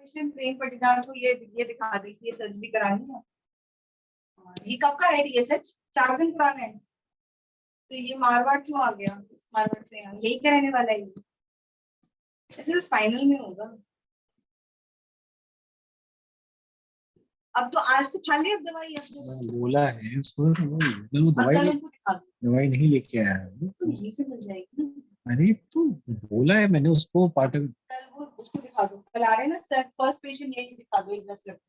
Patient train पटीदार को ये दिखा दी कि ये सर्जरी करानी है। ये कब का है TSH? 4 दिन पुराना है। तो ये मारवाड़ क्यों आ गया? मारवाड़ से यही कराने वाला है। ऐसे तो स्पाइनल में होगा। अब तो आज तो खा लिया दवाई। बोला है उसको, वो दवाई नहीं लेके आया है तो यहीं से मिल जाएगी। अरे तो बोला है मैंने उसको पाठक। कल वो उसको दिखा दो, कल आ रहे हैं ना सर, फर्स्ट पेशेंट यही दिखा दो एक 10 लग।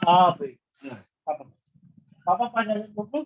पापा पापा पापा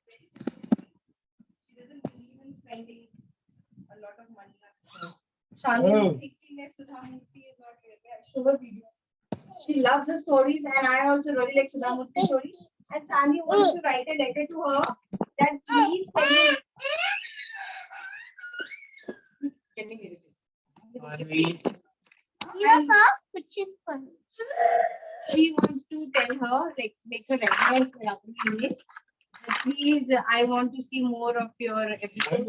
She doesn't believe in spending a lot of money. Shani is thinking that Sudha Murthy is not really. Show her video. She loves the stories, and I also really like Sudha Murthy stories. And Shani wants to write a letter to her that please tell me. Getting irritated. She wants to tell her, like, make her recommend her email. Please, I want to see more of your episodes.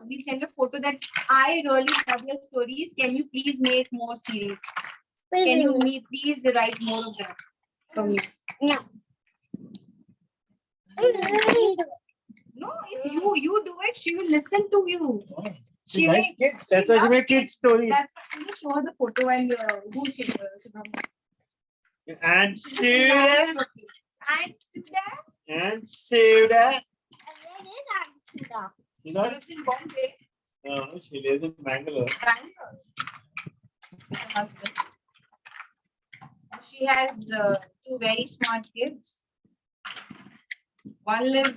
We send a photo that I really love your stories. Can you please make more series? Can you please write more of that for me? Yeah. No, if you do it, she will listen to you. She likes kids. That's why she makes kids stories. That's why I'm just show her the photo and who's And Suda. And And Suda. she lives in Bombay. No, she lives in Bangalore. Bangalore. Her husband. She has two very smart kids. One is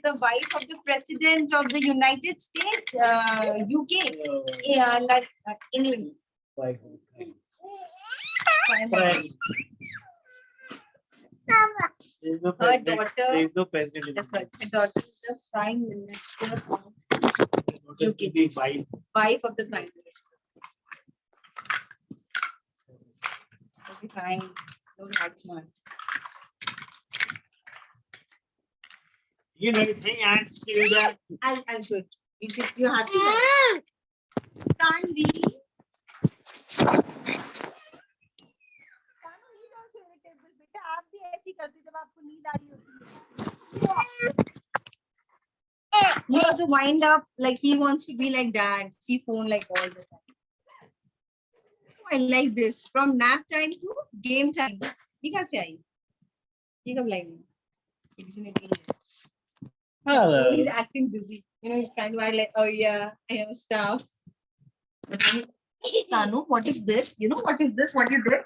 the wife of the president of the United States, UK, England. There's no Her president. daughter, There's no president in her India. daughter is the prime minister of Just to be wife. wife of the prime minister. Okay, fine. Don't act smart. You know anything, and Suda. I'll show it. You have to. Tanvi. आप भी ऐसी करते जब आपको नींद आ रही होती है. He also wind up like he wants to be like dad. See phone like all the time. I like this from nap time to game time. ये कैसे आई? ये कब लाई? ये किसी ने दी है. Hello. He's acting busy. You know, he's trying to act like, oh yeah, I have stuff. Sanu, what is this? You know what is this? What you did?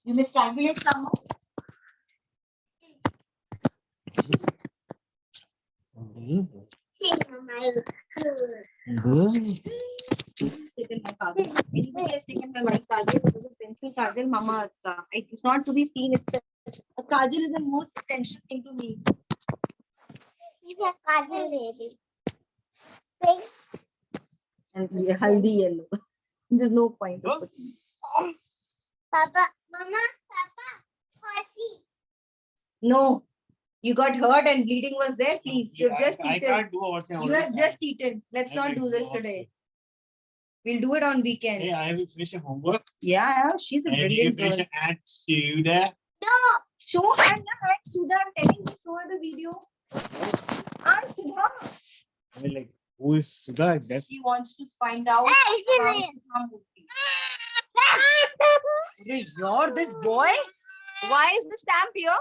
You mistrangulate someone. Taken my kagel. Anybody has taken my white kagel. It was a pencil kagel, Mama. It's not to be seen. It's a kagel is the most essential thing to me. And haldi yellow. There's no point. Of putting. Papa, Mama, Papa, Horsey. No, you got hurt and bleeding was there. Please, you've just I eaten. can't do horse. You have just eaten. Let's not do this today. We'll do it on weekends. Hey, I will finish your homework. Yeah, she's a And you brilliant finish girl. at Suda. No, show her the Sudha. I'm telling you, show her the video. Aunt Sudha. I mean, like, who is Suda? That's She wants to find out Hey, about Sudha Murthy. You're this boy? Why is the stamp here?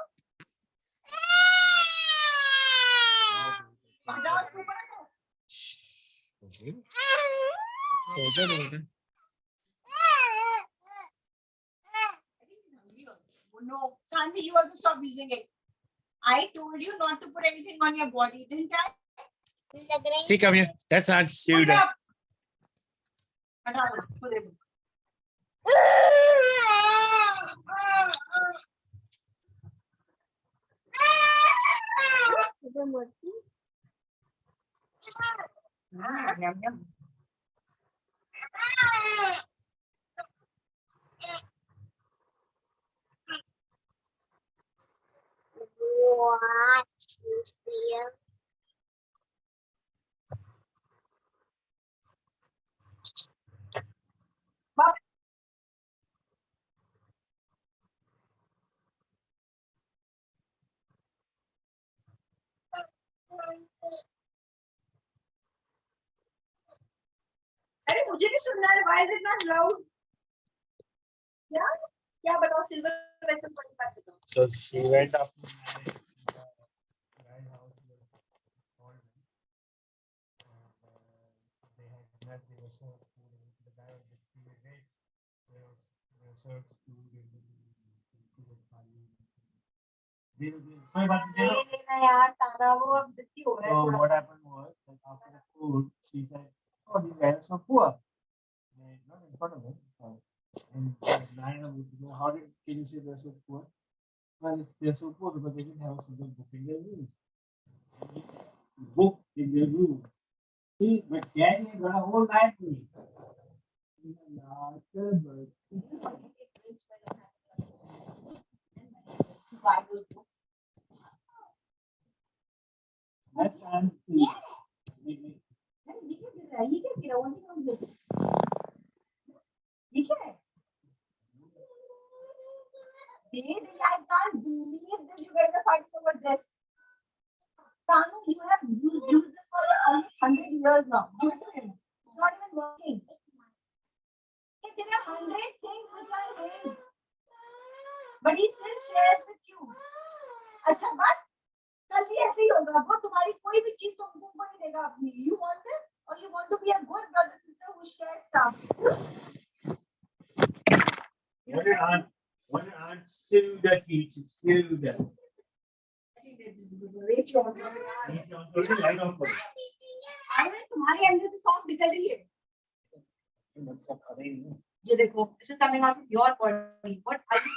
No, Sanvi, you also stop using it. I told you not to put anything on your body, didn't I? See, come here. That's Aunt Put it Suda. up. Put it. Yum, yum. What is real? अरे मुझे नहीं सुनना है. Why is it not loud? क्या क्या बताओ silver वैसे पढ़ पाते हो. So she went up to my house. They had met. They were served food. The guy was extremely great. They were served food. कोई बात नहीं ले लेना यार तारा, वो अब जिद्दी हो रहा है So थोड़ा। what happened was that after the food, she said, "Oh, these guys are so poor." Not in front of him. And Narayan would know, how can you say they're so poor? Well, they're so poor because they didn't have a single book in their room. Book in their room. See, but Daddy had got a whole library. Buy those books. I can't see. अरे ये क्या गिर रहा है? ये क्या गिरा? Only one book. ये क्या है? I can't believe this. You guys are fighting over this. Sanu, you have used this for almost 100 years now. Give it to him. It's not even working. Hey, there are 100 things which are his, but he still shares with you. अच्छा बस कल भी ऐसे ही होगा, वो तुम्हारी कोई भी चीज तुमको नहीं देगा अपनी. You want this or you want to be a good brother sister who shares stuff. What did Aunt Silda teach? Silda. Raise your hand. Light off for it. अरे तुम्हारे अंदर से सॉन्ग निकल रही है. ये देखो, this is coming out of your body. What are you?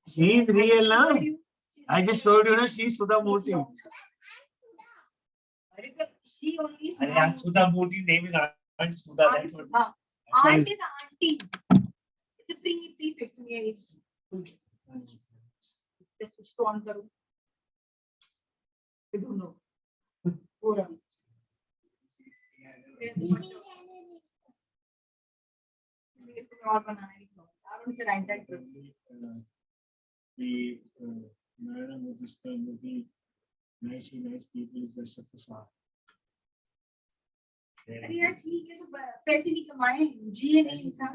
She is real now. I just showed you, she's Sudha Murthy. She only is And Aunt Sudha Murthy's name is Aunt Sudha. Aunt That's what. Sudha. Aunt is auntie. It's a prefix to me. Just switch to on करो. I don't know. पूरा. और बनाना है. आप उनसे right tag करो. The Narayan Murthy, nice people is just a facade. अरे यार ठीक है, तो पैसे नहीं कमाए, जिए नहीं इंसान.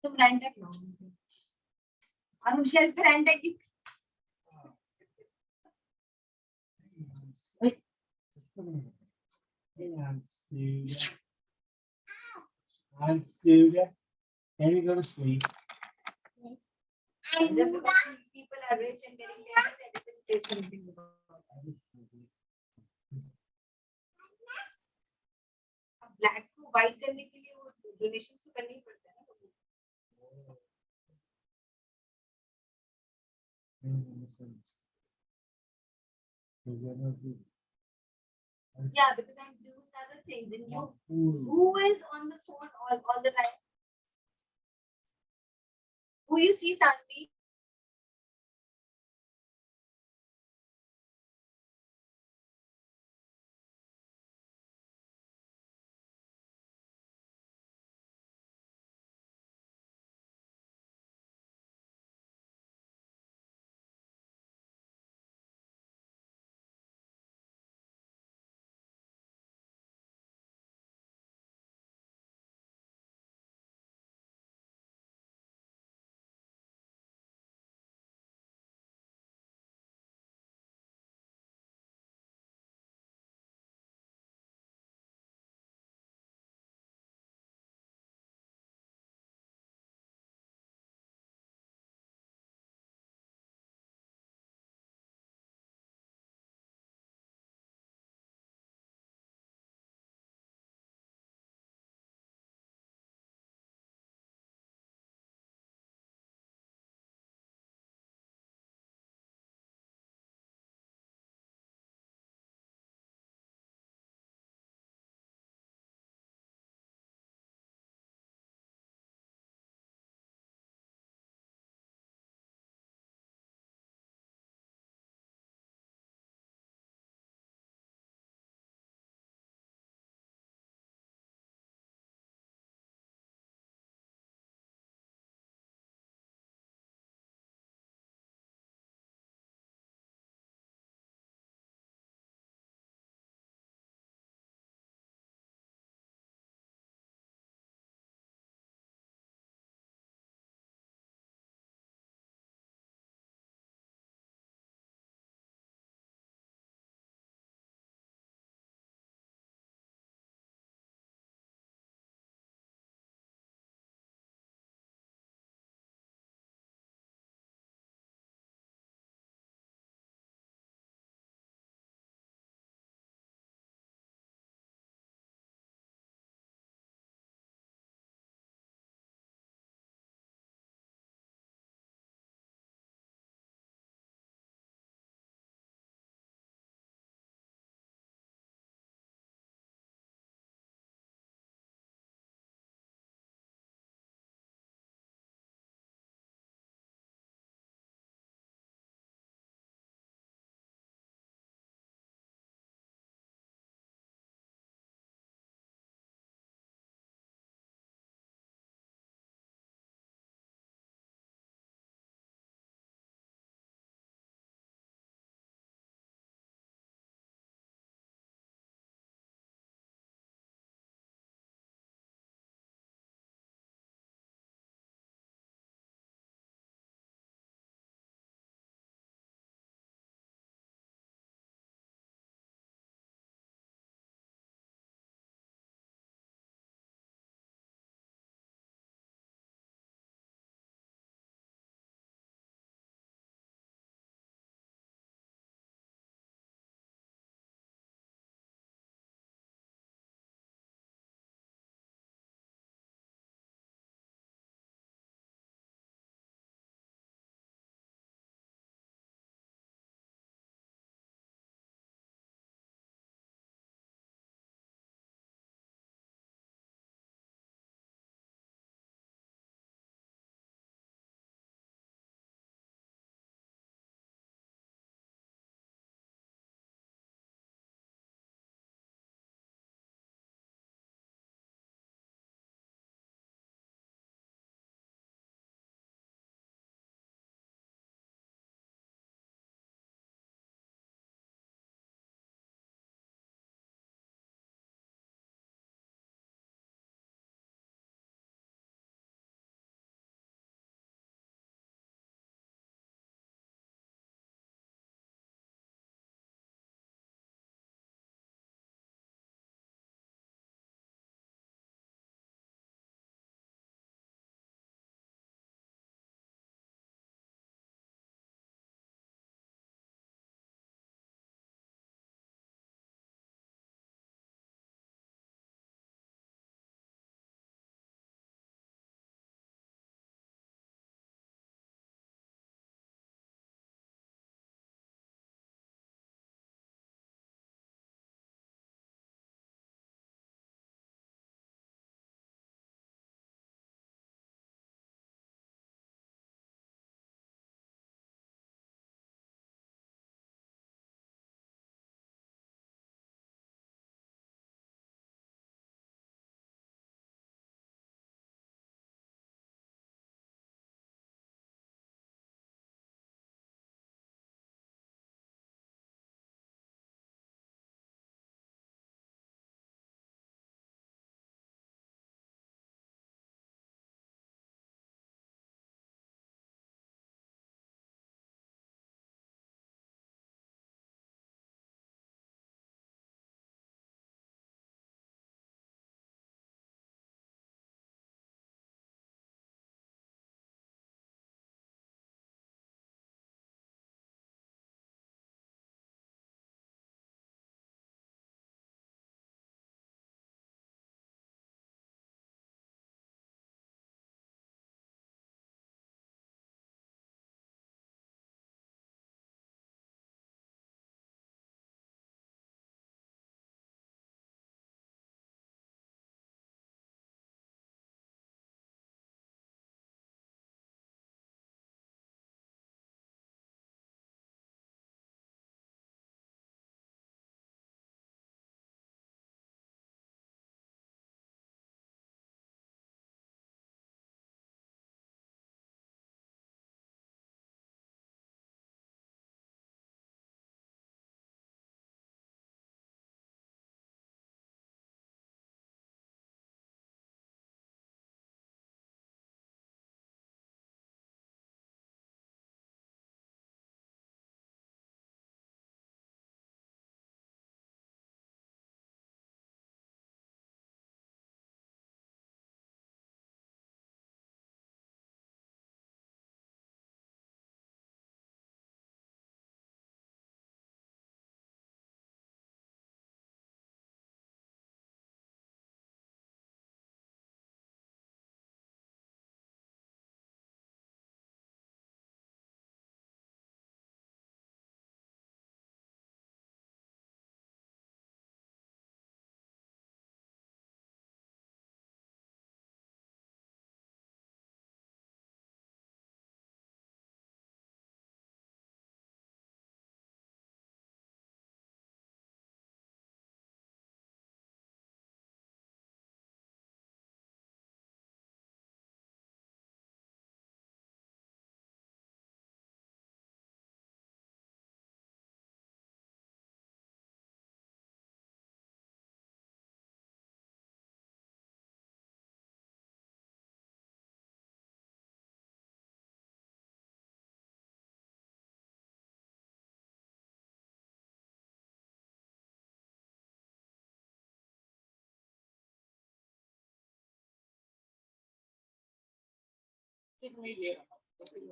तुम राइट टैग लो. और शेल्फ पे राइट टैग की. Aunt Silvia, can we go to sleep? Just because people are rich and getting famous, everybody says something about that. Black को व्हाइट करने के लिए वो डोनेशन तो करनी ही पड़ता है ना. Yeah, because I'm doing other things and you who is on the phone all the time? Who you see, Tanvi?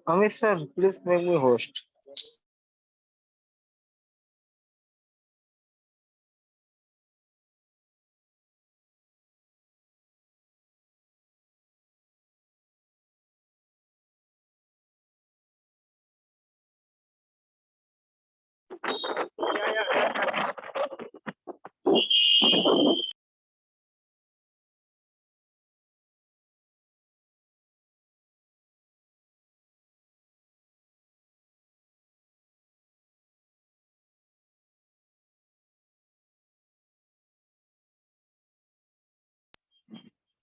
Amit sir, please make me host.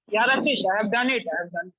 Yeah, Ratish, I have done it. I have done.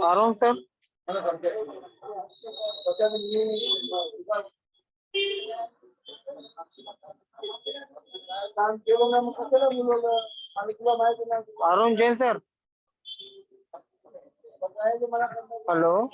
Arun sir. Arun Jain sir. Hello.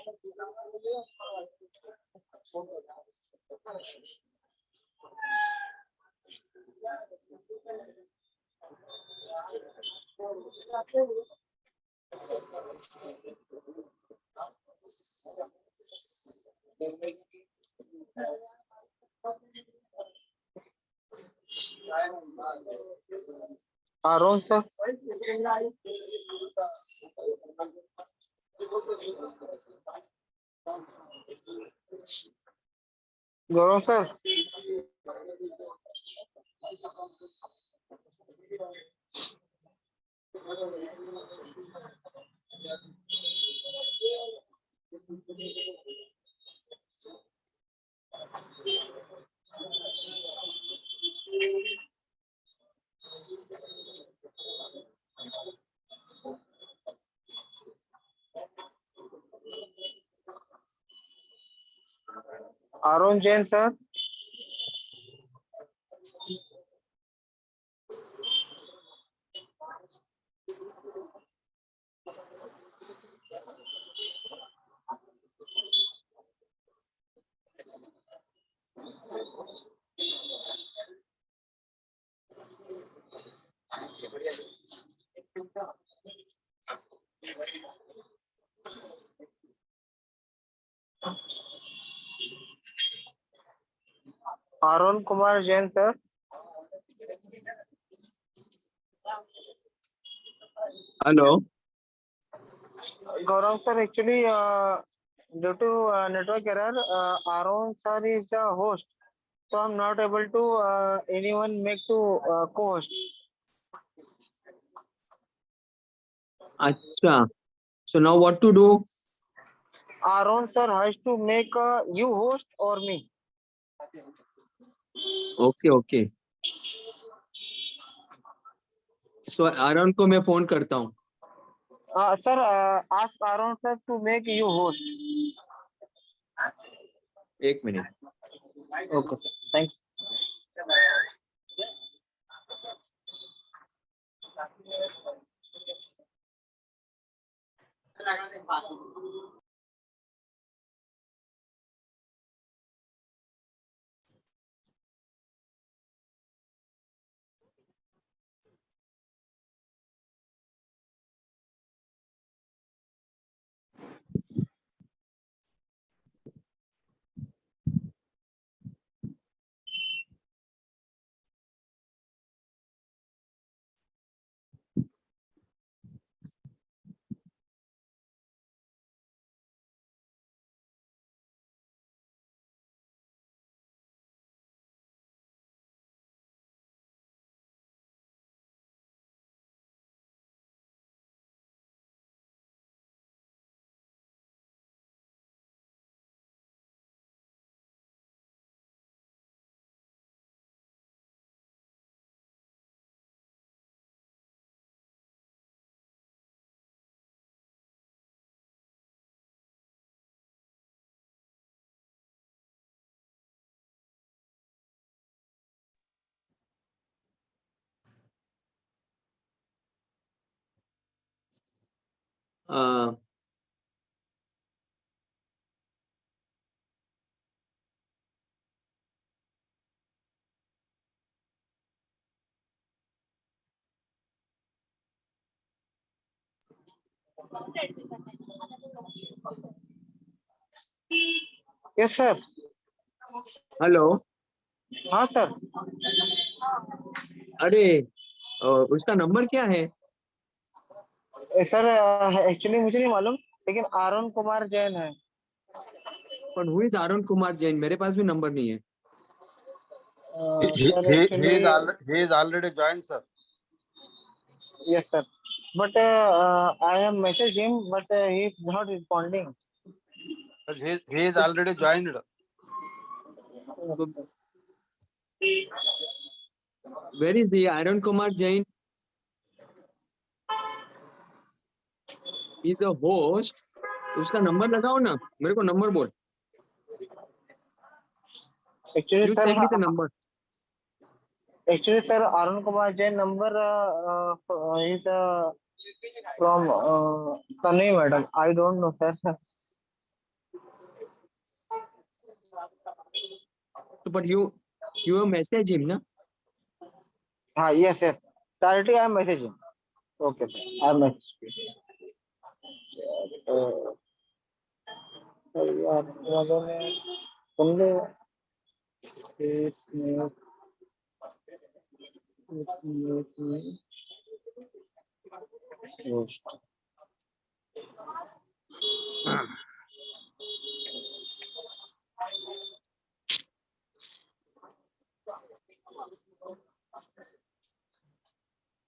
Arun sir. Gaurang sir. Arun Jain sir. Arun Kumar Jain sir. Hello. Gaurang sir, actually, due to network error, Arun sir is the host, so I'm not able to anyone make to co-host. Acha. So now what to do? Arun sir has to make you host or me. Okay, okay. So आरन को मैं phone करता हूँ. Sir, ask Arun sir to make you host. 1 minute. Okay, sir. Thanks. Yes, sir. Hello. हाँ sir. अरे उसका number क्या है? Sir actually मुझे नहीं मालूम, लेकिन अरुण कुमार जैन है. पर हु इज अरुण कुमार जैन? मेरे पास भी नंबर नहीं है. He is already joined, sir. Yes, sir. But I have messaged him, but he is not responding. He is already joined. Where is he? Arun Kumar Jain. He's the host. उसका number लगाओ ना, मेरे को number बोल. Actually, You sir, send me the number. Arun Kumar Jain number is from Tanvi madam. I don't know, sir. But you message him, na? Yes, yes. Directly I am messaging. Okay, sir. I am messaging.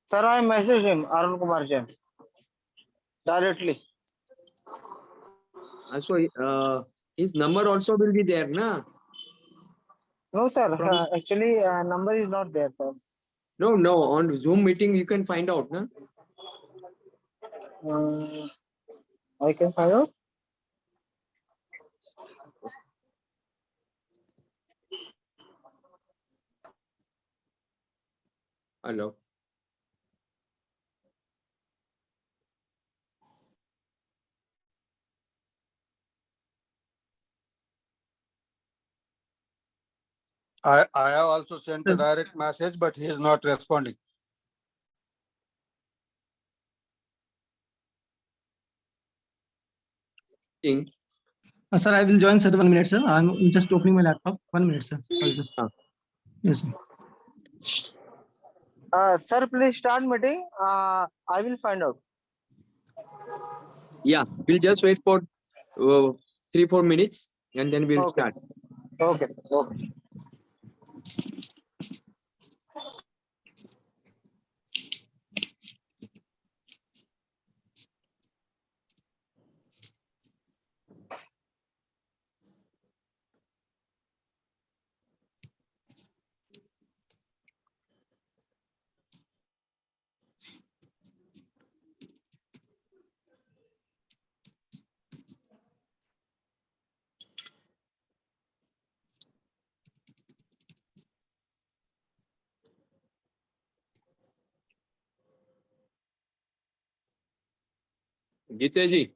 Sir, I messaged him, Arun Kumar Jain, directly. So his number also will be there, na? No, sir. From Actually, number is not there, sir. no, on Zoom meeting you can find out, na? I can find out. Hello. I have also sent a direct message, but he is not responding. Sir, I will join, sir. 1 minute, sir. I'm just opening my laptop. 1 minute, sir. Sorry, sir. Yes, sir. Sir, please start meeting. I will find out. Yeah, we'll just wait for 3-4 minutes and then we'll start. Okay. Okay. Gite ji.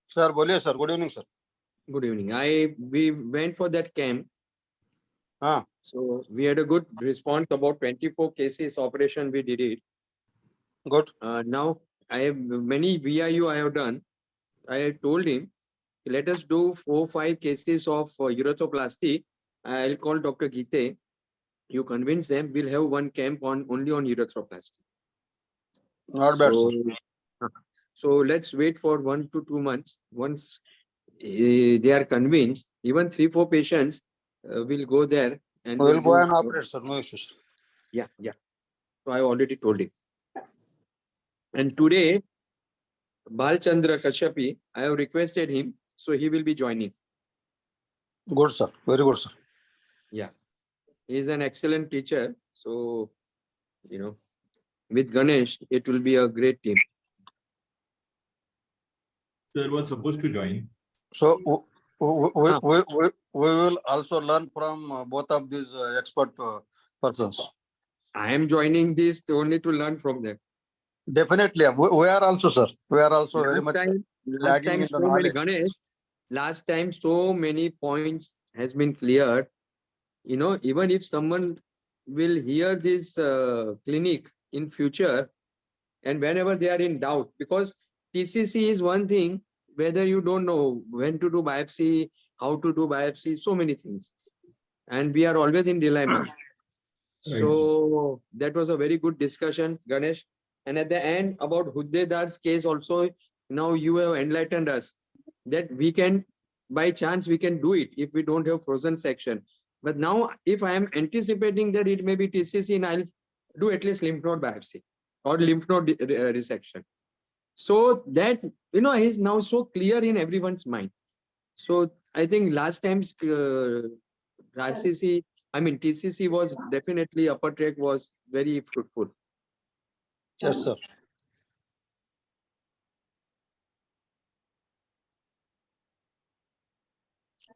Sir, बोलिए sir. Good evening, sir. Good evening. We went for that camp. हाँ. So we had a good response. About 24 cases operation we did it. Good. Now I have many VIU I have done. I told him, let us do 4-5 cases of urethroplasty. I'll call Dr. Gite. You convince them. We'll have one camp only on urethroplasty. Not bad, sir. So let's wait for 1 to 2 months. Once they are convinced, even 3-4 patients will go there and We'll go and operate, sir. No issues. Yeah. So I already told him. And today, Balchandra Kashyapi, I have requested him, so he will be joining. Good, sir. Very good, sir. Yeah, he is an excellent teacher. So, with Ganesh, it will be a great team. Sir was supposed to join. So we will also learn from both of these expert persons. I am joining this only to learn from them. Definitely. We are also, sir. We are also very much last time in the so many, knowledge. Ganesh, last time so many points has been cleared. Even if someone will hear this clinic in future, and whenever they are in doubt, because TCC is one thing, whether you don't know when to do biopsy, how to do biopsy, so many things. And we are always in dilemma. So that was a very good discussion, Ganesh. And at the end, about Huddedar's case also, now you have enlightened us that we can, by chance, we can do it if we don't have frozen section. But now, if I am anticipating that it may be TCC, and I'll do at least lymph node biopsy or lymph node resection. So that, is now so clear in everyone's mind. So I think last time's RCC, I mean TCC was definitely, upper track was very fruitful. Yes, sir.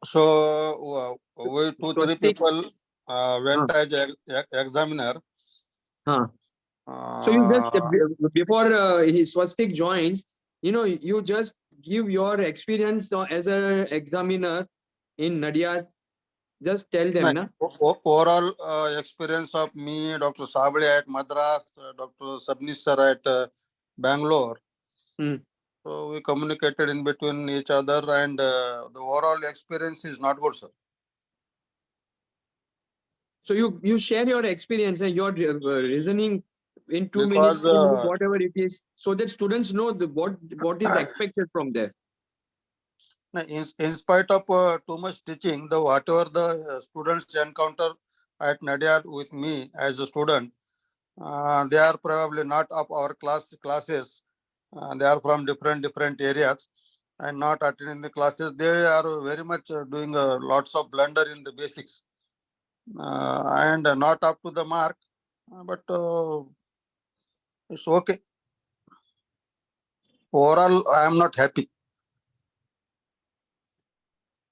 So we two, three Swastik, people went huh, as examiner. huh. So you just Uh, before Swastik joins, you just give your experience as a examiner in Nadia. Just tell them, na. overall experience of me, Dr. Sabri at Madras, Dr. Sabnis sir at Bangalore. Hmm. So we communicated in between each other, and the overall experience is not good, sir. So you share your experience and your reasoning in 2 minutes, Because 3 minutes, whatever it is, so that students know what is expected from there. in spite of too much teaching, the whatever the students encounter at Nadiad with me as a student, they are probably not of our classes. They are from different areas and not attending the classes. They are very much doing lots of blunder in the basics and not up to the mark. But it's okay. Overall, I am not happy.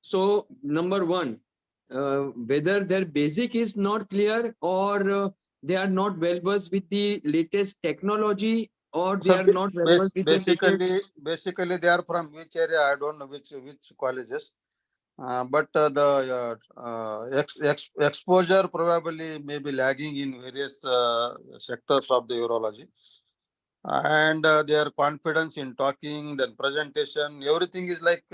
So number one, whether their basic is not clear, or they are not well versed with the latest technology, or they So are not well versed with the latest. basically, they are from which area? I don't know which colleges. But the exposure probably may be lagging in various sectors of the urology, and their confidence in talking, then presentation, everything is like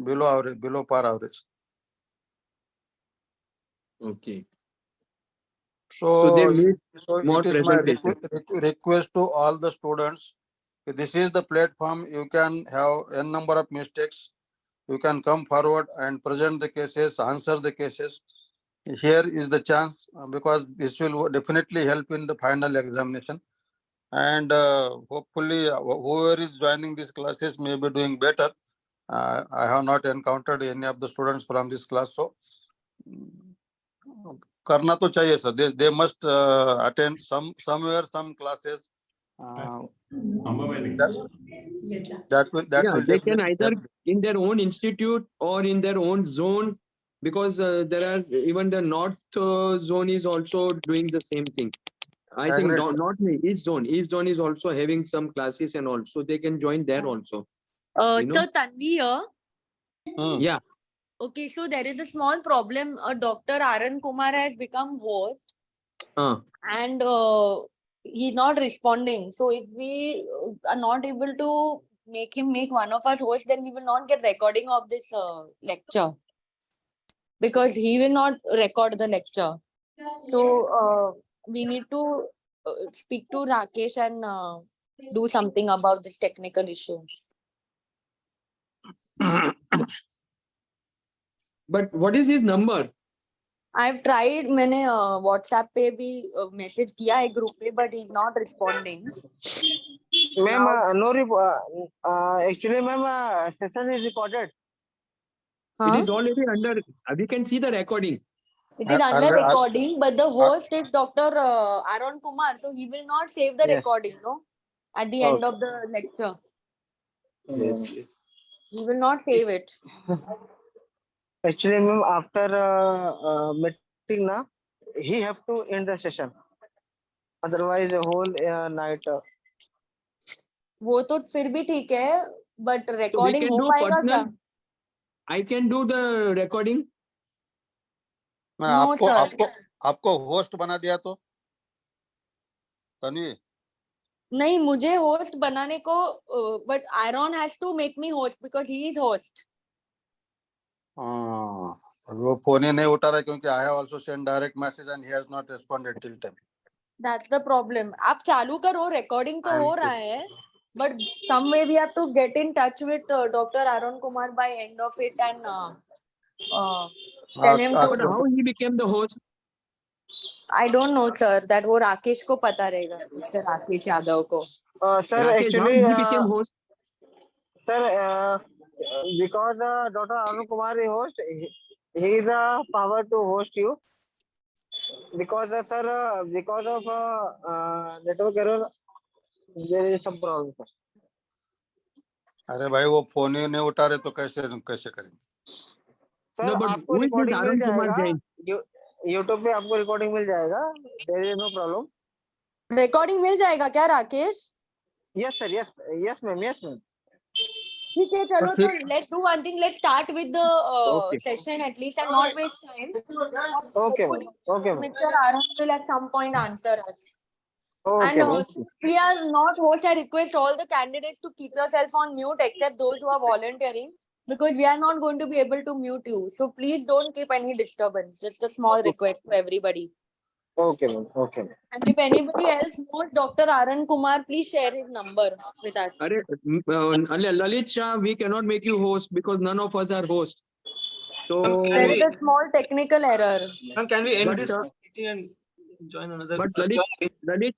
below par average. Okay. So they So need more it is my presentation. request to all the students. This is the platform. You can have n number of mistakes. You can come forward and present the cases, answer the cases. Here is the chance, because this will definitely help in the final examination. And hopefully, whoever is joining these classes may be doing better. I have not encountered any of the students from this class. So, करना तो चाहिए, sir. They must attend somewhere some classes. That will Yeah, they can definitely either help. in their own institute or in their own zone, because there are even the north zone is also doing the same thing. I think Agreed, sir. not me, East zone. East zone is also having some classes, and also they can join there also. So Tanvi here. Yeah. Okay, so there is a small problem. Dr. Hiren Kumar has become host, and he's not responding. So if we are not able to make him make one of us host, then we will not get recording of this lecture, because he will not record the lecture. So we need to speak to Rakesh and do something about this technical issue. But what is his number? I've tried, मैंने WhatsApp पे भी message किया है group पे, but he's not responding. Ma'am, actually, ma'am, session is recorded. It is already under. We can see the recording. It is under recording, but the host is Dr. Hiren Kumar, so he will not save the recording, no? At the end of the lecture. Yes. He will not save it. Actually, ma'am, after meeting, na, he have to end the session. Otherwise, the whole night. वो तो फिर भी ठीक है, but So we recording can हो do पाएगा क्या? personal. I can do the recording. No, sir. आपको होस्ट बना दिया तो तन्वी? नहीं, मुझे होस्ट बनाने को, but Hiren has to make me host because he is host. वो फोन ही नहीं उठा रहा क्योंकि I have also sent direct message and he has not responded till time. That's the problem. आप चालू करो, recording तो हो रहा है, but some way we have to get in touch with Dr. Hiren Kumar by end of it and tell him But to. how he became the host? I don't know, sir. That वो राकेश को पता रहेगा, Mr. Rakesh Yadav को. Sir, Rakesh, actually, how he became host? sir, because Dr. Hiren Kumar is host, he is a power to host you because sir, because of network error, there is some problem, sir. अरे भाई वो phone ही नहीं उठा रहे तो कैसे करेंगे? Sir No, but आपको who is this रिकॉर्डिंग मिल Arun Kumar जाएगा Jain? यूट्यूब पे आपको रिकॉर्डिंग मिल जाएगा there is no problem recording मिल जाएगा क्या Rakesh? Yes sir yes ma'am ठीक है चलो तो let's do one thing. Let's start with the Okay. session at least and not waste time. okay ma'am Mr. Arun will at some point answer us. okay And ma'am. since we are not host, I request all the candidates to keep yourself on mute except those who are volunteering because we are not going to be able to mute you. So please don't keep any disturbance. Just a small request for everybody. Okay ma'am. And if anybody else knows Dr. Arun Kumar, please share his number with us. Lalit Shah, we cannot make you host because none of us are host. So There is a small technical error. Ma'am, can we end But, this meeting and join another? but Lalit,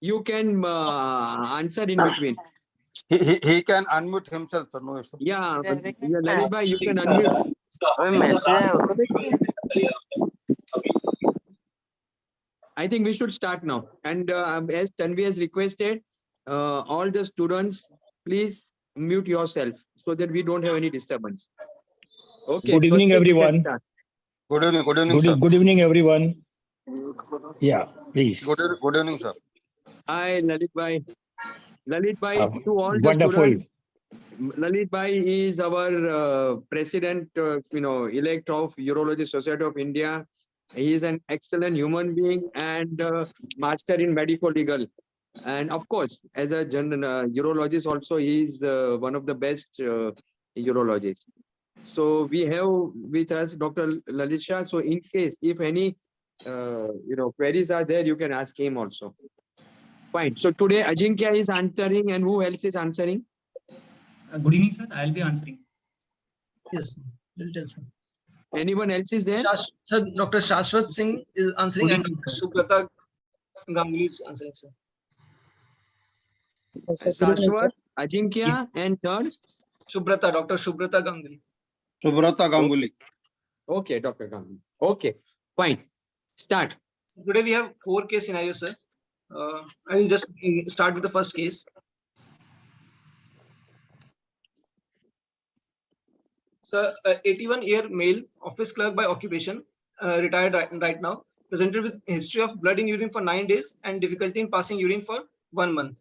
you can answer in between. He can unmute himself, sir. No issue. Yeah, Lalit bhai, you can unmute. I think we should start now. And as Tanvi has requested, all the students, please mute yourself so that we don't have any disturbance. Okay. Good evening, Swastik, everyone. let's start. Good evening, sir. Good evening, everyone. Yeah, please. Good evening, sir. Hi, Lalit bhai. Lalit bhai, to all the Wonderful. students, Lalit bhai is our president, elect of Urology Society of India. He is an excellent human being and master in medical legal. And of course, as a urologist also, he is one of the best urologists. So we have with us Dr. Lalit Shah. So in case, if any, queries are there, you can ask him also. Fine. So today Ajinkya is answering and who else is answering? Good evening, sir. I'll be answering. Yes. Will tell, sir. Anyone else is there? Sir, Dr. Shashwat Singh is answering and Subrata Ganguly is answering, sir. Shashwat, Ajinkya, and third? Dr. Subrata Ganguly. Subrata Ganguly. Okay, Dr. Ganguly. Okay, fine. Start. So today we have 4 case scenarios, sir. I will just start with the first case. So, 81-year male, office clerk by occupation, retired right now, presented with history of blood in urine for 9 days and difficulty in passing urine for 1 month.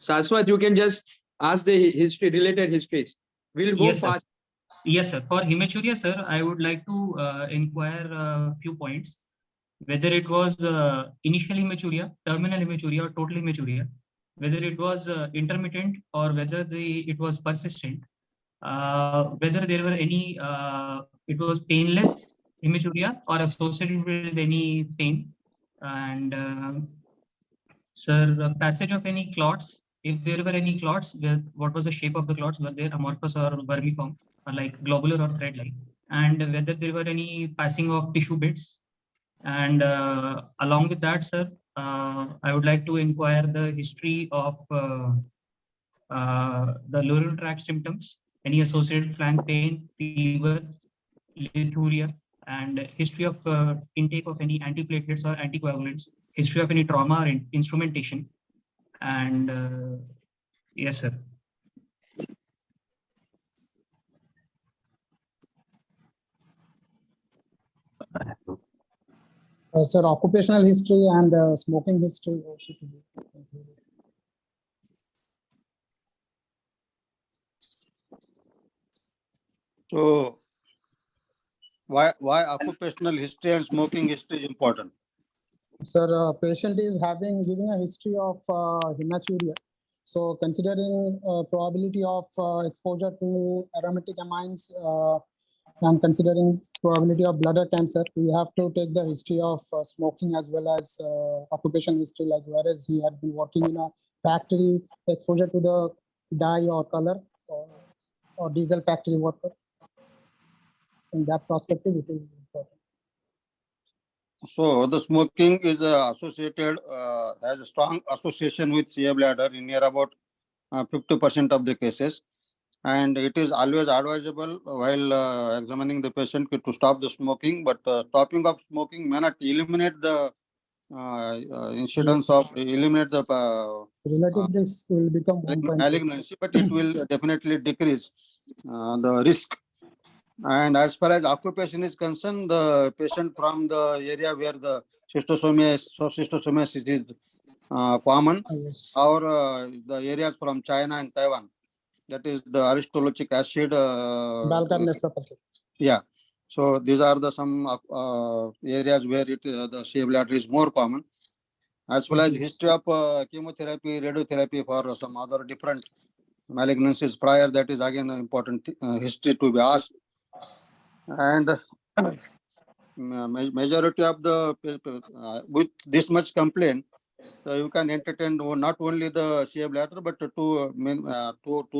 Shashwat, you can just ask the related histories. We'll go fast. Yes, sir. For hematuria, sir, I would like to inquire a few points. Whether it was initial hematuria, terminal hematuria, or total hematuria, whether it was intermittent or whether it was persistent, whether there were any, it was painless hematuria or associated with any pain, and sir, passage of any clots. If there were any clots, what was the shape of the clots? Were they amorphous or vermiform, or like globular or thread-like? And whether there were any passing of tissue bits. And along with that, sir, I would like to inquire the history of the lower tract symptoms, any associated flank pain, fever, lithuria, and history of intake of any antiplatelets or anticoagulants, history of any trauma or instrumentation. And yes, sir. Sir, occupational history and smoking history also to be included. So, why occupational history and smoking history is important? Sir, patient is giving a history of hematuria. So, considering probability of exposure to aromatic amines and considering probability of bladder cancer, we have to take the history of smoking as well as occupation history, like whereas he had been working in a factory, exposure to the dye or color or diesel factory worker. In that perspective, it is important. So the smoking is associated, has a strong association with CA bladder in near about 50% of the cases. And it is always advisable while examining the patient to stop the smoking, but stopping of smoking may not eliminate the incidence of eliminate the Relative risk will become 1.2. malignancy, but it will definitely decrease the risk. And as far as occupation is concerned, the patient from the area where the schistosomiasis is common, Yes. or the areas from China and Taiwan, that is the aristolochic acid. Balkan nephropathy. Yeah. So these are the some areas where the CA bladder is more common, as well as history of chemotherapy, radiotherapy for some other different malignancies prior. That is again an important history to be asked. And majority of the with this much complaint, you can entertain not only the CA bladder but two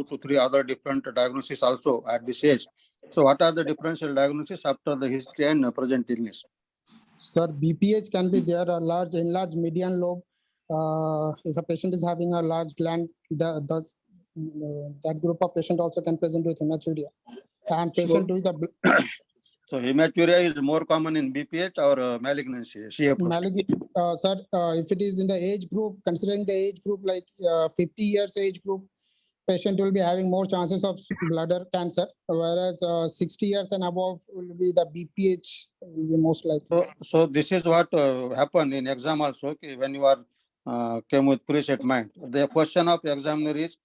to three other different diagnoses also at this age. So what are the differential diagnoses after the history and present illness? Sir, BPH can be there, a large enlarged median lobe. If a patient is having a large gland, that group of patient also can present with hematuria. And patient with a so hematuria is more common in BPH or malignancy? Sir, if it is in the age group, considering the age group like 50 years age group, patient will be having more chances of bladder cancer, whereas 60 years and above will be the BPH will be most likely. So this is what happened in exam also. Okay, when you are came with preset mind, the question of examiner is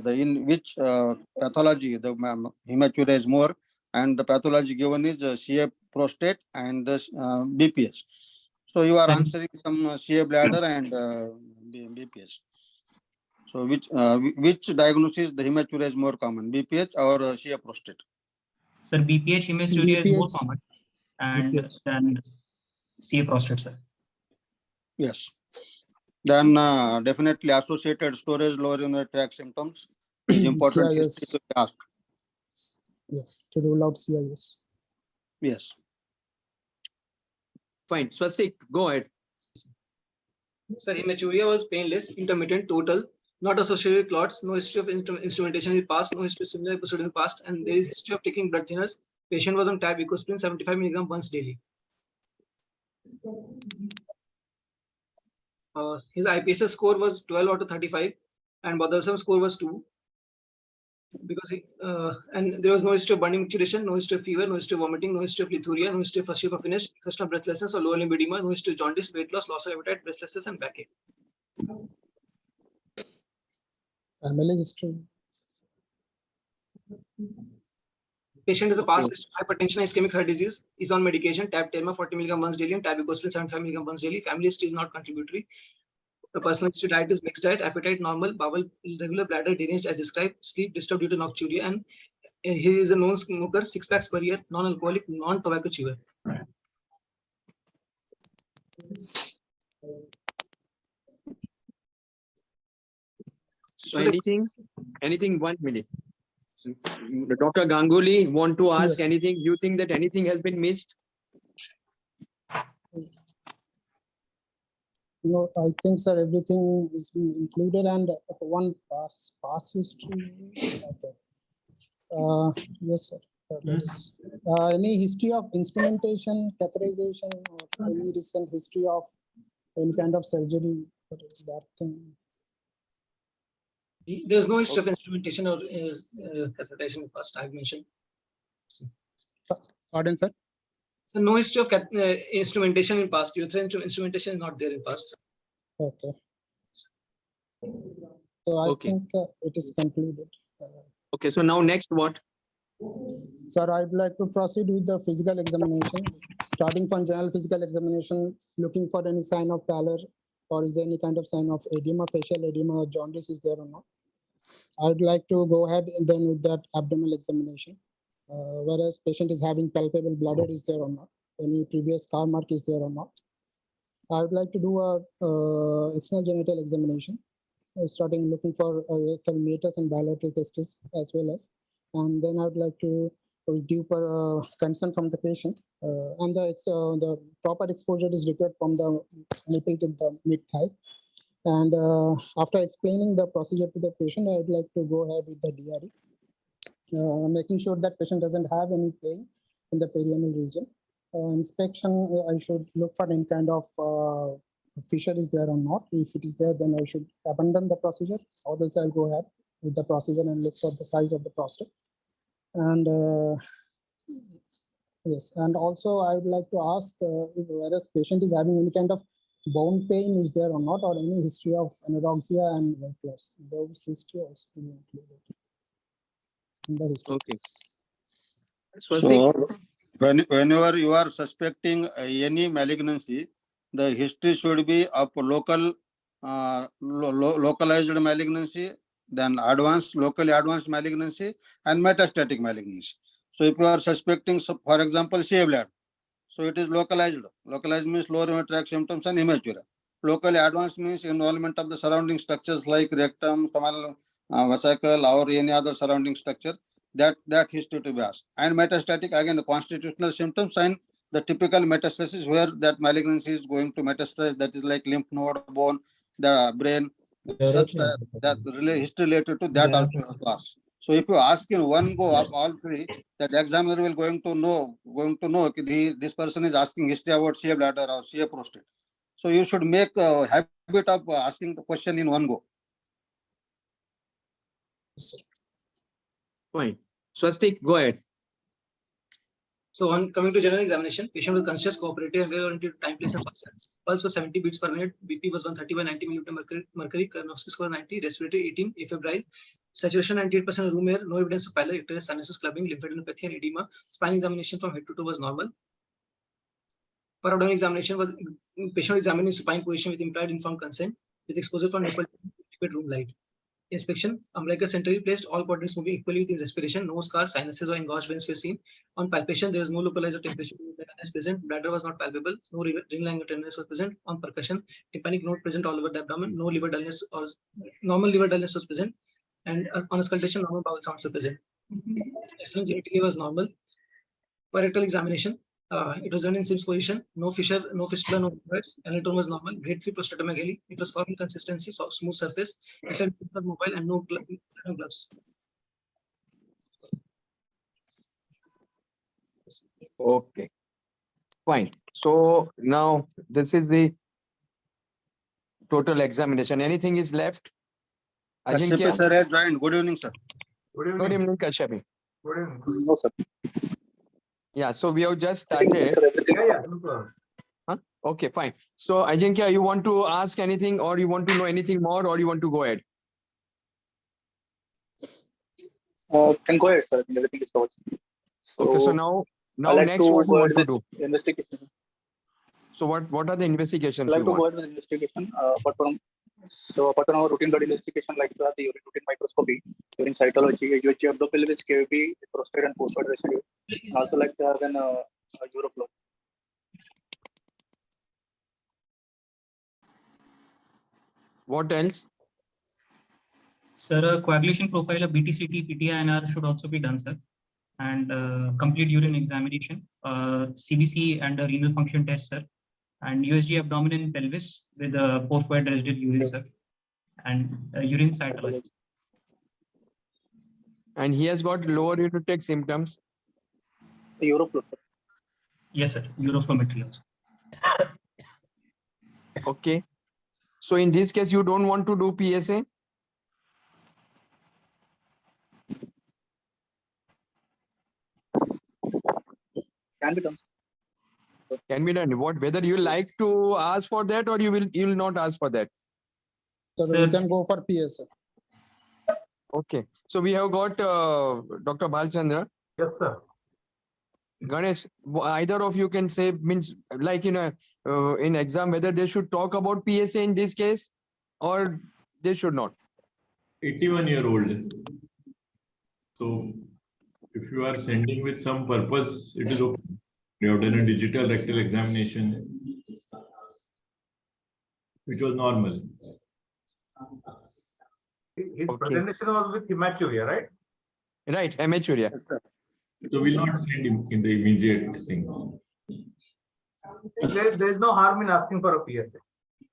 in which pathology the hematuria is more, and the pathology given is CA prostate and BPH. So you are answering some CA bladder and BPH. So which diagnosis the hematuria is more common, BPH or CA prostate? Sir, BPH hematuria is more common and then CA prostate, sir. Yes. Then definitely associated storage lower urinary tract symptoms is important to ask. Yes, to rule out CIS. Yes. Fine. Swastik, go ahead. Sir, hematuria was painless, intermittent, total, not associated with clots, no history of instrumentation in the past, no history of similar episode in the past, and there is history of taking blood thinners. Patient was on tab ecosprin 75 mg once daily. His IPSS score was 12 out of 35, and bothersome score was 2. Because and there was no history of burning micturition, no history of fever, no history of vomiting, no history of lithuria, no history of first puffiness, question of breathlessness or lower limb edema, no history of jaundice, weight loss, loss of appetite, breathlessness, and backache. Family history. Patient is a past history of hypertension, ischemic heart disease, is on medication, tab Terma 40 mg once daily, and tab ecosprin 75 mg once daily. Family history is not contributory. The personal history diet is mixed diet, appetite normal, bowel regular, bladder deranged as described, sleep disturbed due to nocturia, and he is a known smoker, 6 packs per year, non-alcoholic, non-tobacco chewer. So anything 1 minute. Dr. Ganguly, want to ask anything? You think that anything has been missed? No, I think, sir, everything is being included, and one past history. Okay. Yes, sir. Any history of instrumentation, catheterization, or any recent history of any kind of surgery? That thing. There's no history of instrumentation or catheterization in the past, I've mentioned. Pardon, sir? So no history of instrumentation in past. Urethral instrumentation is not there in past. Okay. So I think it is concluded. Okay, so now next what? Sir, I'd like to proceed with the physical examination. Starting from general physical examination, looking for any sign of pallor, or is there any kind of sign of edema, facial edema, or jaundice is there or not? I'd like to go ahead and then with that abdominal examination. Whereas patient is having palpable bladder is there or not? Any previous scar mark is there or not? I would like to do a external genital examination, starting looking for rectal meatus and bilateral testes as well as, and then I would like to due for consent from the patient, and the proper exposure is required from the nipple to the mid thigh. And after explaining the procedure to the patient, I would like to go ahead with the DRE. making sure that patient doesn't have any pain in the perineal region. Inspection, I should look for any kind of fissure is there or not. If it is there, then I should abandon the procedure, or else I'll go ahead with the procedure and look for the size of the prostate. And yes, and also I would like to ask if whereas patient is having any kind of bone pain is there or not, or any history of anorexia and weight loss. Those history also to be included in the history. Okay. So whenever you are suspecting any malignancy, the history should be of local localized malignancy, then locally advanced malignancy, and metastatic malignancy. So if you are suspecting, so for example, CA bladder, so it is localized. Localized means lower urinary tract symptoms and hematuria. Locally advanced means involvement of the surrounding structures like rectum, femoral vesicle, or any other surrounding structure. That history to be asked. And metastatic, again, the constitutional symptoms and the typical metastasis where that malignancy is going to metastasize, that is like lymph node, bone, the brain, such that history related to that also have to ask. So if you ask in one go of all three, that examiner will going to know this person is asking history about CA bladder or CA prostate. So you should make a habit of asking the question in one go. Fine. Swastik, go ahead. So on coming to general examination, patient was conscious, cooperative, and well-oriented to time, place, and posture. Pulse was 70 beats per minute. BP was 130 by 90 mm mercury. Karnofsky score 90. Respiratory 18. Afebrile. Saturation 98% room air. No evidence of pallor, icterus, sinuses, clubbing, lymphadenopathy, and edema. Spine examination from head to toe was normal. For abdominal examination was patient examined in supine position with implied informed consent with exposure from nipple to room light. Inspection, umbilicus centrally placed, all quadrants moving equally with respiration, no scars, sinuses, or engorged veins were seen. On palpation, there was no localized temperature present, bladder was not palpable, no ring line tenderness was present. On percussion, tympanic node present all over the abdomen, no liver dullness or normal liver dullness was present, and on auscultation, normal bowel sounds were present. Genitalia was normal. For rectal examination, it was done in Sims position, no fissure, no fistula, no hemorrhoids. Anal tone was normal, grade 3 prostatomegaly. It was firm in consistency, soft, smooth surface. It was mobile and no gloves. Okay. Fine. So now this is the total examination. Anything is left? Kashyap sir has joined. Good evening, sir. Good evening, Kashyap. Good evening. No, sir. Yeah, so we have just started. Yeah, no problem. Huh? Okay, fine. So Ajinkya, you want to ask anything, or you want to know anything more, or you want to go ahead? Can go ahead, sir. Everything is covered. So, okay, so now like next what you want to do? Investigation. So what are the investigations? I'd like to go ahead with investigation. Apart from our routine blood investigation like the urine routine microscopy, urine cytology, UHG of the pelvis, KVP, prostate and post-void residue, and also like then Euroflow. What else? Sir, a coagulation profile of BTCT, PTINR should also be done, sir. And complete urine examination, CBC and a renal function test, sir. And USG abdomen and pelvis with a post-void residual urine, sir. And urine cytology. And he has got lower ureteric symptoms. Euroflow. Yes, sir. Uroflowmetry also. Okay. So in this case, you don't want to do PSA? Can be done. Can be done. What? Whether you like to ask for that or you will not ask for that? So you can go for PSA. Okay. So we have got Dr. Balchandra. Yes, sir. Ganesh, either of you can say, means like in exam, whether they should talk about PSA in this case or they should not. 81-year-old. So if you are sending with some purpose, it is okay. You have done a digital rectal examination, which was normal. His presentation was with hematuria, right? Right, hematuria. So we'll not send him in the immediate thing. There is no harm in asking for a PSA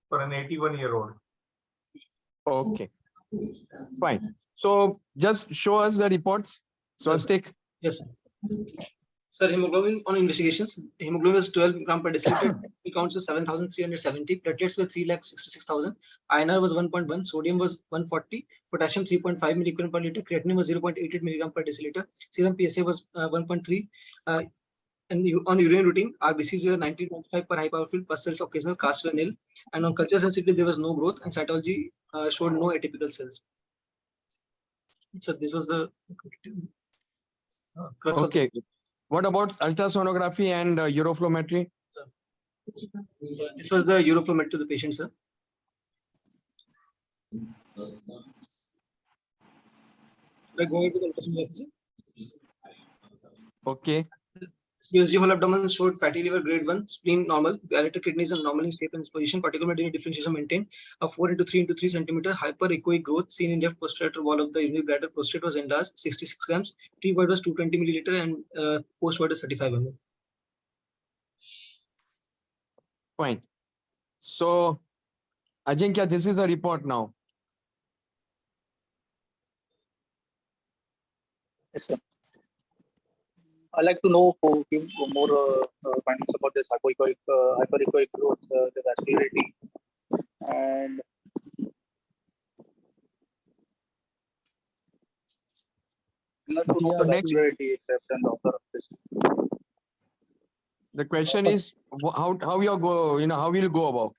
for an 81-year-old. Okay, fine. So just show us the reports. Swastik? Yes, sir. Sir, hemoglobin on investigations, hemoglobin was 12 gram per deciliter, counts was 7,370, platelets were 3,66,000, INR was 1.1, sodium was 140, potassium 3.5 milligram per liter, creatinine was 0.88 milligram per deciliter, serum PSA was 1.3, and on urine routine, RBCs were 19.5 per high power field, pus cells occasional, casts were nil, and on culture sensitivity there was no growth, and cytology showed no atypical cells. So this was the crux of Okay. What about ultrasonography and uroflowmetry? So this was the uroflowmetry to the patient, sir. I go into the ultrasonography, sir. Okay. USG whole abdomen showed fatty liver grade 1, spleen normal, dilated kidneys are normal in shape and position, particular medullary differentiation maintained, a 4 into 3 into 3 centimeter hyperechoic growth seen in left posterior wall of the urinary bladder. Prostate was enlarged, 66 grams, pre-void was 220 milliliter, and post-void was 35 ml. Fine. So, Ajinkya, this is a report now. Yes, sir. I'd like to know for few more findings about this hyperechoic growth, the vascularity, and not to know the vascularity left and outer of this. The question is how you go, how will you go about?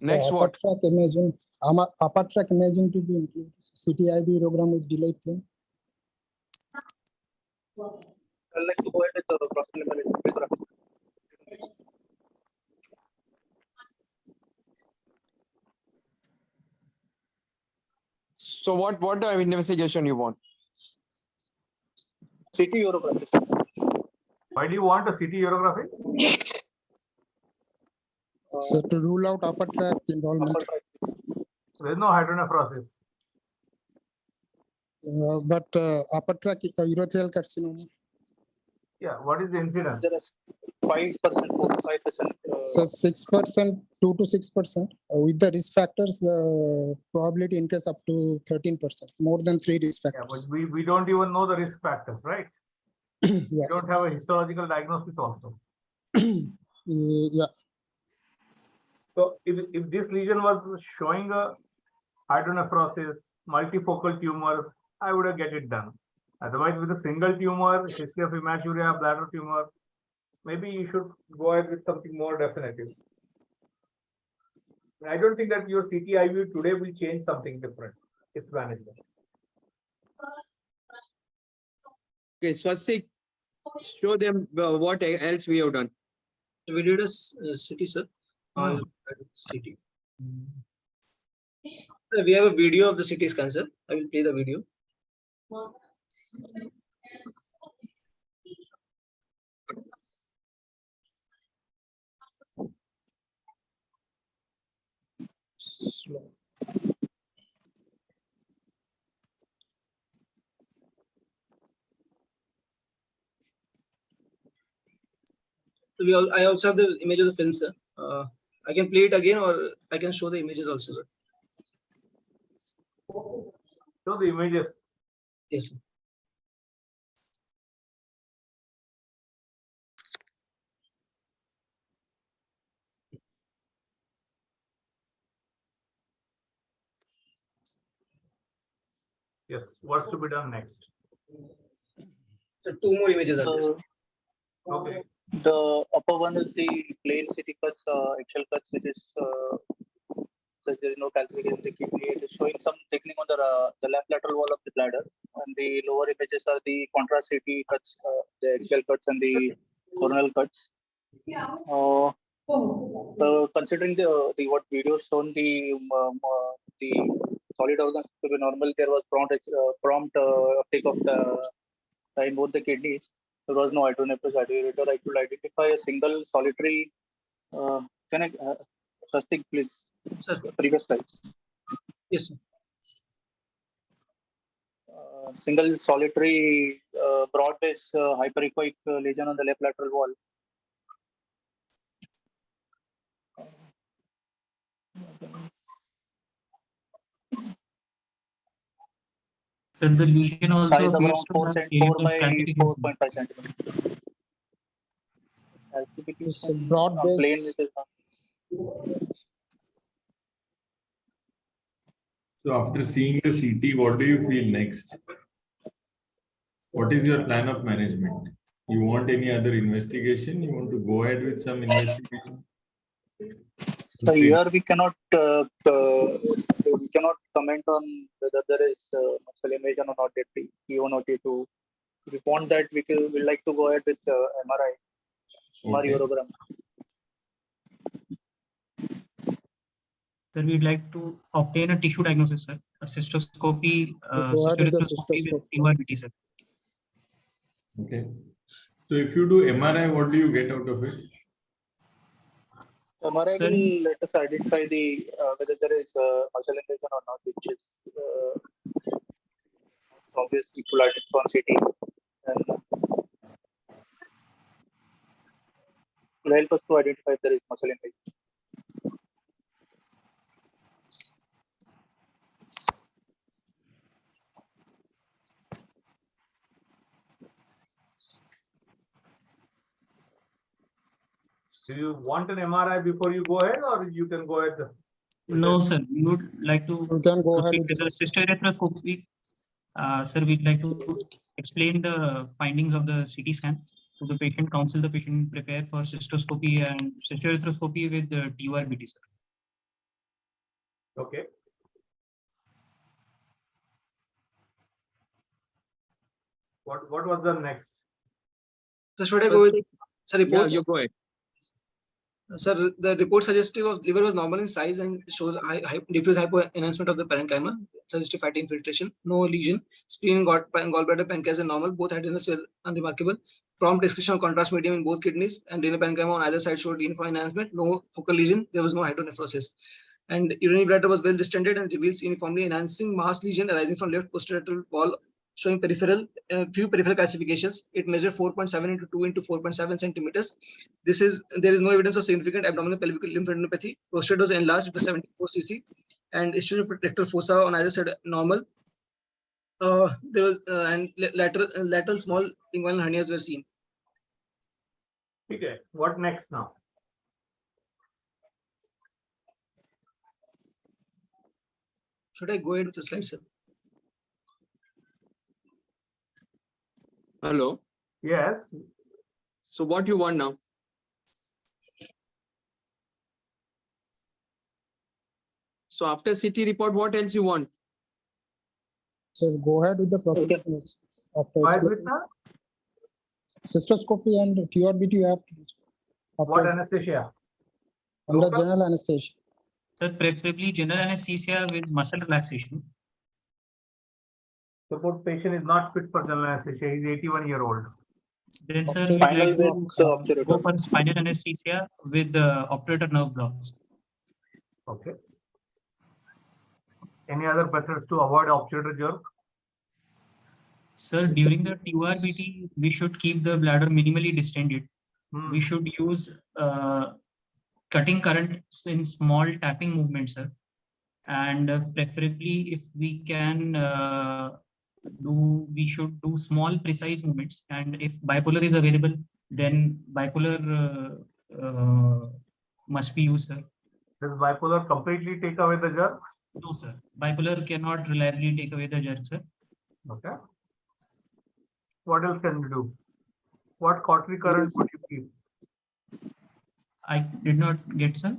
Next, so what? upper track imaging, upper track imaging to be included. CTIB program with delayed flame. I'd like to go ahead with the cross-liminal radiography. So what investigation you want? CT urography. Why do you want a CT urography? So to rule out upper track involvement. There is no hydronephrosis. But upper track urothelial carcinoma. Yeah, what is the incidence? There is 5%, 4-5%. So 6%, 2 to 6%. With the risk factors, the probability increase up to 13%. More than 3 risk Yeah, factors. but we don't even know the risk factors, right? Yeah. We don't have a histological diagnosis also. Yeah. So if this lesion was showing a hydronephrosis, multifocal tumors, I would have get it done. Otherwise, with a single tumor, history of hematuria, bladder tumor, maybe you should go ahead with something more definitive. I don't think that your CTIV today will change something different. It's manageable. Okay, Swastik, show them what else we have done. We did a CT, sir. CT. We have a video of the CT scan, sir. I will play the video. Slow. I also have the image of the film, sir. I can play it again, or I can show the images also, sir. Show the images. Yes, sir. Yes, what's to be done next? So 2 more images are there. Okay. The upper one is the plain CT cuts, axial cuts, which is there is no calcification in the kidney. It is showing some thickening on the left lateral wall of the bladder, and the lower images are the contrast CT cuts, the axial cuts and the coronal cuts. Considering the what videos shown the solid organs to be normal, there was prompt uptake of the in both the kidneys. There was no hydronephrosis hydrourator. I could identify a single solitary. Can I, Swastik, please? Sir. Previous slide. Yes, sir. Single solitary broad base hyperechoic lesion on the left lateral wall. So the lesion also Size appears around to 4 have areas of by calcification. 4.5 centimeters. It's a broad base. Plain it is not. So after seeing the CT, what do you feel next? What is your plan of management? You want any other investigation? You want to go ahead with some investigation? So here we cannot comment on whether there is muscle invasion or not at T1 or T2. If we want that, we like to go ahead with MRI, Okay. urogram. Sir, we'd like to obtain a tissue diagnosis, sir. A cystoscopy, Go ahead with the cystoarthroscopy with cystoscope. TURBT, sir. Okay. So if you do MRI, what do you get out of it? MRI Sir, will let us identify the whether there is muscle invasion or not, which is obviously full on CT, and will help us to identify if there is muscle invasion. Do you want an MRI before you go ahead, or you can go ahead? no, sir. We would like to You can go ahead proceed with with the cystoarthroscopy. Sir, we'd like to explain the findings of the CT scan to the patient, counsel the patient, prepare for cystoscopy and cystoarthroscopy with the TURBT, sir. Okay. What was the next? So should I go with Yeah, reports? you go ahead. Sir, the report suggestive of liver was normal in size and shows diffuse hypo enhancement of the parenchyma, suggestive fatty infiltration, no lesion. Spleen, gallbladder, pancreas are normal. Both adrenals were unremarkable. Prompt excretion of contrast medium in both kidneys, and renal parenchyma on either side showed uniform enhancement. No focal lesion. There was no hydronephrosis. And urinary bladder was well distended and reveals uniformly enhancing mass lesion arising from left posterior wall, showing few peripheral calcifications. It measured 4.7 into 2 into 4.7 centimeters. There is no evidence of significant abdominal pelvic lymphadenopathy. Prostate was enlarged with 74 cc, and ischemia of rectal fossa on either side normal. There was and lateral small inguinal hernias were seen. Okay. What next now? Should I go ahead with the slide, sir? Hello. Yes. So what you want now? So after CT report, what else you want? So go ahead with the procedure next. After explaining cystoscopy and TURBT, you have to do. What anesthesia? Under general anesthesia. Sir, preferably general anesthesia with muscle relaxation. Suppose patient is not fit for general anesthesia. He's 81-year-old. Then, sir, we'd like to go for spinal anesthesia with operator nerve blocks. Okay. Any other methods to avoid obturator jerk? Sir, during the TURBT, we should keep the bladder minimally distended. We should use cutting currents in small tapping movements, sir. And preferably, if we can we should do small precise movements. And if bipolar is available, then bipolar must be used, sir. Does bipolar completely take away the jerk? No, sir. Bipolar cannot reliably take away the jerk, sir. Okay. What else can you do? What cautery current would you keep? I did not get, sir.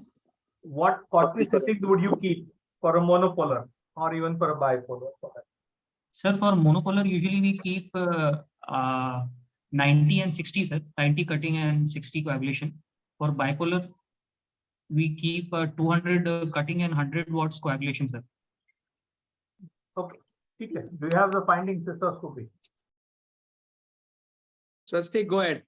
What cautery settings would you keep for a monopolar or even for a bipolar? Sir, for monopolar, usually we keep 90 and 60, sir. 90 cutting and 60 coagulation. For bipolar, we keep 200 cutting and 100 watts coagulation, sir. Okay. Okay. Do you have the findings cystoscopy? Swastik, go ahead.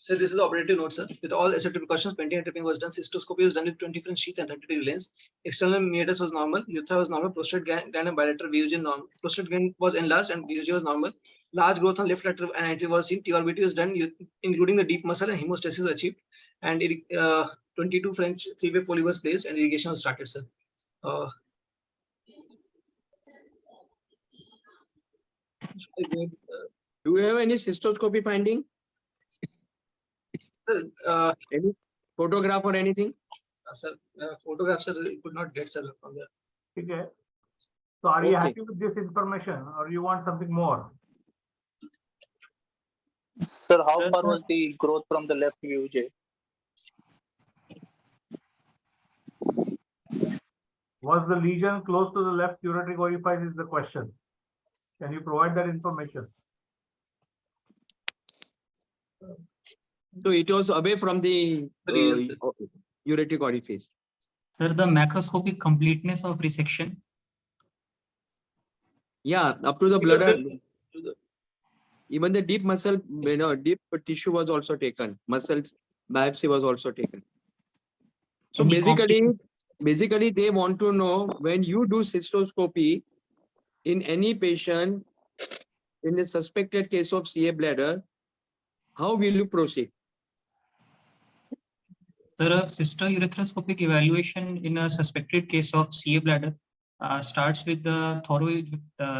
So this is the operative note, sir. With all accepted precautions, penting and tripping was done. Cystoscopy was done with 20 French sheath and 30-degree lens. External meatus was normal. Urethra was normal. Prostate gland and bilateral VUG normal. Prostate gland was enlarged and VUG was normal. Large growth on left lateral and anterior was seen. TURBT was done, including the deep muscle, and hemostasis achieved. And 22 French 3-way Foley was placed and irrigation was started, sir. Do you have any cystoscopy finding? Any photograph or anything? Sir, photograph, sir, could not get, sir, from there. Okay. So are you Okay. happy with this information or you want something more? Sir, how far was the growth from the left VUJ? Was the lesion close to the left ureteric orifice is the question. Can you provide that information? So it was away from the ureteric orifice. Sir, the macroscopic completeness of resection. Yeah, up to the bladder. Even the deep muscle, deep tissue was also taken. Muscles biopsy was also taken. So basically they want to know, when you do cystoscopy in any patient in a suspected case of CA bladder, how will you proceed? Sir, a cystourethroskopic evaluation in a suspected case of CA bladder starts with the thorough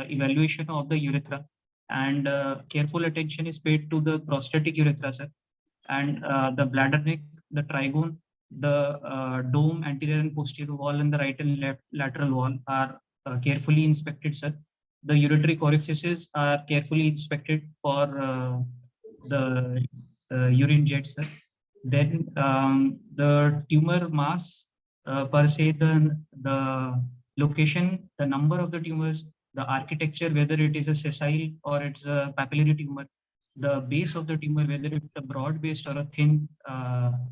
evaluation of the urethra, and careful attention is paid to the prostatic urethra, sir, and the bladder neck, the trigone, the dome, anterior and posterior wall, and the right and left lateral wall are carefully inspected, sir. The ureteric orifices are carefully inspected for the urine jets, sir. Then the tumor mass per se, the location, the number of the tumors, the architecture, whether it is a sessile or it's a papillary tumor, the base of the tumor, whether it's a broad based or a thin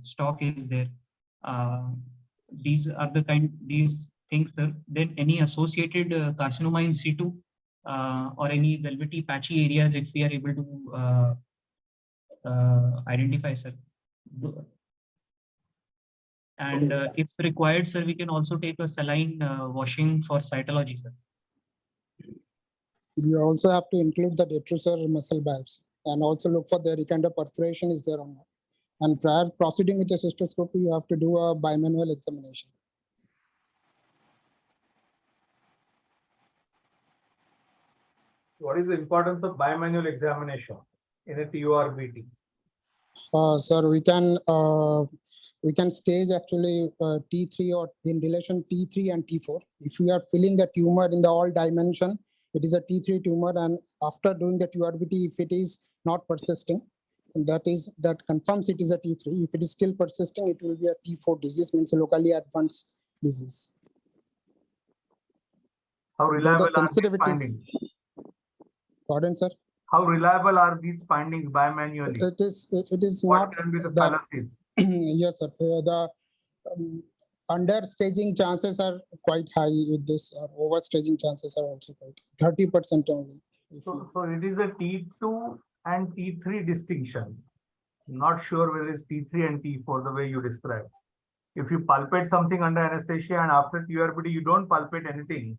stalk is there. These are these things, sir. Then any associated carcinoma in situ or any velvety patchy areas, if we are able to identify, sir. And if required, sir, we can also take a saline washing for cytology, sir. You also have to include the detrusor muscle biopsy and also look for the any kind of perforation is there or not. And prior proceeding with the cystoscopy, you have to do a bimanual examination. What is the importance of bimanual examination in a TURBT? Sir, we can stage actually T3 or in relation T3 and T4. If we are filling the tumor in the all dimension, it is a T3 tumor, and after doing the TURBT, if it is not persisting, that confirms it is a T3. If it is still persisting, it will be a T4 disease, means a locally advanced disease. How reliable the sensitivity, are these findings? Pardon, sir? How reliable are these findings bimanually? It is What not can be the that, fallacies? yes, sir. The under staging chances are quite high with this. Over staging chances are also quite 30% only. So it is a T2 and T3 distinction. Not sure whether it's T3 and T4 the way you describe. If you palpate something under anesthesia and after TURBT you don't palpate anything,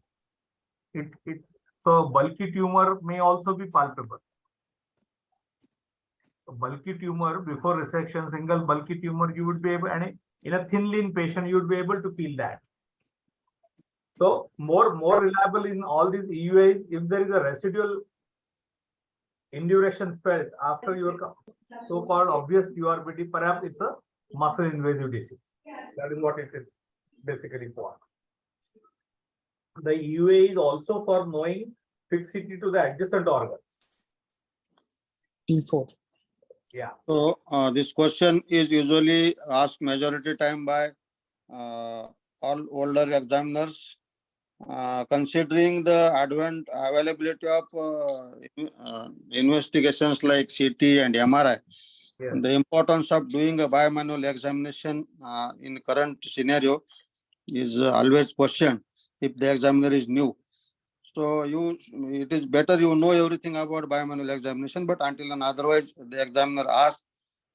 so bulky tumor may also be palpable. A bulky tumor before resection, single bulky tumor, you would be able, and in a thin lean patient, you would be able to feel that. So more reliable in all these EUAs, if there is a residual induration felt after your so-called obvious TURBT, perhaps it's a muscle invasive disease. That is what it is basically for. The EUA is also for knowing fixity to the adjacent organs. T4. Yeah. So this question is usually asked majority time by all older examiners. Considering the availability of investigations like CT and MRI, yes, the importance of doing a bimanual examination in current scenario is always questioned if the examiner is new. So it is better you know everything about bimanual examination, but until and otherwise the examiner asks,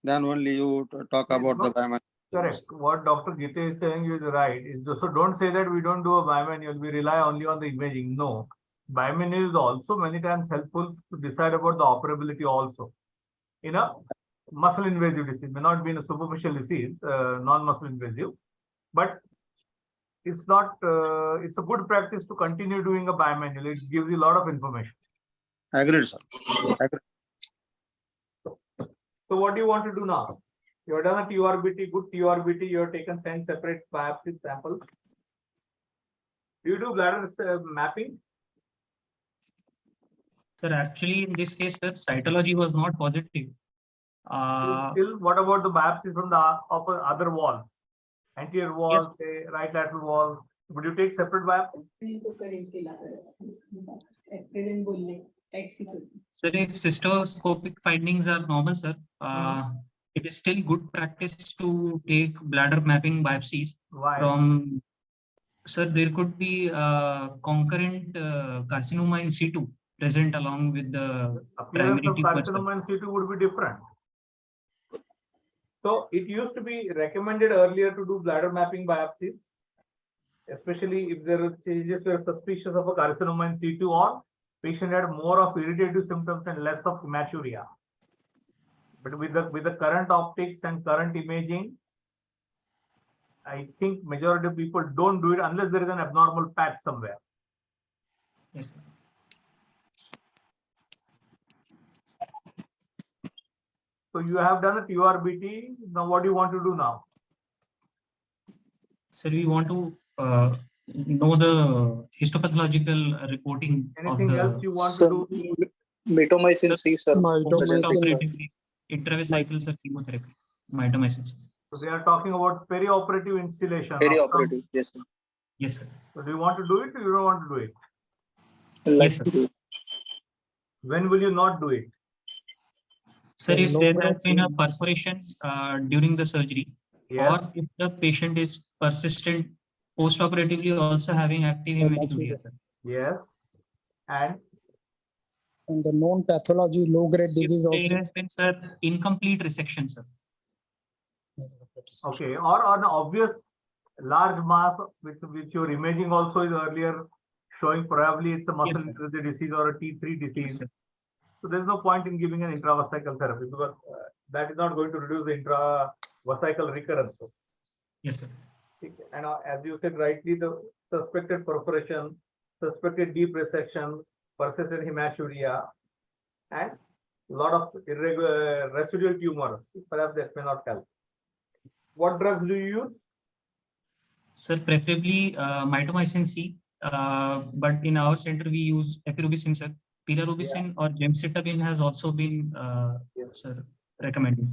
then only you talk about the bimanual. Correct. What Dr. Gite is saying is right. So don't say that we don't do a bimanual, we rely only on the imaging. No. Bimanual is also many times helpful to decide about the operability also. In a muscle invasive disease, may not be in a superficial disease, non-muscle invasive, but it's not, it's a good practice to continue doing a bimanual. It gives you a lot of information. Agreed, sir. Agreed. So what do you want to do now? You have done a TURBT, good TURBT. You have taken 10 separate biopsy samples. Do you do bladder mapping? Sir, actually, in this case, sir, cytology was not positive. Still, what about the biopsies from the other walls? Anterior wall, Yes. say, right lateral wall. Would you take separate biopsy? Sir, if cystoscopic findings are normal, sir, it is still good practice to take bladder mapping biopsies. Why? From, sir, there could be concurrent carcinoma in situ present along with the Appearance primary of tumor, sir. carcinoma in situ would be different. So it used to be recommended earlier to do bladder mapping biopsies, especially if there are changes were suspicious of a carcinoma in situ or patient had more of irritative symptoms and less of hematuria. But with the current optics and current imaging, I think majority of people don't do it unless there is an abnormal patch somewhere. Yes, sir. So you have done a TURBT. Now what do you want to do now? Sir, we want to know the histopathological reporting. Anything of the else you want to do? Mitomycin C, sir. Post-operatively intravesical sir, chemotherapy. Mitomycin. So they are talking about perioperative installation. Perioperative, yes, sir. Yes, sir. So do you want to do it or you don't want to do it? Yes, sir. When will you not do it? Sir, if there has been a perforation during the surgery, Yes. or if the patient is persistent post-operatively also having active hematuria, sir. Yes. And the known pathology, low-grade disease There also. has been, sir, incomplete resection, sir. okay, or an obvious large mass which your imaging also is earlier showing probably it's a muscle injury disease or a T3 disease. Yes, so there's no point in giving an intravesical therapy because that is not going to reduce the intravesical recurrences. Yes, sir. And as you said rightly, the suspected perforation, suspected deep resection, persistent hematuria, and a lot of irregular residual tumors. Perhaps that may not help. What drugs do you use? Sir, preferably mitomycin C, but in our center we use epirubicin, sir. Pirarubicin or gemcitabine has also been sir, recommended.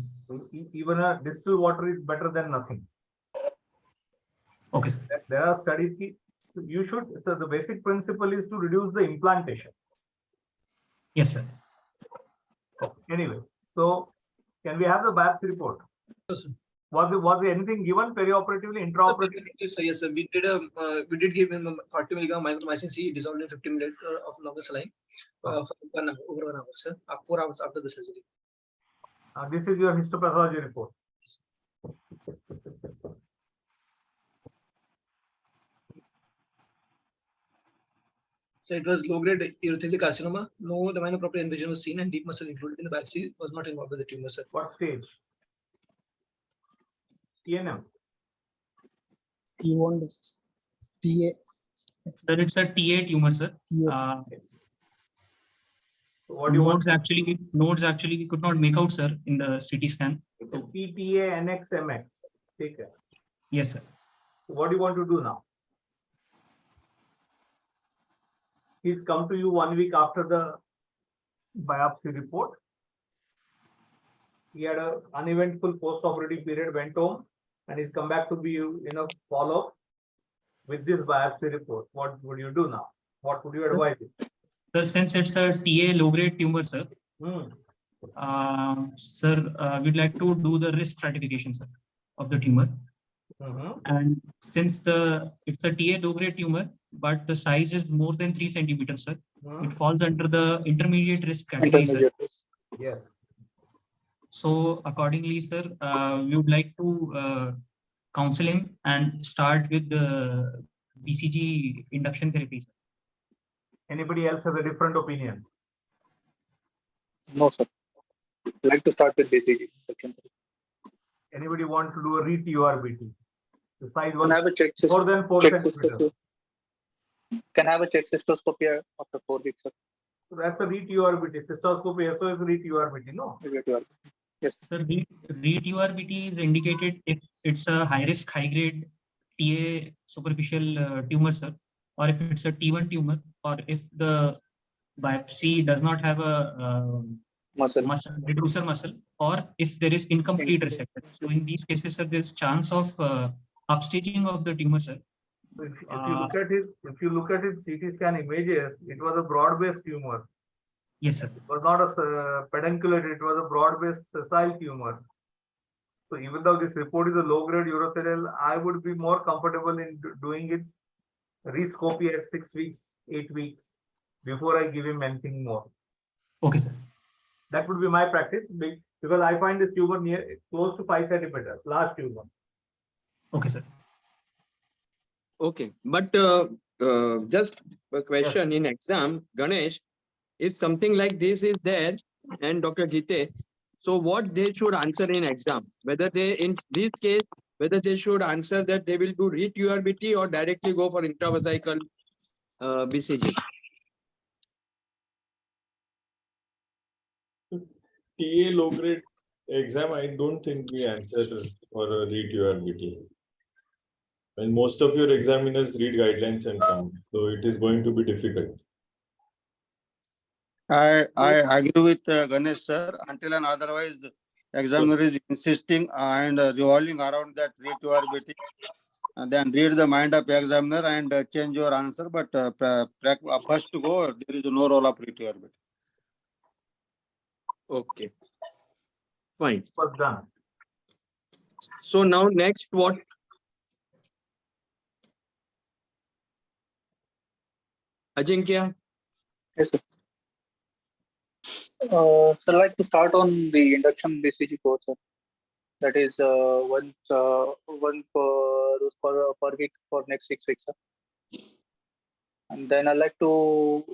Even a distilled water is better than nothing. Okay, sir. There are studies. You should. So the basic principle is to reduce the implantation. Yes, sir. Anyway, so can we have the biopsy report? Yes, sir. Was anything given perioperatively, intraoperatively? Yes, sir. Yes, sir. We did give him 40 milligram mitomycin C dissolved in 50 ml of normal saline for over 1 hour, sir. 4 hours after the surgery. This is your histopathology report. So it was low-grade urothelial carcinoma. No laminoproprial invasion was seen, and deep muscle included in the biopsy was not involved with the tumor, sir. What stage? TNM. T1 disease. TA. Sir, it's a TA tumor, sir. What do you want? Nodes actually we could not make out, sir, in the CT scan. So PTA NXMX. Take care. Yes, sir. What do you want to do now? He's come to you 1 week after the biopsy report. He had an uneventful post-operative period, went home, and he's come back to be in a follow-up with this biopsy report. What would you do now? What would you advise him? So since it's a TA low-grade tumor, sir, we'd like to do the risk stratification, sir, of the tumor. And since it's a TA low-grade tumor, but the size is more than 3 centimeters, sir, it falls under the intermediate risk category, sir. Yes. So accordingly, sir, we would like to counsel him and start with the BCG induction therapy, sir. Anybody else has a different opinion? No, sir. I'd like to start with BCG. Anybody want to do a re-TURBT? The size was more than 4 centimeters. Can I have a check cystoscopy after 4 weeks, sir? So that's a re-TURBT. Cystoscopy SO is re-TURBT, no? Yes. Sir, re-TURBT is indicated if it's a high risk, high grade TA superficial tumor, sir, or if it's a T1 tumor, or if the biopsy does not have a reducer muscle, or if there is incomplete receptor. So in these cases, sir, there is chance of upstaging of the tumor, sir. So if you look at his CT scan images, it was a broad-based tumor. Yes, sir. It was not a pedunculated, it was a broad-based sessile tumor. So even though this report is a low-grade urothelial, I would be more comfortable in doing it rescopy at 6 weeks, 8 weeks before I give him anything more. Okay, sir. That would be my practice because I find this tumor close to 5 centimeters, large tumor. Okay, sir. Okay, but just a question in exam, Ganesh, if something like this is there and Dr. Gite, so what they should answer in exam, whether they, in this case, whether they should answer that they will do re-TURBT or directly go for intravesical BCG. TA low grade exam, I don't think we answer for a re-TURBT. And most of your examiners read guidelines and come, so it is going to be difficult. I agree with Ganesh sir. Until and otherwise, examiner is insisting and revolving around that re-TURBT, and then read the mind of examiner and change your answer. But first to go, there is no role of re-TURBT. Okay, fine. Was done. So now next what? Ajinkya? Yes, sir. So I'd like to start on the induction BCG course, sir. That is one per week for next 6 weeks, sir. And then I'd like to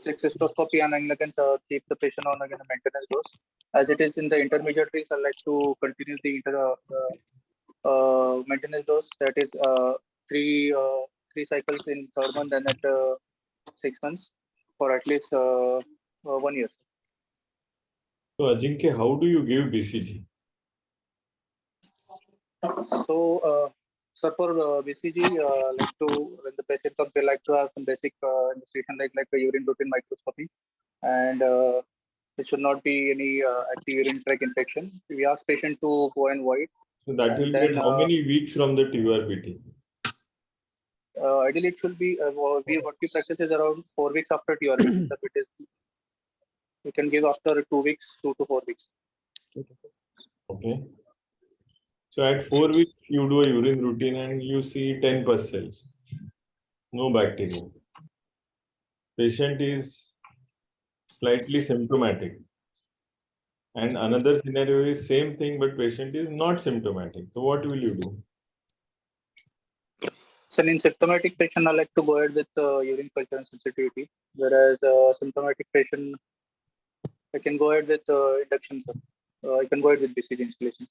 check cystoscopy and again keep the patient on again a maintenance dose. As it is in the intermediaries, I'd like to continue the maintenance dose. That is three cycles in 3rd month and at 6 months for at least 1 year. So Ajinkya, how do you give BCG? So, sir, for BCG, like to when the patient comes, they like to have some basic investigation like a urine routine microscopy, and there should not be any active urine tract infection. We ask patient to go and void. So that will get how many weeks from the TURBT? Ideally, it should be what we practice is around 4 weeks after TURBT. We can give after 2 weeks, 2 to 4 weeks. Okay. So at 4 weeks, you do a urine routine and you see 10 pus cells. No bacteria. Patient is slightly symptomatic. And another scenario is same thing, but patient is not symptomatic. So what will you do? So in symptomatic patient, I like to go ahead with urine culture and sensitivity. Whereas symptomatic patient, I can go ahead with induction. I can go ahead with BCG installation.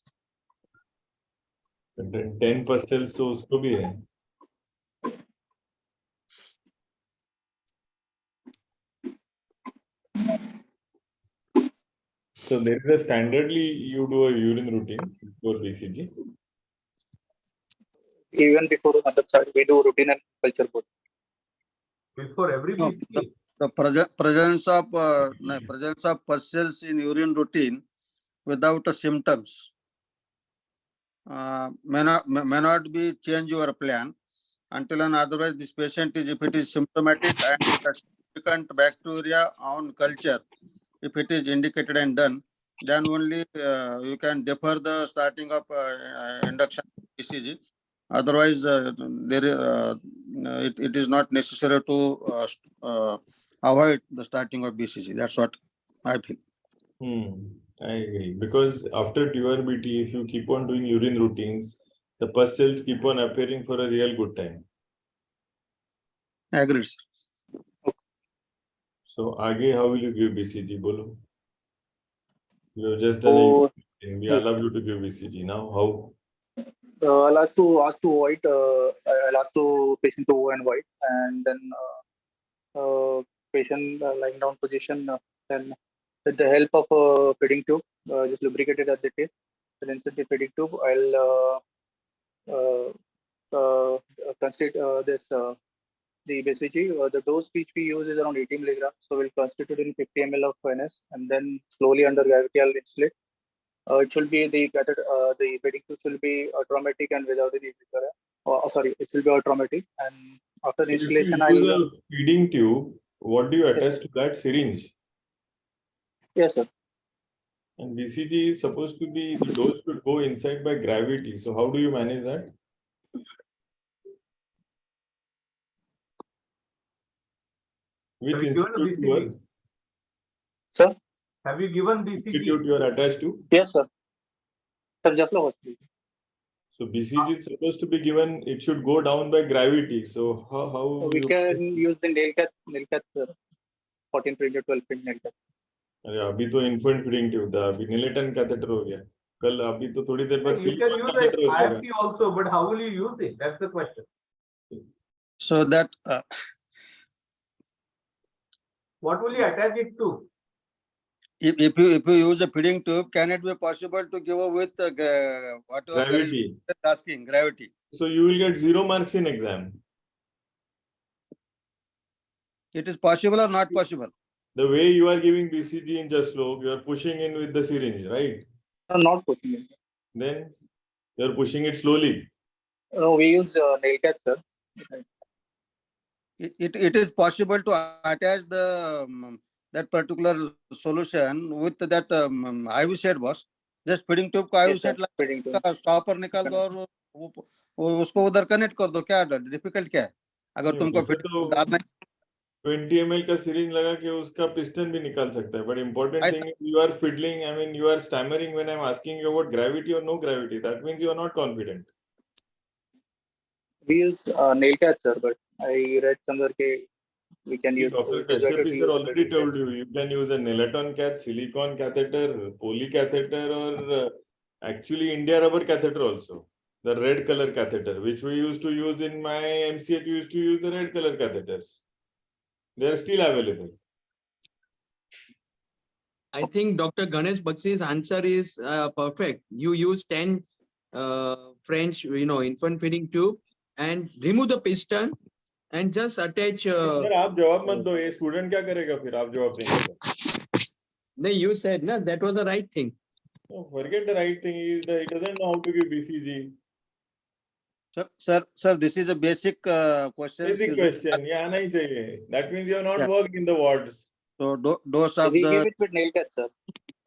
10 pus cells तो उसको भी है. So there is a standardly you do a urine routine for BCG. Even before we do routine and culture both. Before every BCG. The presence of pus cells in urine routine without symptoms may not be change your plan until and otherwise this patient is, if it is symptomatic and the significant bacteria on culture, if it is indicated and done, then only you can defer the starting of induction BCG. Otherwise, it is not necessary to avoid the starting of BCG. That's what I feel. I agree. Because after TURBT, if you keep on doing urine routines, the pus cells keep on appearing for a real good time. Agreed, sir. So, आगे how will you give BCG? Bolo. You have just done it. We allow you to give BCG. Now, how? I'll ask to void. I'll ask to patient to go and void, and then patient lying down position, then with the help of a feeding tube, just lubricated at the tip, then insert the feeding tube. I'll consider this the BCG. The dose which we use is around 80 milligrams, so we'll constitute in 50 ml of NS, and then slowly under gravity I'll insulate. It should be the feeding tube should be traumatic and without the sorry, it will be automatic. And after the installation, if you use a feeding tube, what do you attach to that? Syringe? Yes, sir. And BCG is supposed to be, the dose should go inside by gravity. So how do you manage that? Which institute you are? Sir? Have you given BCG? Institute you are attached to? Yes, sir. Sir, Jasla Hospital. So BCG is supposed to be given, it should go down by gravity. So how we can use the nail cat, sir. 14 pin 12 pin nail cat. अरे अभी तो infant feeding tube था, अभी Nileton catheter हो गया. कल अभी तो थोड़ी देर बाद You can use the IFT also, but how will you use it? That's the question. So that what will you attach it to? If you use a feeding tube, can it be possible to give up with whatever gravity? Asking gravity. So you will get 0 marks in exam. It is possible or not possible? The way you are giving BCG in just slope, you are pushing in with the syringe, right? No, not pushing in. Then you are pushing it slowly. No, we use nail cat, sir. It is possible to attach the that particular solution with that IV set, boss. Just feeding tube को IV set लगा stopper निकाल दो और उसको उधर connect कर दो. क्या डिफिकल्ट क्या है? अगर तुमको फिट डालना 20 ml का syringe लगा के उसका piston भी निकाल सकता है. But important thing is you are fiddling. I mean, you are stammering when I'm asking you about gravity or no gravity. That means you are not confident. We use nail cat, sir, but I read somewhere we can use. Dr. Kashyap sir already told you, you can use a Nileton cath, silicone catheter, poly catheter, or actually India rubber catheter also. The red color catheter, which we used to use in my MCH, we used to use the red color catheters. They are still available. I think Dr. Ganesh Bakshi's answer is perfect. You use 10 French, infant feeding tube and remove the piston and just attach. Sir, आप जवाब मत दो. ये student क्या करेगा फिर? आप जवाब देंगे तो. No, you said no, that was the right thing. No, forget the right thing. He doesn't know how to give BCG. Sir, this is a basic question. Basic question. Yeah, नहीं चाहिए. That means you have not worked in the wards. So dose of we the give it with nail cat, sir.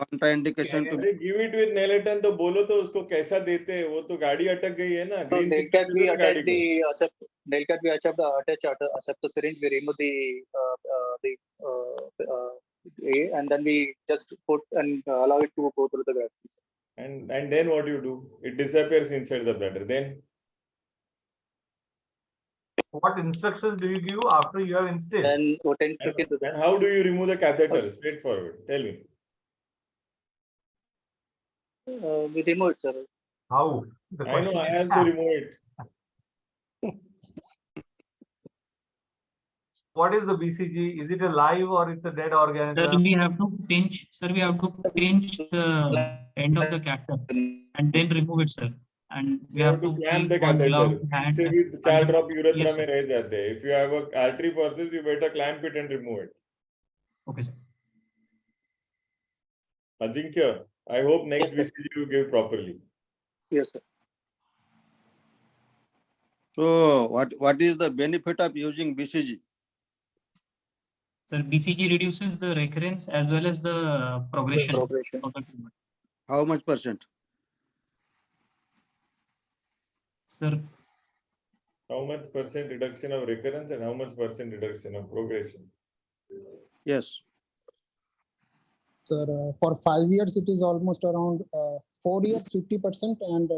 Contraindication to give it with Nileton तो बोलो तो उसको कैसा देते हैं? वो तो गाड़ी अटक गई है ना. So nail cat we attach the nail cat we attach the syringe. We remove the and then we just put and allow it to go through the gravity. And then what do you do? It disappears inside the bladder. Then what instructions do you give after you have instilled? And how do you remove the catheter? Straightforward. Tell me. We remove it, sir. How? I know. I also remove it. What is the BCG? Is it a live or it's a dead organism? Sir, we have to pinch. Sir, we have to pinch the end of the catheter and then remove it, sir. And we have to clamp the catheter. इससे भी 4 drop urethra में रह जाते हैं. If you have a artery forceps, you better clamp it and remove it. Okay, sir. Ajinkya, I hope next BCG you give properly. Yes, sir. So what is the benefit of using BCG? Sir, BCG reduces the recurrence as well as the progression. Of the tumor. How much %? Sir, how much % reduction of recurrence and how much % reduction of progression? Yes. Sir, for 5 years, it is almost around 4 years, 50% and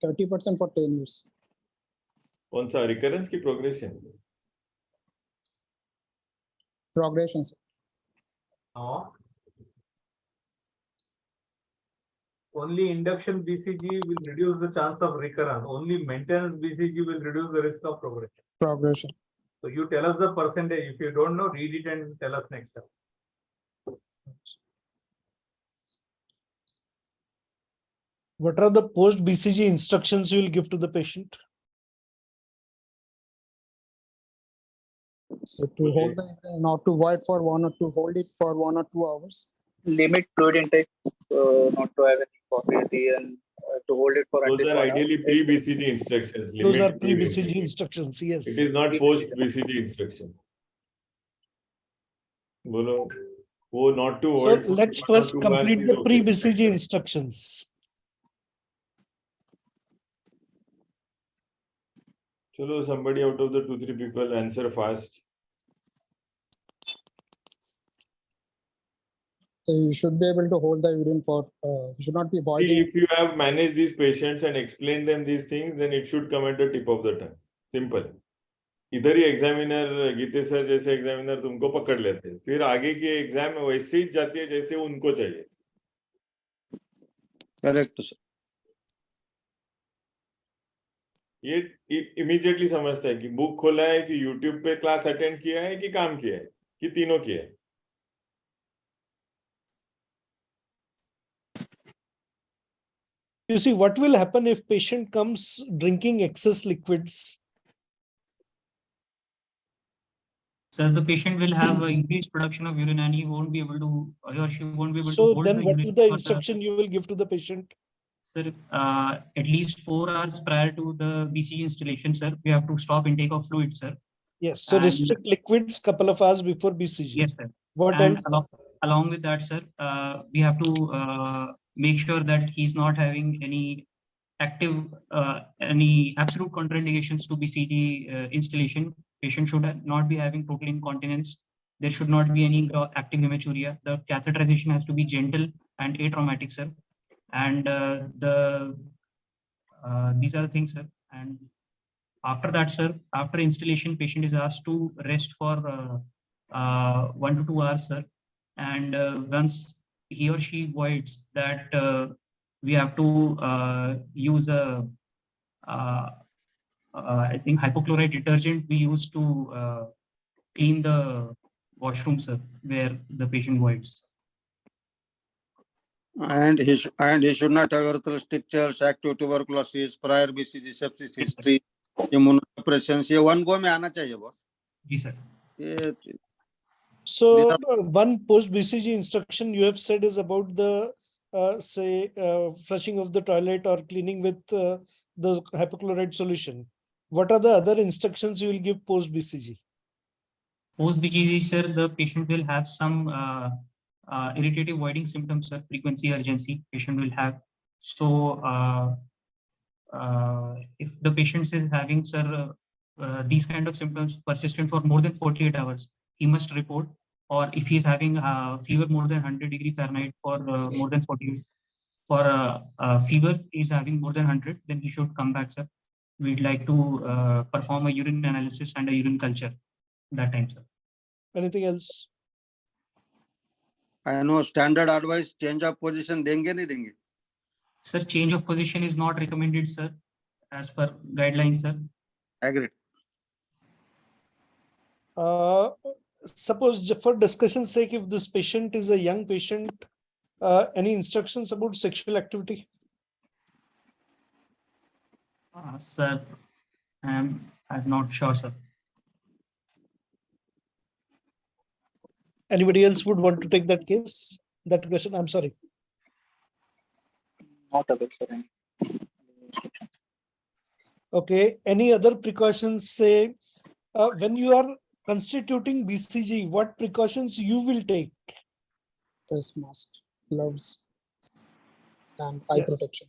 30% for 10 years. कौन सा recurrence की progression? Progression, sir. No. Only induction BCG will reduce the chance of recurrence. Only maintenance BCG will reduce the risk of progression. Progression. So you tell us the percentage. If you don't know, read it and tell us next time. What are the post BCG instructions you will give to the patient? So to hold the not to void for 1 or to hold it for 1 or 2 hours. Limit fluid intake, not to have any possibility, and to hold it for at Those least are 1 hour. ideally pre-BCG instructions. Those are limit fluid pre-BCG intake. instructions, yes. It is not post-BCG instruction. Bolo, oh, not to So hold. let's for 1 or first 2 hours complete is the okay. pre-BCG instructions. Chalo, somebody out of the 2-3 people answer fast. So you should be able to hold the urine for, you should not be See, voiding. if you have managed these patients and explained them these things, then it should come at the tip of the tongue. Simple. इधर ही examiner गीते sir जैसे examiner तुमको पकड़ लेते हैं, फिर आगे की exam वैसे ही जाती है जैसे उनको चाहिए. Correct sir. ये इमीडिएटली समझता है कि बुक खोला है कि यूट्यूब पे क्लास अटेंड किया है कि काम किया है कि तीनों किया है. You see, what will happen if patient comes drinking excess liquids? So the patient will have increased production of urine and he won't be able to, he or she won't be able to So hold then the what urine is the for instruction you will give to the patient? Sir, at least 4 hours prior to the BCG installation, sir, we have to stop intake of fluid, sir. Yes, so restrict liquids couple of hours before BCG. Yes, sir. What And else? along with that, sir, we have to make sure that he's not having any active, any absolute contraindications to BCG installation. Patient should not be having total incontinence. There should not be any active hematuria. The catheterization has to be gentle and atraumatic, sir. And these are the things, sir. And after that, sir, after installation, patient is asked to rest for 1 to 2 hours, sir. And once he or she voids that, we have to use a, I think, hypochlorite detergent we use to clean the washroom, sir, where the patient voids. And he should not have urethral strictures, active tuberculosis, prior BCG sepsis history, immunosuppression. ये 1 go में आना चाहिए boss. Ji sir. So one post BCG instruction you have said is about the flushing of the toilet or cleaning with the hypochlorite solution. What are the other instructions you will give post BCG? Post BCG, sir, the patient will have some irritative voiding symptoms, sir, frequency, urgency patient will have. So if the patient is having, sir, these kind of symptoms persistent for more than 48 hours, he must report. Or if he is having fever more than 100 degrees Fahrenheit for more than 48, for fever is having more than 100, then he should come back, sir. We'd like to perform a urine analysis and a urine culture that time, sir. Anything else? I know standard advice, change of position देंगे नहीं देंगे? Sir, change of position is not recommended, sir, as per guidelines, sir. Agreed. Suppose for discussion's sake, if this patient is a young patient, any instructions about sexual activity? Sir, I'm not sure, sir. Anybody else would want to take that case? That question, I'm sorry. Not aware, sir. Okay, any other precautions, say, when you are constituting BCG, what precautions you will take? Face mask, gloves, and eye protection.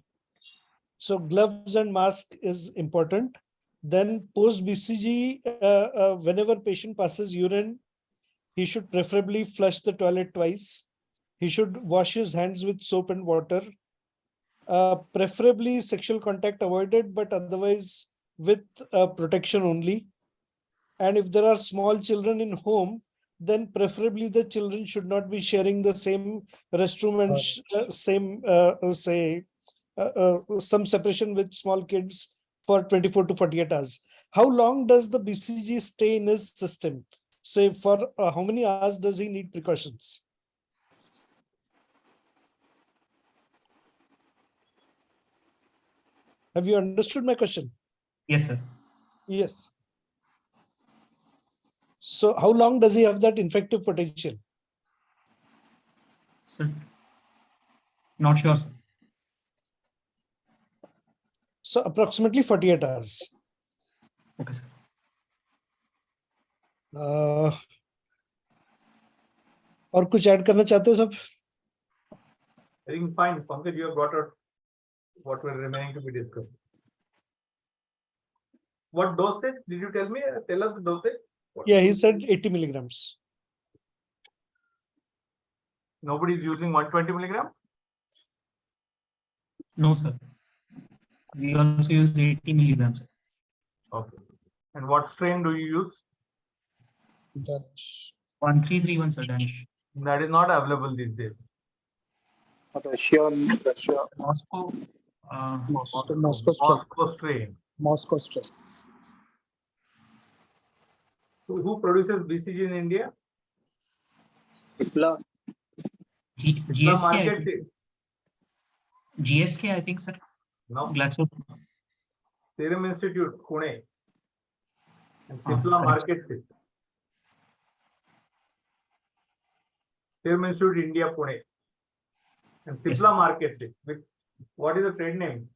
So gloves and mask is important. Then post BCG, whenever patient passes urine, he should preferably flush the toilet twice. He should wash his hands with soap and water. Preferably sexual contact avoided, but otherwise with protection only. And if there are small children in home, then preferably the children should not be sharing the same restroom and some separation with small kids for 24 to 48 hours. How long does the BCG stay in his system? Say for how many hours does he need precautions? Have you understood my question? Yes, sir. Yes. So how long does he have that infective potential? Sir, not sure, sir. So approximately 48 hours. Okay, sir. और कुछ add करना चाहते हो सब? I think fine. Pankaj, you have brought out what were remaining to be discussed. What dosage did you tell me? Tell us the dosage. Yeah, he said 80 milligrams. Nobody is using 120 milligram. No, sir. We also use 80 milligrams. Okay. And what strain do you use? Danish. 1331, sir, Danish. That is not available these days. Russia. Moscow. Moscow strain. Moscow strain. Who produces BCG in India? Cipla. GSK. Markets it. GSK, I think, sir. No. Glaxo. Serum Institute, Pune. And Cipla markets it. Serum Institute, India, Pune. And Cipla Yes. markets it. With what is the trade name?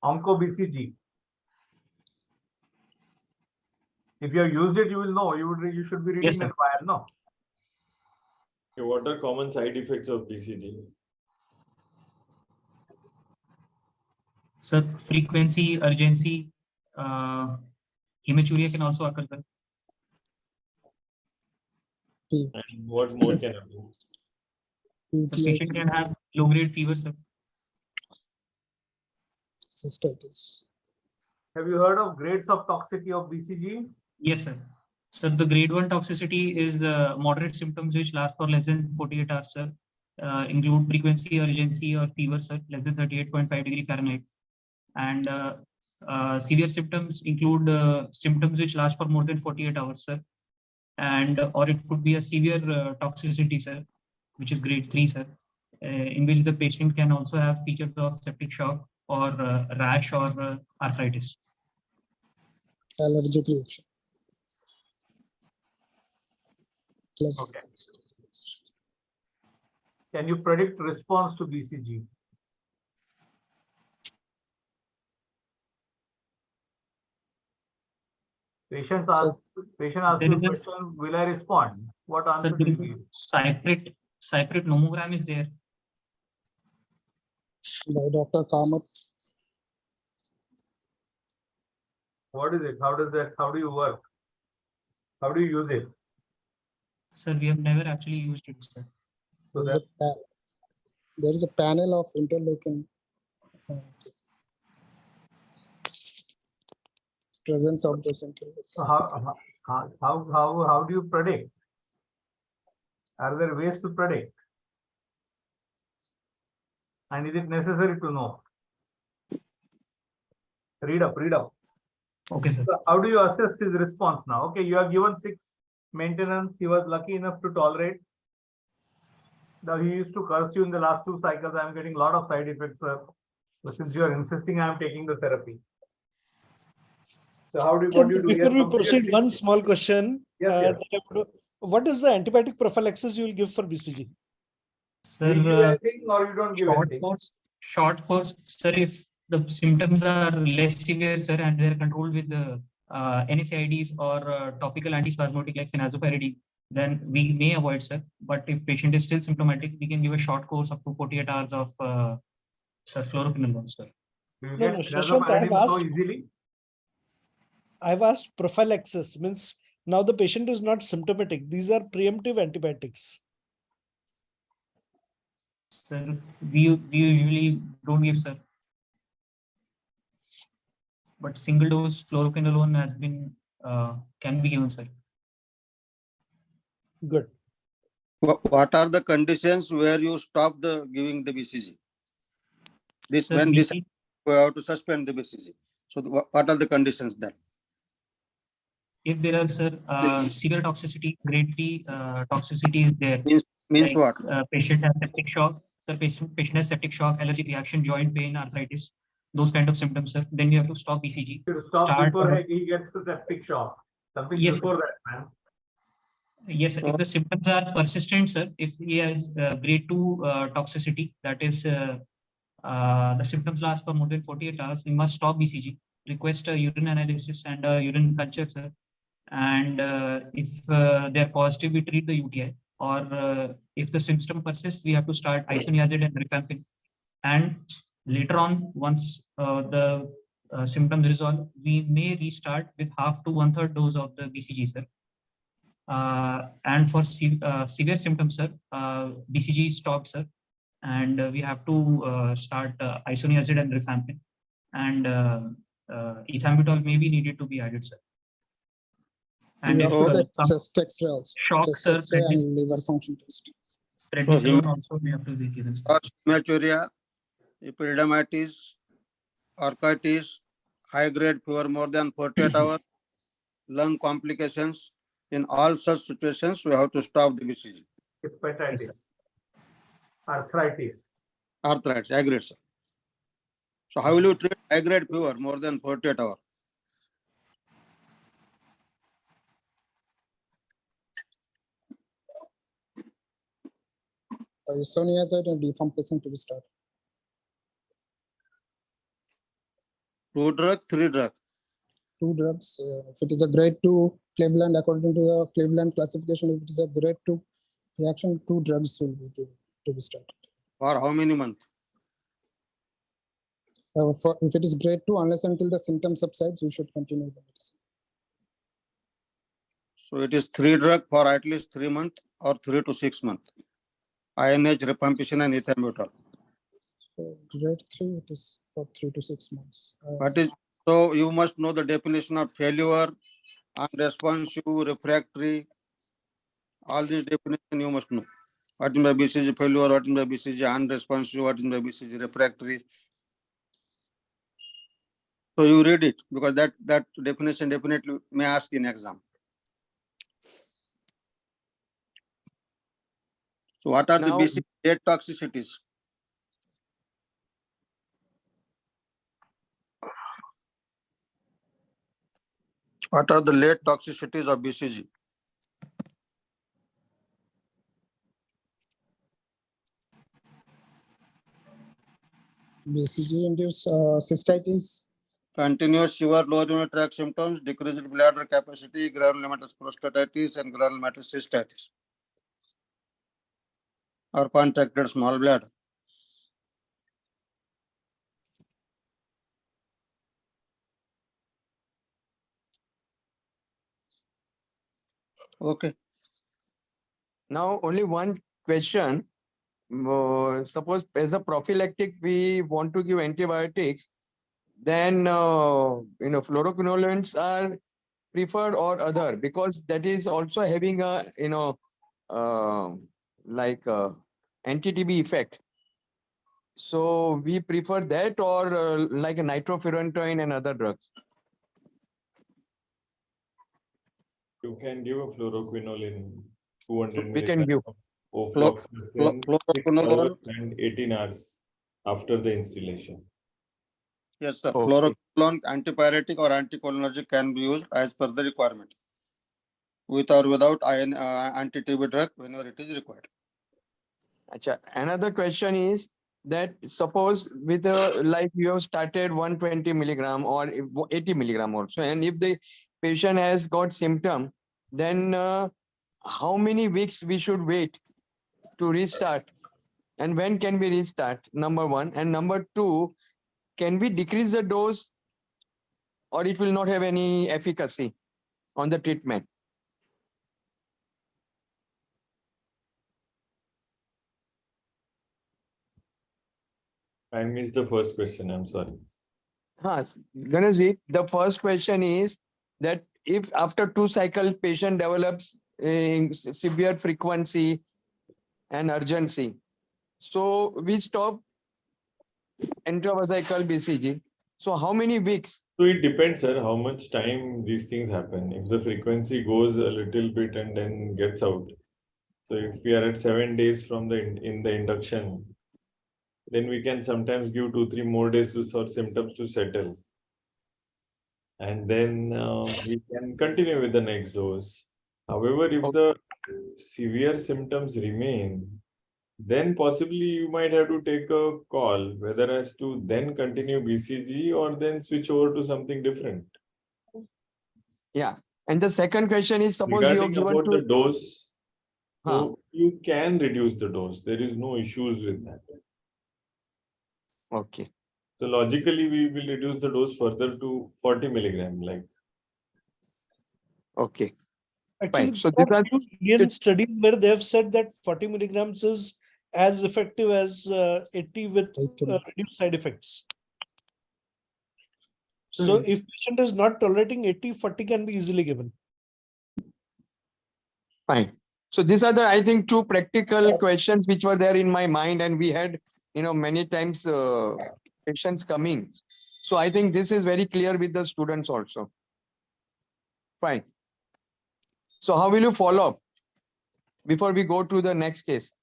Onco BCG. If you have used it, you will know. You should be reading Yes, the sir. file, no? What are common side effects of BCG? Sir, frequency, urgency, hematuria can also occur, sir. And what more can happen? The patient can have low-grade fever, sir. Cystitis. Have you heard of grades of toxicity of BCG? Yes, sir. So the grade 1 toxicity is moderate symptoms which last for less than 48 hours, sir. Include frequency, urgency, or fever, sir, less than 38.5°F. And severe symptoms include symptoms which last for more than 48 hours, sir. And or it could be a severe toxicity, sir, which is grade 3, sir, in which the patient can also have features of septic shock or rash or arthritis. Allergic reaction. Okay. Can you predict response to BCG? Patient asks There you is a- question, will I respond? What answer Sir, do there you is give? cypret nomogram is there. By Dr. Kamath. What is it? How do you work? How do you use it? Sir, we have never actually used it, sir. So There is a panel of interleukin. Presence of those interleukins. How do you predict? Are there ways to predict? And is it necessary to know? Read up. Okay, sir. So how do you assess his response now? Okay, you are given 6 maintenance. He was lucky enough to tolerate. Now he used to curse you in the last 2 cycles. I am getting a lot of side effects, sir. So since you are insisting, I am taking the therapy. So what do you do? Before we proceed, one small question. Yes. What is the antibiotic prophylaxis you will give for BCG? Sir, Do you give anything or you don't give anything? Short course, sir, if the symptoms are less severe, sir, and they're controlled with the NSAIDs or topical antispasmodic like phenobarbital, then we may avoid, sir. But if patient is still symptomatic, we can give a short course up to 48 hours of sir, fluoroquinolone, sir. You No, get Shashwant, phenobarbital so easily? I've asked prophylaxis, means now the patient is not symptomatic. These are preemptive antibiotics. Sir, we usually don't give, sir. But single dose fluoroquinolone has been can be given, sir. Good. What are the conditions where you stop giving the BCG? This Sir, when this BCG we have to suspend the BCG. So what are the conditions then? if there are, sir, severe toxicity, grade 3 toxicity is there. Means Like, what? patient has septic shock, sir, patient has septic shock, allergic reaction, joint pain, arthritis, those kind of symptoms, sir. Then you have to stop BCG. To stop Start, before he gets the septic shock. Something yes, before that, man. yes, sir. If the symptoms are persistent, sir, if he has grade 2 toxicity, that is the symptoms last for more than 48 hours, we must stop BCG, request a urine analysis and a urine culture, sir. And if they are positive, we treat the UTI. Or if the symptom persists, we have to start isoniazid and rifampin. And later on, once the symptoms resolve, we may restart with half to 1/3 dose of the BCG, sir. And for severe symptoms, sir, BCG stops, sir. And we have to start isoniazid and rifampin. And ethambutol may be needed to be added, sir. And We if have to take some chest X-ray also. shock, Chest sir, X-ray and liver function test. prednisolone also may have to be given, sir. Hematuria, epididymitis, orchitis, high-grade fever more than 48 hours, lung complications. In all such situations, we have to stop the BCG. Hepatitis. Arthritis. Arthritis, agreed, sir. So how will you treat high-grade fever more than 48 hours? Isoniazid and defumpation to be started. 2 drugs, 3 drugs. 2 drugs. If it is a grade 2 Cleveland, according to the Cleveland classification, if it is a grade 2 reaction, 2 drugs will be given to be started. For how many months? If it is grade 2, unless until the symptom subsides, you should continue the medicine. So it is 3 drugs for at least 3 months or 3 to 6 months. INH, rifampicin, and ethambutol. So grade 3, it is for 3 to 6 months. So you must know the definition of failure, unresponsive, refractory. All these definitions you must know. What is by BCG failure? What is by BCG unresponsive? What is by BCG refractory? So you read it because that definition definitely may ask in exam. So what are the BCG late toxicities? What are the late toxicities of BCG? BCG induced cystitis. Continuous fever, lower urinary tract symptoms, decreased bladder capacity, granulomatous prostatitis, and granulomatous cystitis, or contracted small bladder. Okay. Now, only one question. Suppose as a prophylactic, we want to give antibiotics, then fluoroquinolones are preferred or other, because that is also having a anti-TB effect. So we prefer that, or like a nitrofurantoin and other drugs. You can give a fluoroquinolone 200 We can give ofloxacin 6 hours and 18 hours after the installation. Yes, sir. Okay. Fluoroquinolone, antipyretic or anticholinergic can be used as per the requirement, with or without anti-TB drug whenever it is required. Achha. Another question is that suppose with like you have started 120 milligram or 80 milligram also, and if the patient has got symptom, then how many weeks we should wait to restart, and when can we restart? Number one. And number two, can we decrease the dose, or it will not have any efficacy on the treatment? I missed the first question. I'm sorry. Ganesh, the first question is that if after 2 cycles patient develops severe frequency and urgency, so we stop intravesical BCG. So how many weeks? So it depends, sir, how much time these things happen. If the frequency goes a little bit and then gets out. So if we are at 7 days from in the induction, then we can sometimes give 2-3 more days for symptoms to settle. And then we can continue with the next dose. However, if the severe symptoms remain, then possibly you might have to take a call whether as to then continue BCG or then switch over to something different. Yeah. And the second question is, suppose you Regarding have given about to the dose, so you can reduce the dose. There is no issues with that. Okay. So logically, we will reduce the dose further to 40 milligram. Like. Okay. Actually, Fine. So there these are are few Indian studies where they have said that 40 milligrams is as effective as 80 with reduced side effects. So if patient is not tolerating 80, 40 can be easily given. fine. So these are the, I think, two practical questions which were there in my mind, and we had, many times patients coming. So I think this is very clear with the students also. Fine. So how will you follow up before we go to the next case?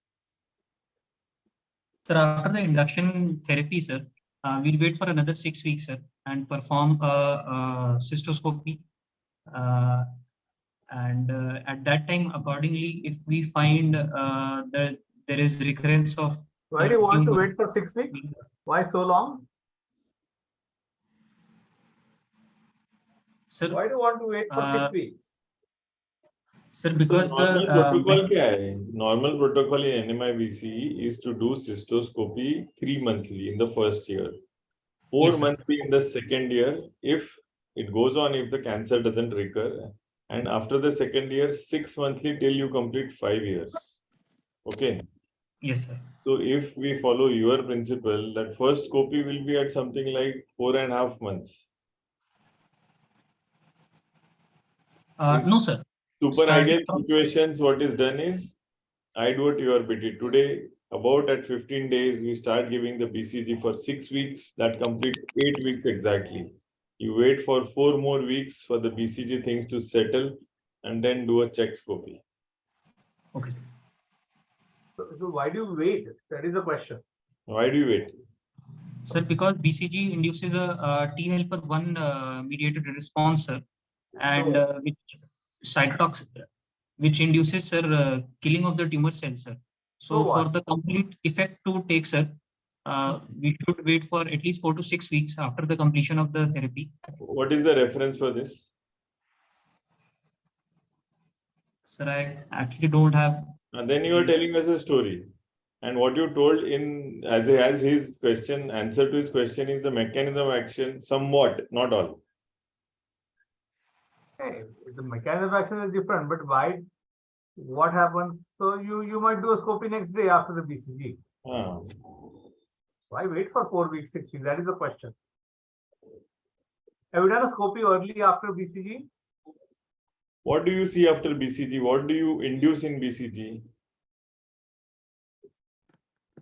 Sir, after the induction therapy, sir, we'll wait for another 6 weeks, sir, and perform a cystoscopy. And at that time, accordingly, if we find that there is recurrence of Why do you want to wait for 6 weeks? Why so long? Sir, why do you want to wait for 6 weeks? Sir, because normal protocol क्या है? Normal protocol in NMIBC is to do cystoscopy 3 monthly in the first year, 4 monthly in the second year. If it goes on, if the cancer doesn't recur, and after the second year, 6 monthly till you complete 5 years. Okay. Yes, sir. So if we follow your principle, that first copy will be at something like 4.5 months. No, sir. Super ideal situations, what is done is, I do a TURBT. Today, about at 15 days, we start giving the BCG for 6 weeks. That completes 8 weeks exactly. You wait for 4 more weeks for the BCG things to settle and then do a check scopy. Okay, sir. So why do you wait? That is the question. Why do you wait? Sir, because BCG induces a T helper 1 mediated response, sir, and which cytotox, which induces, sir, killing of the tumor cells, sir. So for the complete effect to take, sir, we should wait for at least 4 to 6 weeks after the completion of the therapy. What is the reference for this? Sir, I actually don't have. And then you are telling us a story. And what you told in as his question, answer to his question is the mechanism of action, somewhat, not all. Hey, the mechanism of action is different, but why? What happens? So you might do a scopy next day after the BCG. Why wait for 4 weeks, 6 weeks? That is the question. Have you done a scopy early after BCG? What do you see after BCG? What do you induce in BCG?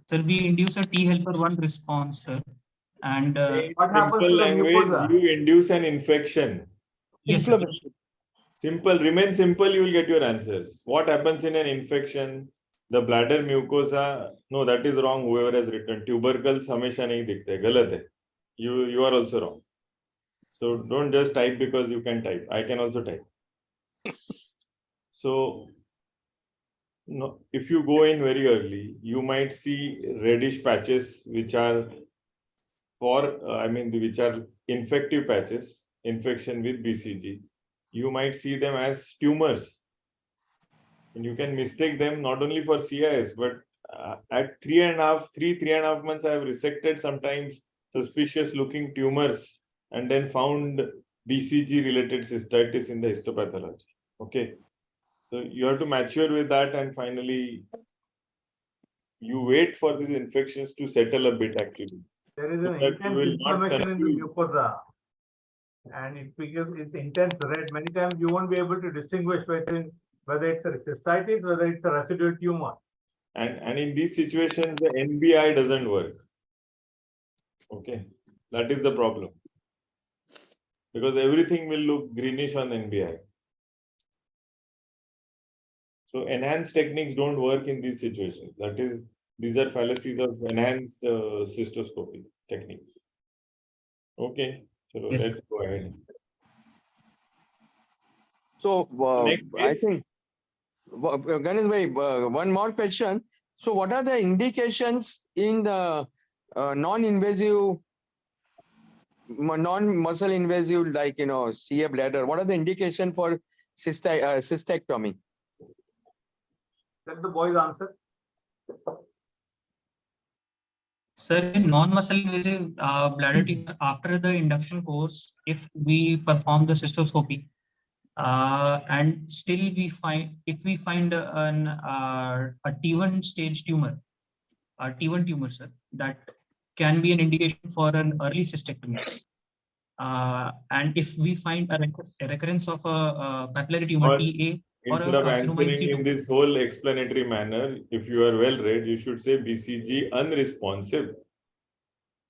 Sir, we induce a T helper 1 response, sir. And what happens simple to the language, mucosa? you induce an infection. Yes, sir. Simple, remain simple, you will get your answers. What happens in an infection? The bladder mucosa, no, that is wrong, whoever has written. Tubercles हमेशा नहीं दिखते, गलत है. You are also wrong. So don't just type because you can type. I can also type. So no, if you go in very early, you might see reddish patches which are which are infective patches, infection with BCG. You might see them as tumors. And you can mistake them not only for CIS, but at 3.5 months, I have resected sometimes suspicious looking tumors and then found BCG related cystitis in the histopathology. Okay. So you have to mature with that, and finally you wait for these infections to settle a bit actually. There is So an that you intense will not inflammation in the confuse. mucosa. And it becomes it's intense red. Many times you won't be able to distinguish whether it's a cystitis, whether it's a residual tumor. And in these situations, the NBI doesn't work. Okay, that is the problem. Because everything will look greenish on NBI. So enhanced techniques don't work in these situations. That is, these are fallacies of enhanced cystoscopy techniques. Okay, so Yes, let's go ahead. So Next, I please. think, Ganesh bhai, one more question. So what are the indications in the non-invasive, non-muscle invasive, like, CA bladder? What are the indication for cystectomy? Let the boys answer. sir, in non-muscle invasive bladder tumor, after the induction course, if we perform the cystoscopy, and still if we find a T1 stage tumor, a T1 tumor, sir, that can be an indication for an early cystectomy. And if we find a recurrence of a papillary tumor, First, TA, or instead a of carcinoma in answering situ. in this whole explanatory manner, if you are well read, you should say BCG unresponsive.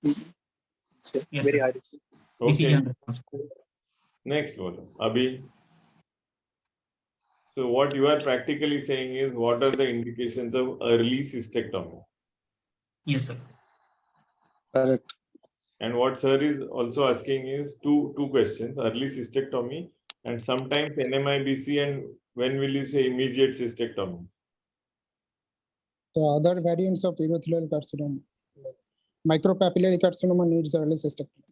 Yes, Very sir. high risk. BCG Okay. unresponsive. Next one, Abhi. So what you are practically saying is, what are the indications of early cystectomy? Yes, sir. Correct. And what sir is also asking is two questions: early cystectomy and sometimes NMIBC, and when will you say immediate cystectomy? The other variants of urothelial carcinoma, like micropapillary carcinoma, needs early cystectomy.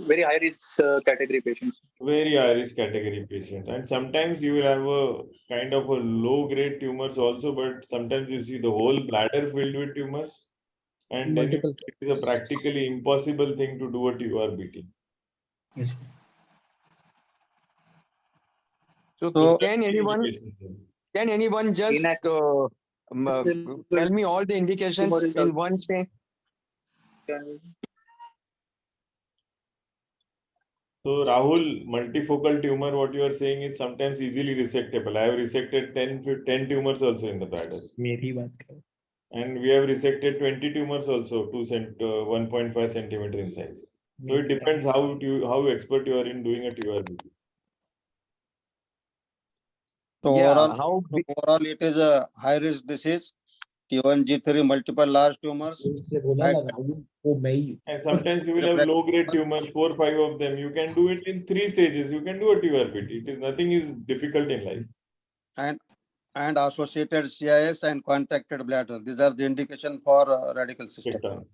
Very high risk category patients. Very high risk category patient. And sometimes you will have a kind of a low grade tumors also, but sometimes you see the whole bladder filled with tumors. And then it is a practically impossible thing to do a TURBT. Yes. So can anyone just tell me all the indications in one say? So Rahul, multifocal tumor, what you are saying is sometimes easily resectable. I have resected 10 tumors also in the bladder. And we have resected 20 tumors also, 1.5 centimeter in size. So it depends how expert you are in doing a TURBT. So Yeah, overall, it is a high risk disease. T1, G3, multiple large tumors. And sometimes you will have low grade tumors, 4 or 5 of them. You can do it in 3 stages. You can do a TURBT. Nothing is difficult in life. And associated CIS and contracted bladder. These are the indication for radical cystectomy.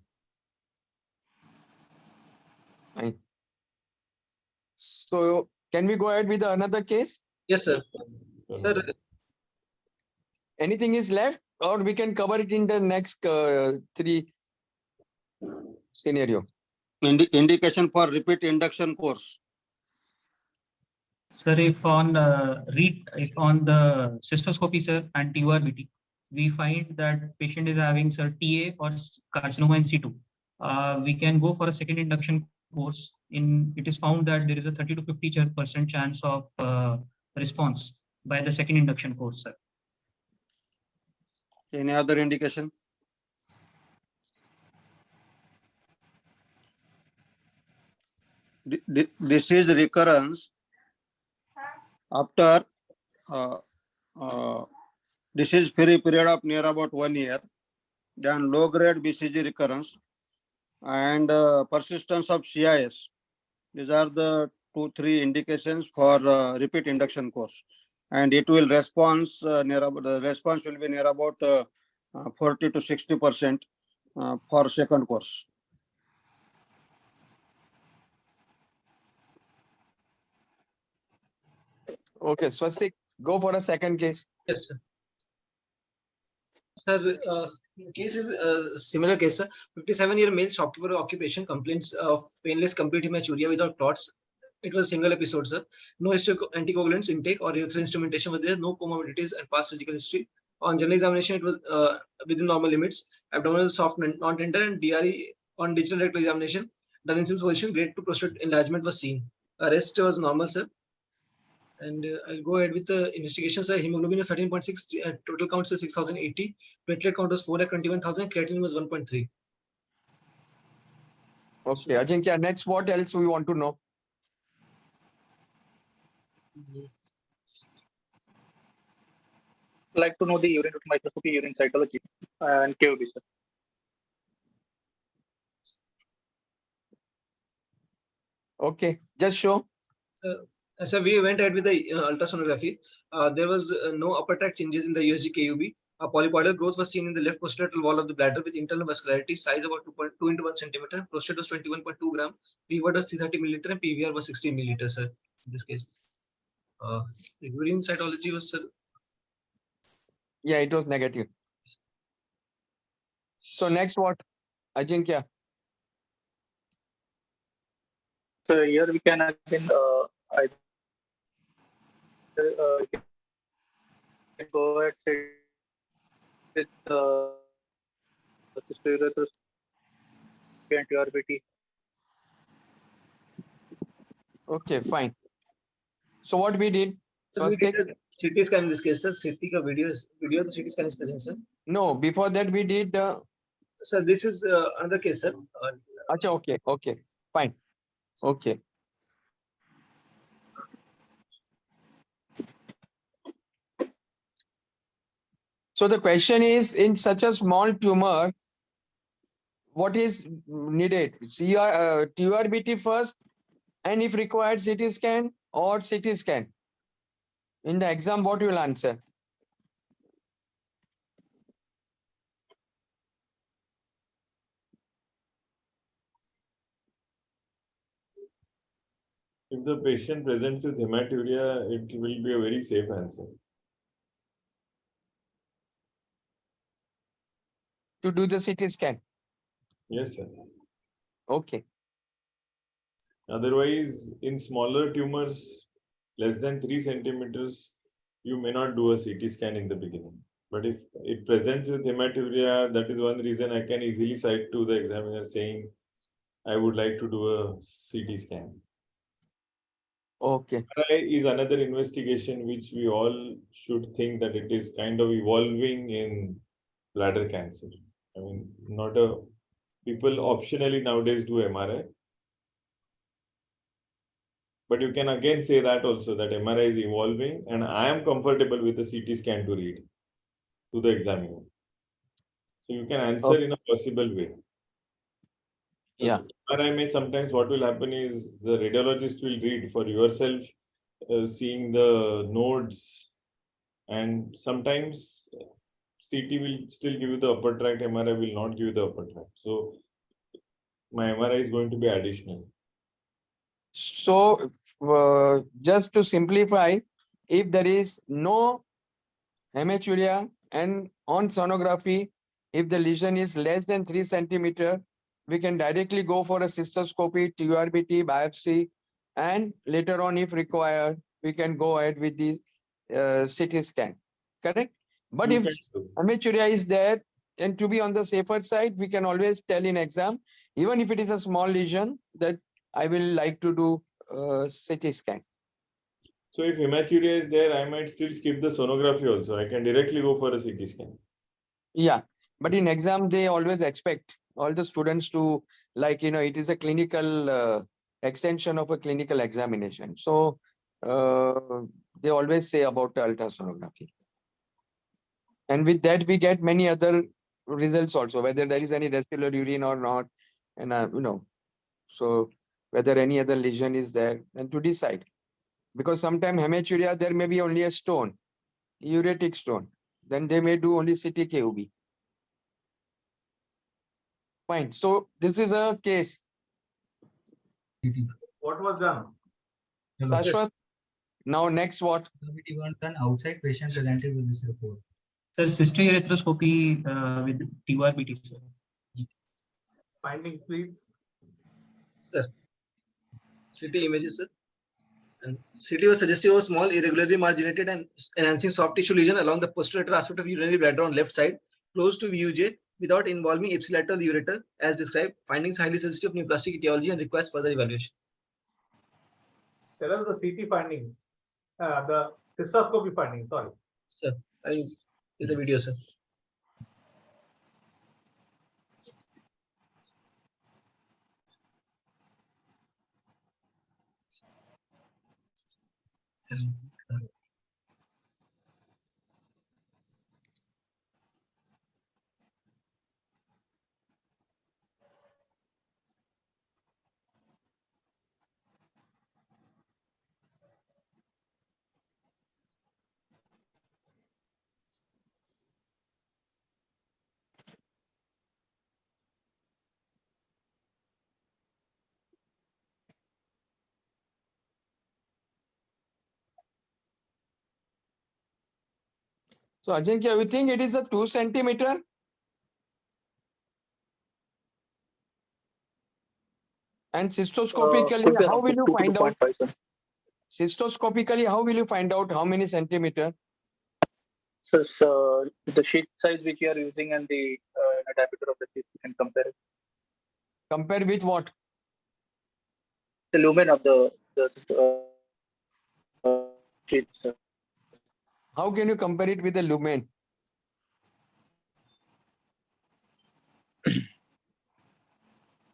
So can we go ahead with another case? Yes, sir. Sir, anything is left, or we can cover it in the next 3 scenario? Indication for repeat induction course. Sir, if on the cystoscopy, sir, and TURBT, we find that patient is having, sir, TA or carcinoma in situ, we can go for a second induction course. It is found that there is a 30 to 50% chance of response by the second induction course, sir. Any other indication? This is recurrence after disease-free period of near about 1 year, then low-grade BCG recurrence and persistence of CIS. These are the 2-3 indications for repeat induction course, and it will response the response will be near about 40 to 60% for second course. Okay, Swastik, go for a second case. yes, sir. Sir, case is a similar case, sir. 57-year male shopkeeper occupation, complaints of painless complete hematuria without clots. It was a single episode, sir. No history of anticoagulants intake or urethral instrumentation was there. No comorbidities and past surgical history. On general examination, it was within normal limits. Abdominal soft, non-tender, and DRE on digital rectal examination. Done in position, grade 2 prostate enlargement was seen. Rest was normal, sir. And I'll go ahead with the investigations. Hemoglobin is 13.6, total count is 6,080, platelet count was 4 at 21,000, creatinine was 1.3. Okay, Ajinkya, next what else we want to know? Like to know the urine route microscopy, urine cytology, and KOB, sir. Okay, just show. So we went ahead with the ultrasonography. There was no upper tract changes in the USG KUB. Polypoidal growth was seen in the left postlateral wall of the bladder with internal vascularity, size about 2.2 into 1 centimeter. Prostate was 21.2 gram. PVR was 330 milliliter and PVR was 16 milliliter, sir. In this case, the urine cytology was, sir. Yeah, it was negative. So next what, Ajinkya? So here we can again either we can go ahead say with cystourethropy and TURBT. Okay, fine. So what we did? So we did a CT scan in this case, sir. CT ka video of the CT scan is present, sir. No, before that we did. Sir, this is another case, sir. Achha, okay, okay, fine. Okay. So the question is, in such a small tumor, what is needed? TURBT first, and if required, CT scan or CT scan? In the exam, what you will answer? If the patient presents with hematuria, it will be a very safe answer. To do the CT scan? Yes, sir. Okay. Otherwise, in smaller tumors, less than 3 centimeters, you may not do a CT scan in the beginning. But if it presents with hematuria, that is one reason I can easily cite to the examiner saying, I would like to do a CT scan. Okay. MRI is another investigation which we all should think that it is kind of evolving in bladder cancer. I mean, people optionally nowadays do MRI. But you can again say that also, that MRI is evolving, and I am comfortable with the CT scan to read to the examiner. So you can answer in a possible way. Yeah. MRI may sometimes, what will happen is the radiologist will read for yourself, seeing the nodes, and sometimes CT will still give you the upper tract, MRI will not give you the upper tract. So my MRI is going to be additional. So just to simplify, if there is no hematuria and on sonography, if the lesion is less than 3 centimeter, we can directly go for a cystoscopy, TURBT, biopsy, and later on, if required, we can go ahead with the CT scan. Correct? But if hematuria is there, and to be on the safer side, we can always tell in exam, even if it is a small lesion, that I will like to do CT scan. So if hematuria is there, I might still skip the sonography also. I can directly go for a CT scan. Yeah, but in exam, they always expect all the students to, like, it is a clinical extension of a clinical examination. So they always say about the ultrasonography. And with that, we get many other results also, whether there is any residual urine or not. And, so whether any other lesion is there, and to decide. Because sometimes hematuria, there may be only a stone, uretic stone. Then they may do only CT KUB. Fine. So this is a case. What was done? Shashwat, now next what? We want an outside patient presented with this report. Sir, cystourethropy with TURBT, sir. Findings, please. Sir, CT images, sir. And CT was suggestive of small, irregularly marginated and enhancing soft tissue lesion along the posterior aspect of urinary bladder on left side, close to VUJ, without involving ipsilateral ureter, as described. Findings highly sensitive to neoplastic etiology and requires further evaluation. Tell us the CT findings, the cystoscopy findings. Sorry. Sir, I did the video, sir. So Ajinkya, you think it is a 2 centimeter? And cystoscopically, Could be how around will you 2 to find out? 2.5, sir. Cystoscopically, how will you find out how many centimeter? So the sheet size which you are using and the diameter of the sheet, you can compare it. Compare with what? The lumen of the sheet, sir. How can you compare it with the lumen?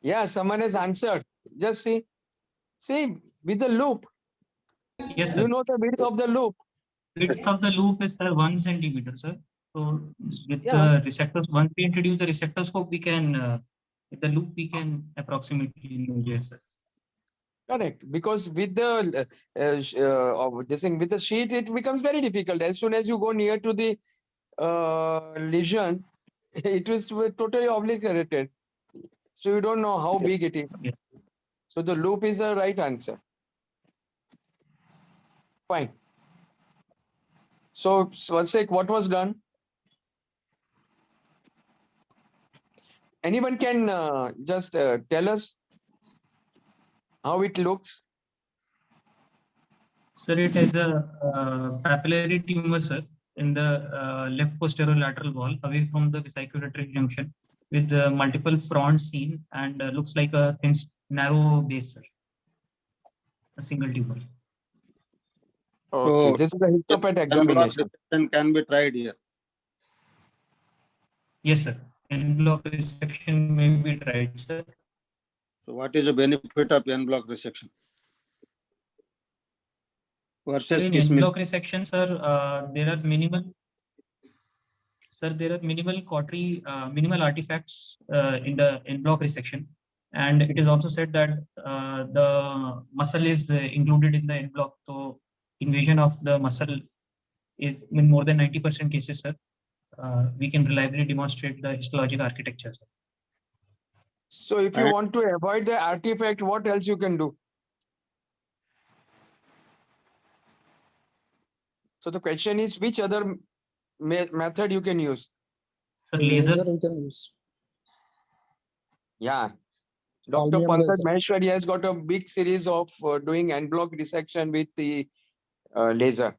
Yeah, someone has answered. Just see with the loop. Yes, sir. You know the width of the loop. Width of the loop is 1 centimeter, sir. So with Yeah. the resectors, once we introduce the resectoscope, we can with the loop we can approximately know. Yes, sir. Correct, because with the this thing with the sheet, it becomes very difficult. As soon as you go near to the lesion, it was totally obliterated. So you don't know how big it is. Yes. So the loop is the right answer. Fine. So Swansek, what was done? Anyone can just tell us how it looks? Sir, it has a papillary tumor, sir, in the left posterior lateral wall, away from the vesicular junction, with multiple fronts seen, and looks like a thin, narrow base, sir. A single tumor. Okay, So this is a histopath en bloc examination. resection can be tried here. Yes, sir. En bloc resection may be tried, sir. So what is the benefit of en bloc resection versus In en piecemeal? bloc resection, sir, there are minimal. Sir, there are minimal artifacts in the en bloc resection, and it is also said that the muscle is included in the en bloc. So invasion of the muscle is in more than 90% cases, sir. We can reliably demonstrate the histologic architecture, sir. So if you want to avoid the artifact, what else you can do? So the question is, which other method you can use? Sir, laser. you can use. Yeah. Dr. Holmium Pankaj laser. Maheshwari has got a big series of doing en bloc dissection with the laser.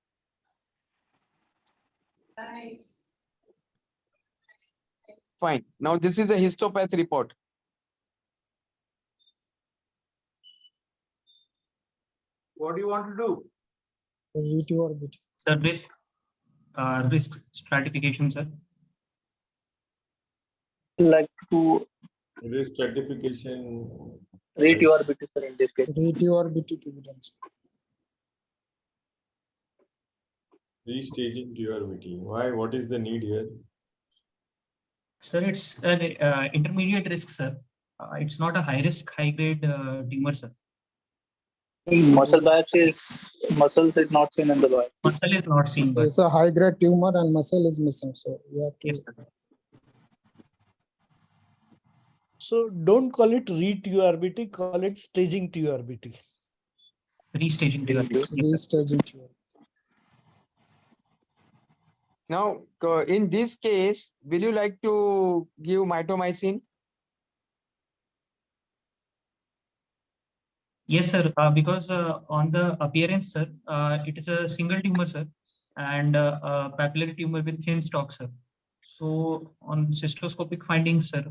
Fine. Now this is a histopath report. What do you want to do? Re2 orbit. Sir, risk stratification, sir. Like to Risk stratification. rate your bit, sir, in this case. Re2 orbit equivalence. Restaging TURBT. Why? What is the need here? Sir, it's an intermediate risk, sir. It's not a high risk, high grade tumor, sir. Muscle biopsy is muscles is not seen in the biopsy. Muscle is not seen. It's a high grade tumor and muscle is missing. So you have to. Yes, sir. So don't call it re-TURBT, call it staging TURBT. Restaging TURBT. Restaging TURBT. Now, in this case, will you like to give mitomycin? Yes, sir. Because on the appearance, sir, it is a single tumor, sir, and papillary tumor with thin stalk, sir. So on cystoscopic findings, sir,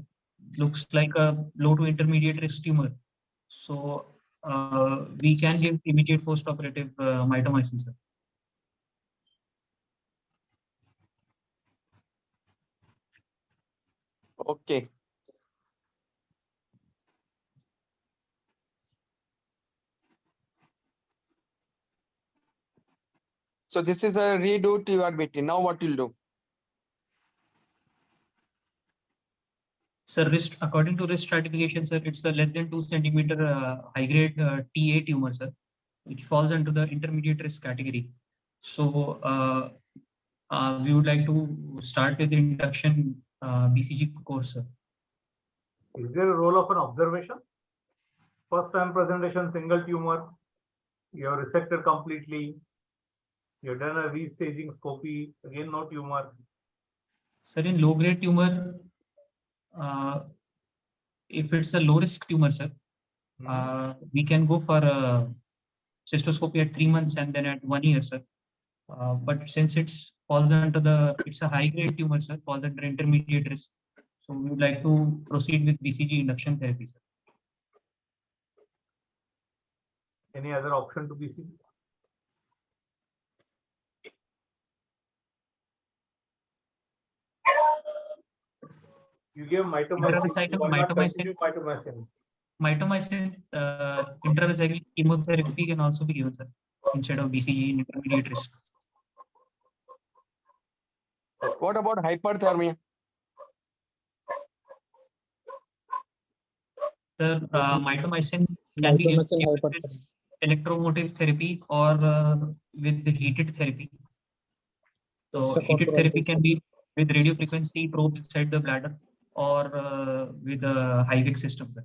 looks like a low to intermediate risk tumor. So we can give immediate post-operative mitomycin, sir. Okay. So this is a redo TURBT. Now what you'll do? Sir, risk, according to risk stratification, sir, it's the less than 2 centimeter high grade TA tumor, sir, which falls into the intermediate risk category. So we would like to start with the induction BCG course, sir. Is there a role of an observation? First time presentation, single tumor, you have resected completely, you have done a restaging scopy, again no tumor. Sir, in low grade tumor, if it's a low risk tumor, sir, we can go for a cystoscopy at 3 months and then at 1 year, sir. But since it's falls under it's a high grade tumor, sir, falls under intermediate risk. So we would like to proceed with BCG induction therapy, sir. Any other option to BCG? You give mitomycin. Intravesical Why not mitomycin. continue mitomycin? Mitomycin intravesical chemotherapy can also be given, sir, instead of BCG in intermediate risk. What about hyperthermia? Sir, mitomycin can be given with electromotive therapy or with the heated therapy. So heated therapy can be with radiofrequency probes inside the bladder or with a Hivix system, sir.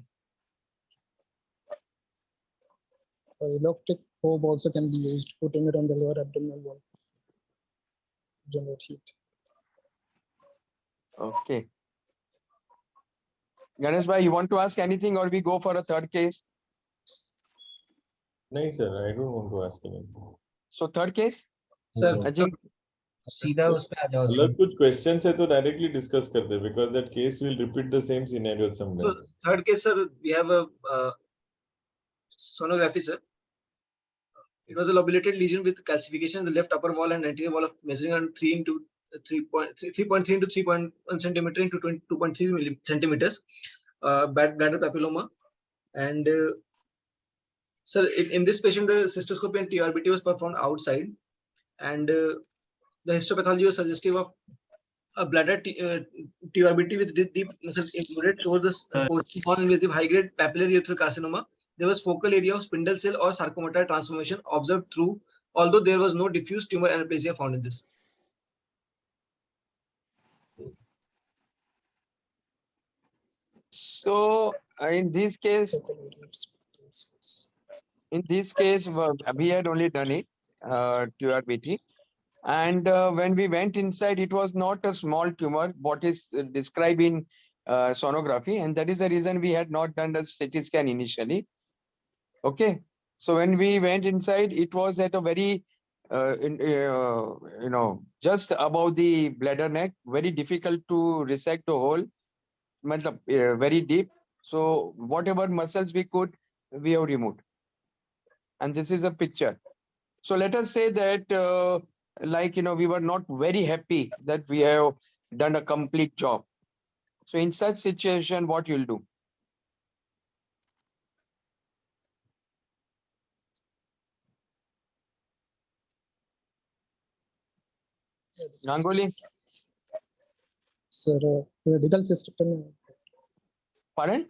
Electric probe also can be used, putting it on the lower abdominal wall, generate heat. Okay. Ganesh bhai, you want to ask anything or we go for a third case? No, sir, I don't want to ask anything. So third case? Sir, Ajay? सीधा उस पे आ जाओ sir. मतलब कुछ questions है तो directly discuss करते हैं because that case will repeat the same scenario someday. So third case, sir, we have a sonography, sir. It was a lobulated lesion with calcification in the left upper wall and anterior wall of measuring around 3 into 3.3 into 3.1 centimeter into 2.3 centimeters. Bladder papilloma, and sir, in this patient, the cystoscopy and TURBT was performed outside, and the histopathology was suggestive of a bladder TURBT with deep muscle included, shows the non-invasive high-grade papillary urethral carcinoma. There was focal area of spindle cell or sarcomatoid transformation observed through, although there was no diffuse tumor anaplasia found in this. So in this case, we had only done it, TURBT. And when we went inside, it was not a small tumor, what is described in sonography. And that is the reason we had not done the CT scan initially. Okay. So when we went inside, it was at a very, just above the bladder neck, very difficult to resect the hole, very deep. So whatever muscles we could, we have removed. And this is a picture. So let us say that, we were not very happy that we have done a complete job. So in such situation, what you'll do? Ganguly? Sir, radical cystectomy. Pardon?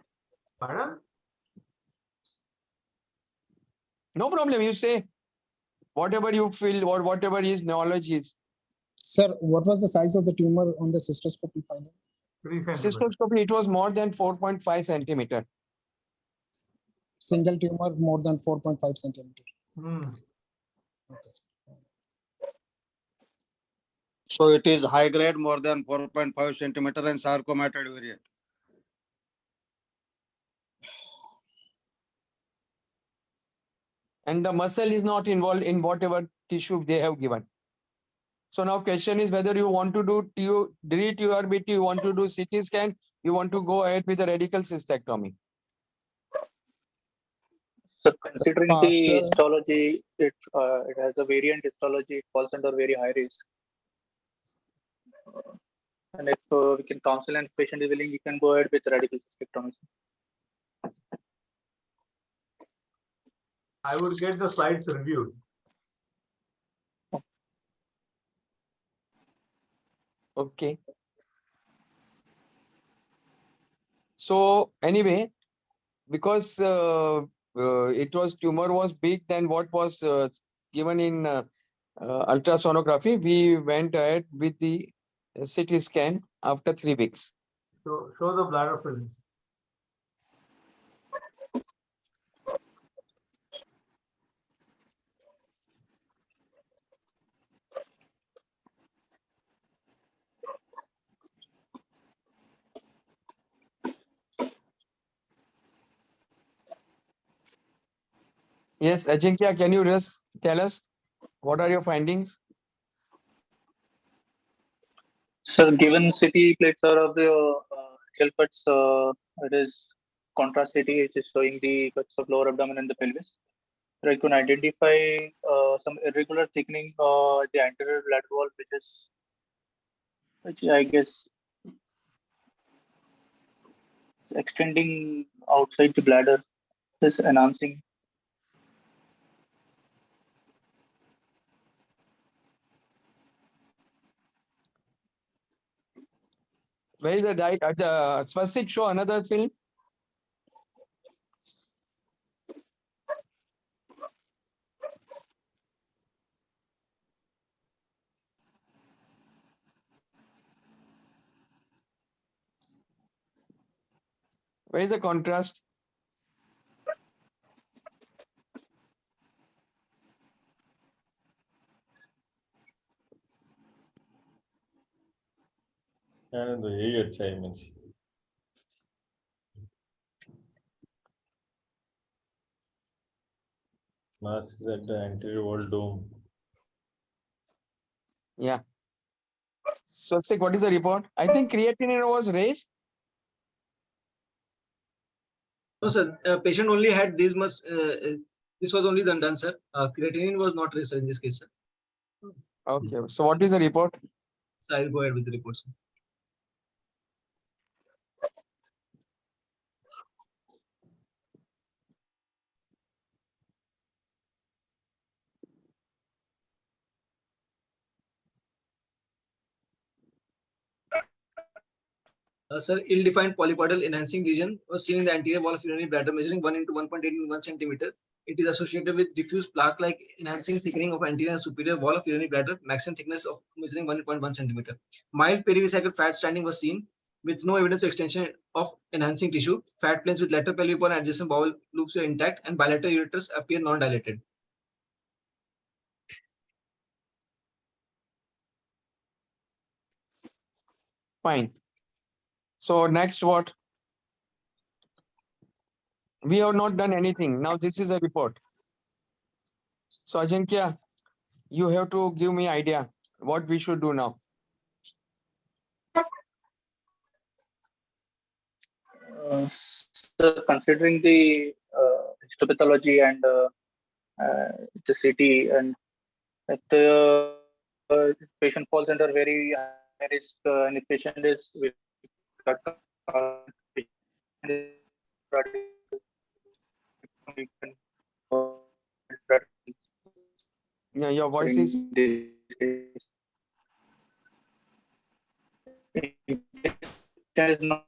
Pardon? No problem. You say whatever you feel or whatever his knowledge is. Sir, what was the size of the tumor on the cystoscopy finding? Cystoscopy, it was more than 4.5 centimeter. Single tumor more than 4.5 centimeter. Okay. So it is high grade more than 4.5 centimeter and sarcomatoid variant. And the muscle is not involved in whatever tissue they have given. So now question is whether you want to do TURBT, you want to do CT scan, you want to go ahead with a radical cystectomy. So considering the histology, it has a variant histology, it falls under very high risk. And if we can counsel and patient is willing, we can go ahead with radical cystectomy. I would get the slides reviewed. Okay. So anyway, because tumor was big than what was given in ultrasonography, we went ahead with the CT scan after 3 weeks. So show the bladder films. Yes, Ajinkya, can you just tell us what are your findings? Sir, given CT plates are of the gel cuts, it is contrast CT, which is showing the cuts of lower abdomen and the pelvis. I can identify some irregular thickening the anterior bladder wall, which I guess is extending outside the bladder, is enhancing. Where is the diet? Swastik, show another film. Where is the contrast? यही अच्छा image. Mask at the anterior wall dome. Yeah. Swastik, what is the report? I think creatinine was raised. No, sir. Patient only had this much. This was only done, sir. Creatinine was not raised in this case, sir. Okay. So what is the report? So I will go ahead with the report, sir. Sir, ill-defined polypoidal enhancing lesion was seen in the anterior wall of urinary bladder measuring 1 into 1.8 in 1 centimeter. It is associated with diffuse plaque-like enhancing thickening of anterior and superior wall of urinary bladder, maximum thickness of measuring 1.1 centimeter. Mild perivesical fat standing was seen with no evidence of extension of enhancing tissue. Fat planes with lateral pelvic bone and adjacent bowel loops were intact, and bilateral ureters appear non-dilated. Fine. So next what? We have not done anything. Now this is a report. So Ajinkya, you have to give me idea what we should do now. So considering the histopathology and the CT, and if the patient falls under very high risk and the patient is with Yeah, your voice is not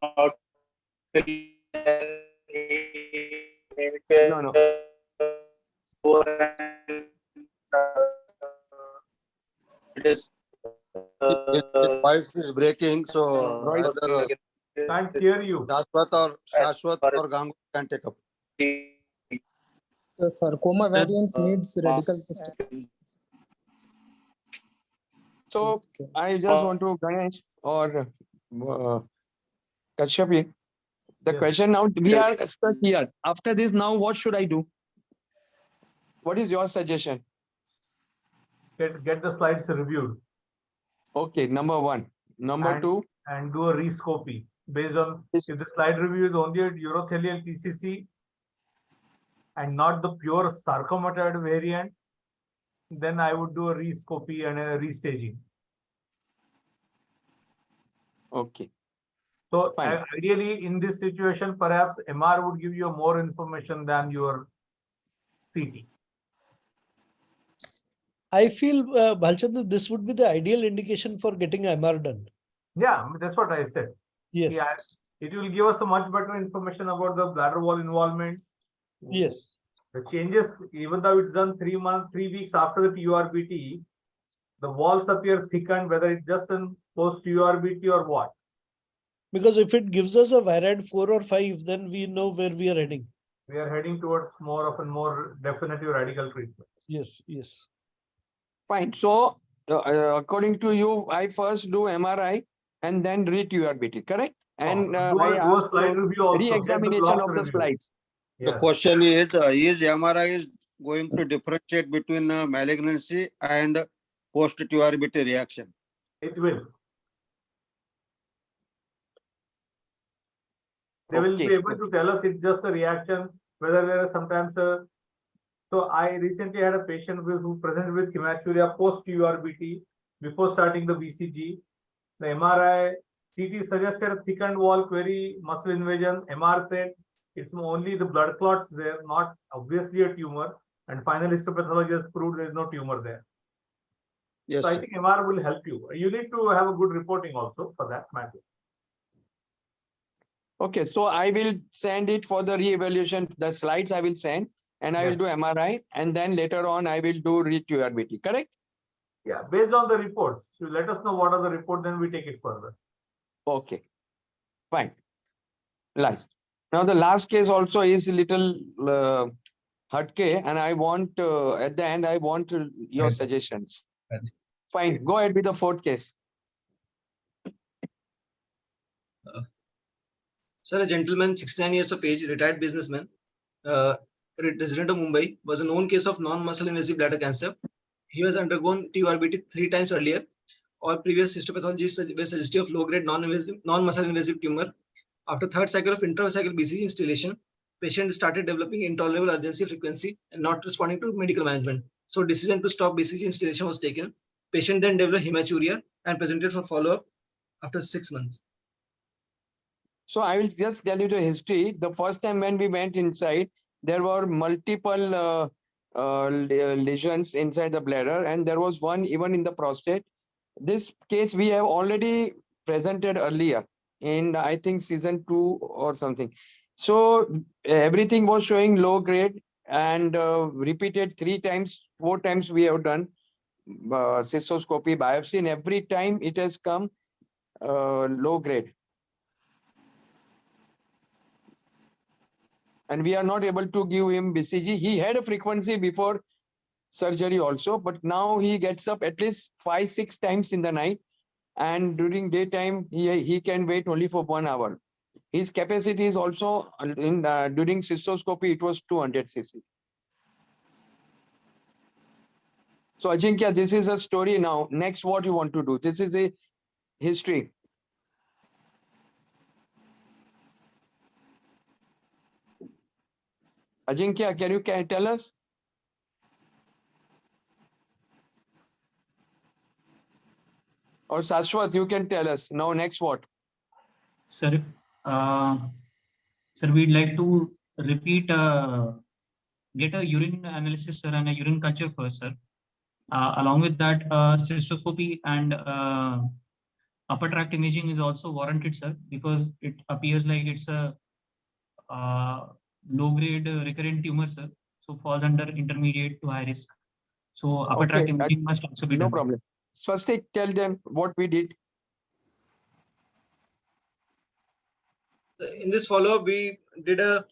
no. It is His voice is breaking, so either Can't hear you. Shashwat or Gangu can take up. The sarcoma variants needs radical system. So I just want to Ganesh or Kashyap, the question now, we are stuck here. After this, now what should I do? What is your suggestion? Get the slides reviewed. Okay, number one. Number two. And do a rescopy based on if the slide review is only at urothelial TCC and not the pure sarcomatoid variant, then I would do a rescopy and a restaging. Okay. So ideally, in this situation, perhaps MR would give you more information than your CT. I feel, Bhalchandra, this would be the ideal indication for getting MR done. Yeah, that's what I said. Yes. Yeah, it will give us a much better information about the bladder wall involvement. Yes. The changes, even though it's done 3 weeks after the TURBT, the walls appear thickened, whether it's just in post TURBT or what. Because if it gives us a variant 4 or 5, then we know where we are heading. We are heading towards more of a more definitive radical treatment. Yes, yes. Fine. So, according to you, I first do MRI and then read TURBT, correct? And do I a ask slide for review also. Get the re-examination blocks of the review. slides. The Yes. question is MRI is going to differentiate between malignancy and post-TURBT reaction? It will. They will be able to tell us it's just a reaction, whether there is sometimes a. So I recently had a patient who presented with hematuria post TURBT before starting the BCG. The MRI, CT suggested a thickened wall, query muscle invasion. MR said it's only the blood clots there, not obviously a tumor. And final histopathology has proved there is no tumor there. Yes. So I think MR will help you. You need to have a good reporting also for that matter. Okay, so I will send it for the re-evaluation. The slides I will send, and I will do MRI, and then later on I will do read TURBT, correct? Yeah, based on the reports, you let us know what are the reports, then we take it further. Okay, fine. Last. Now the last case also is a little hatke, and I want at the end I want your suggestions. Fine, go ahead with the fourth case. Sir, a gentleman, 69 years of age, retired businessman, resident of Mumbai, was a known case of non-muscle invasive bladder cancer. He was undergone TURBT 3 times earlier. All previous histopathologies were suggestive of low-grade non-muscle invasive tumor. After third cycle of intravesical BCG installation, patient started developing intolerable urgency frequency and not responding to medical management. So decision to stop BCG installation was taken. Patient then developed hematuria and presented for follow-up after 6 months. So I will just tell you the history. The first time when we went inside, there were multiple lesions inside the bladder, and there was one even in the prostate. This case we have already presented earlier in, I think, season 2 or something. So everything was showing low grade, and repeated 3 times, 4 times we have done cystoscopy, biopsy, and every time it has come low grade. And we are not able to give him BCG. He had a frequency before surgery also, but now he gets up at least 5-6 times in the night, and during daytime he can wait only for 1 hour. His capacity is also in during cystoscopy it was 200 cc. So Ajinkya, this is a story now. Next, what you want to do? This is a history. Ajinkya, can you tell us? Or Sashwat, you can tell us. Now, next what? Sir, sir, we'd like to repeat, get a urine analysis, sir, and a urine culture first, sir. Along with that, cystoscopy and upper tract imaging is also warranted, sir, because it appears like it's a low-grade recurrent tumor, sir. So falls under intermediate to high risk. So upper tract imaging must also be done. No problem. First, tell them what we did. In this follow-up, we did a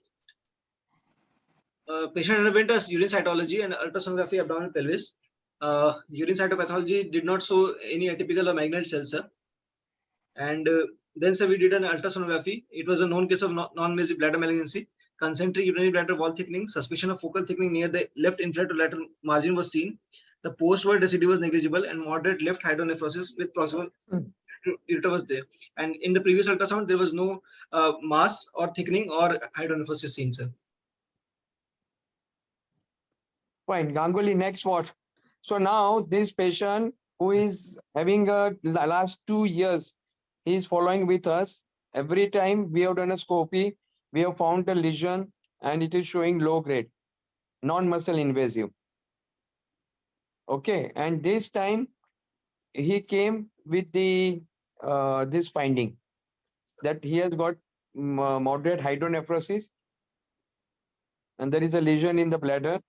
patient underwent a urine cytology and ultrasonography abdominal pelvis. Urine cytopathology did not show any atypical or malignant cells, sir. And then, sir, we did an ultrasonography. It was a known case of non-invasive bladder malignancy. Concentric urinary bladder wall thickening, suspicion of focal thickening near the left inferior to lateral margin was seen. The post-word residue was negligible, and moderate left hydronephrosis with possible ureter was there. And in the previous ultrasound, there was no mass or thickening or hydronephrosis seen, sir. Fine. Ganguly, next what? So now this patient who is having a last 2 years, he is following with us. Every time we have done a scopy, we have found a lesion and it is showing low grade, non-muscle invasive. Okay. And this time he came with the this finding that he has got moderate hydronephrosis and there is a lesion in the bladder.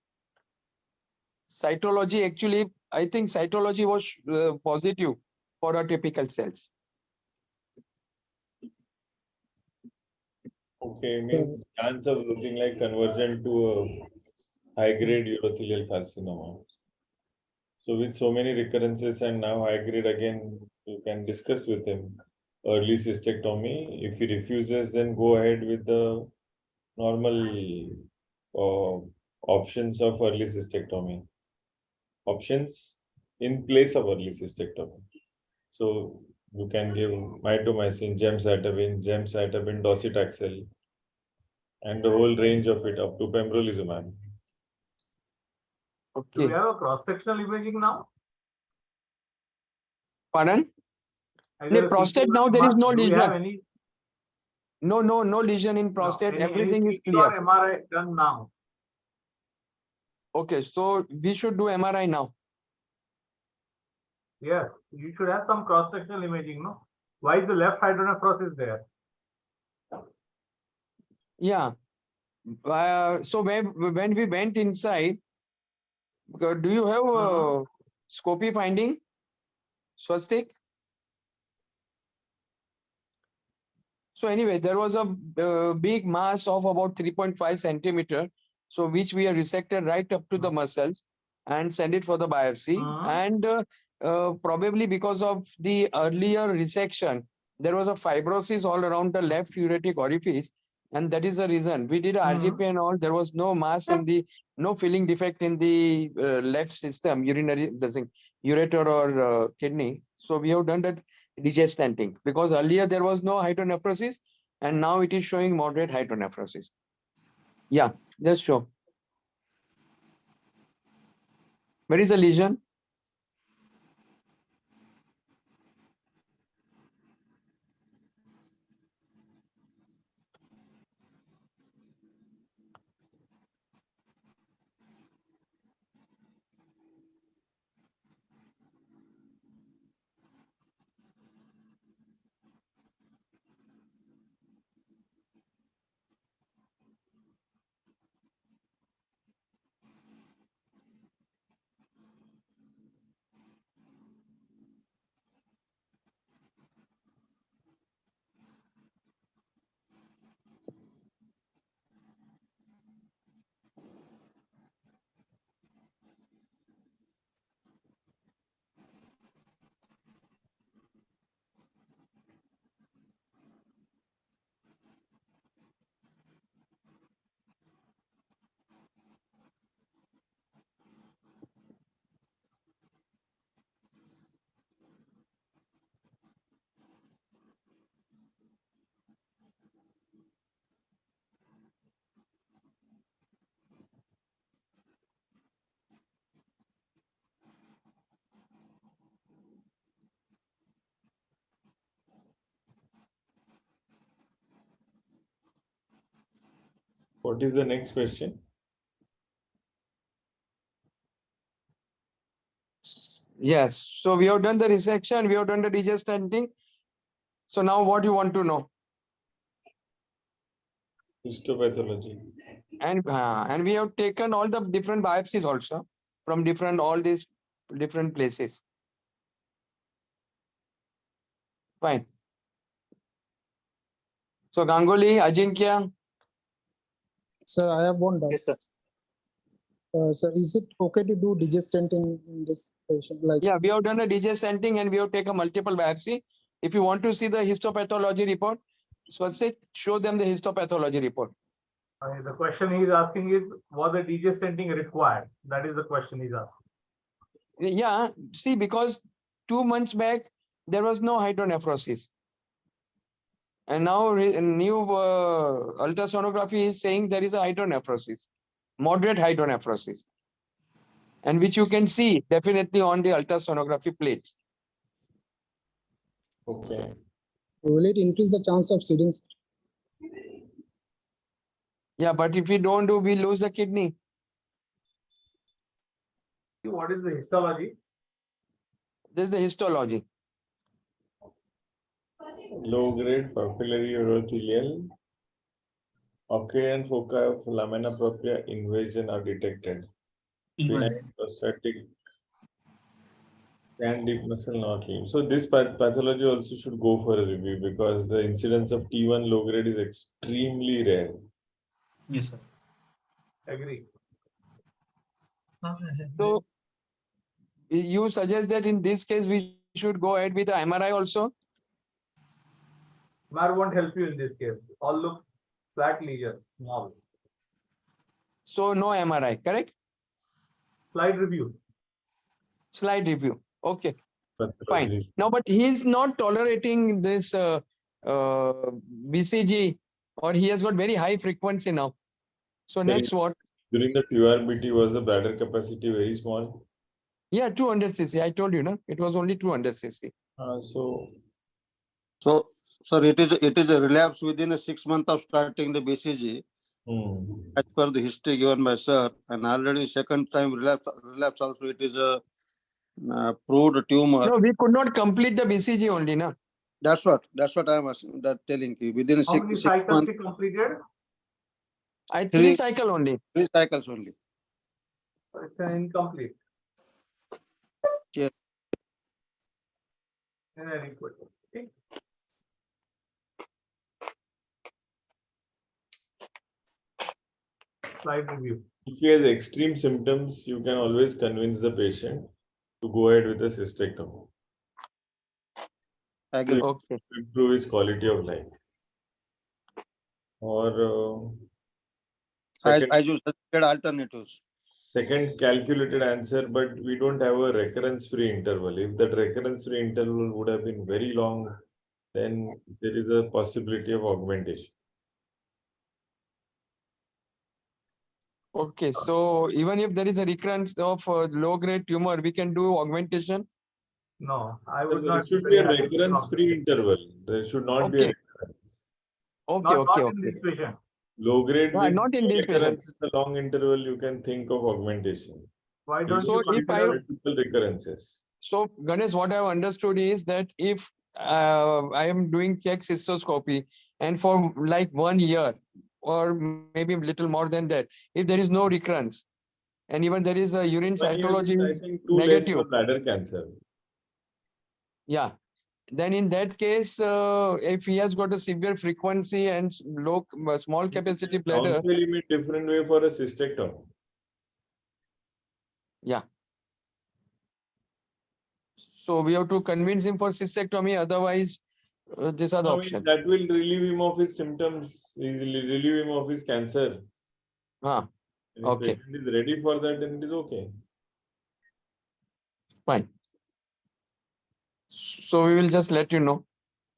Cytology, actually, I think cytology was positive for atypical cells. Okay, means chance of looking like conversion to a high-grade urothelial carcinoma. So with so many recurrences and now high-grade again, you can discuss with him early cystectomy. If he refuses, then go ahead with the normal options of early cystectomy. Options in place of early cystectomy. So you can give mitomycin, gemcitabine, docetaxel, and the whole range of it up to pembrolizumab. Do we have a cross-sectional imaging now? Pardon? Either In a prostate CT now or there is MR. no Do we have lesion. any? No lesion in prostate. Everything is CT clear. or MRI done now? Okay, so we should do MRI now. Yes, you should have some cross-sectional imaging, no? Why is the left hydronephrosis there? Yeah. So when we went inside, do you have scopy finding? Swastik? So anyway, there was a big mass of about 3.5 centimeter, so which we have resected right up to the muscles and send it for the biopsy. And probably because of the earlier resection, there was a fibrosis all around the left ureteric orifice. And that is the reason we did RGP and all. There was no mass in the, no filling defect in the left system, urinary, ureter or kidney. So we have done that degestanting because earlier there was no hydronephrosis and now it is showing moderate hydronephrosis. Yeah, just show. Where is the lesion? What is the next question? Yes. So we have done the resection, we have done the degestanting. So now what you want to know? Histopathology. And we have taken all the different biopsies also from all these different places. Fine. So Ganguly, Ajinkya. Sir, I have one doubt. Yes, sir. Sir, is it okay to do degestanting in this patient? Like, Yeah, we have done a degestanting and we have taken multiple biopsy. If you want to see the histopathology report, Swastik, show them the histopathology report. The question he is asking is, was the degestanting required? That is the question he's asking. Yeah, see, because 2 months back, there was no hydronephrosis. And now new ultrasonography is saying there is a hydronephrosis, moderate hydronephrosis. And which you can see definitely on the ultrasonography plates. Okay. will it increase the chance of seeding? Yeah, but if we don't do, we lose the kidney. What is the histology? This is the histology. low-grade papillary urothelial occurrence foci of lamina propria invasion are detected. Benign prostatic and deep muscle not lean. So this pathology also should go for a review because the incidence of T1 low-grade is extremely rare. Yes, sir. Agree. So you suggest that in this case we should go ahead with the MRI also? MR won't help you in this case. All look flat lesions, small. So no MRI, correct? Slide review. Slide review. Okay, fine. Pathology. Now, but he is not tolerating this BCG, or he has got very high frequency now. So Sir, next what? During the QRBT, was the bladder capacity very small? Yeah, 200 cc. I told you, no, it was only 200 cc. So, sir, it is a relapse within a 6 months of starting the BCG. As per the history given by sir, and already second time relapse also it is a proved tumor. No, we could not complete the BCG only, no. That's what I am asking, telling you within How six many months. cycles he completed? Three cycle only. 3 cycles only. It's an incomplete. Yes. Inadequate. Okay. Slide review. If he has extreme symptoms, you can always convince the patient to go ahead with a cystectomy. Agree. Okay. To improve his quality of life. Or I use alternatives. Second calculated answer, but we don't have a recurrence-free interval. If that recurrence-free interval would have been very long, then there is a possibility of augmentation. Okay, so even if there is a recurrence of low-grade tumor, we can do augmentation? No, I would There not. should be a recurrence-free interval. There should not be a recurrence. Okay, not in this patient. Low-grade No, with not in this patient. recurrence in the long interval, you can think of augmentation. Why don't So you if I consider multiple recurrences? So Ganesh, what I have understood is that if I am doing check cystoscopy and for like 1 year or maybe a little more than that, if there is no recurrence and even there is a urine 1 year cytology is, I think, too less negative, for bladder cancer. yeah, then in that case, if he has got a severe frequency and low, small capacity bladder, Counsel him in different way for a cystectomy. yeah. So we have to convince him for cystectomy, otherwise these are the options. That will relieve him of his symptoms, relieve him of his cancer. If Okay. patient is ready for that, then it is okay. Fine. So we will just let you know.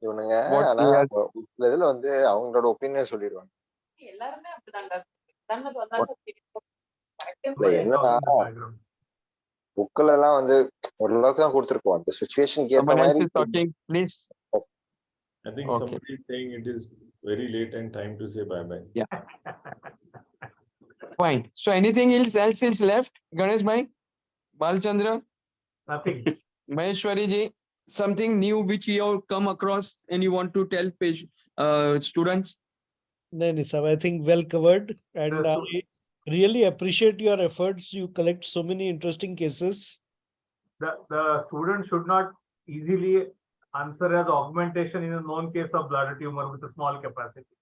இவனுங்க What ஆனா we are- சில இதுல வந்து அவங்களோட opinion சொல்லிடுவாங்க. எல்லாருமே அப்படிதான்டா. தன்னை வந்தாலும் இல்ல என்னன்னா புக்ல எல்லாம் வந்து ஓரளவுக்கு தான் கொடுத்திருக்கோம். அந்த சிச்சுவேஷனுக்கு ஏத்த Someone else மாதிரி is talking, please. I think Okay. somebody is saying it is very late and time to say bye-bye. Yeah. Fine. So anything else is left? Ganesh bhai, Balchandra, nothing. Maheshwari ji, something new which you have come across and you want to tell students? No, sir, I think well covered, and I really appreciate your efforts. You collect so many interesting cases. The student should not easily answer as augmentation in a known case of bladder tumor with a small capacity.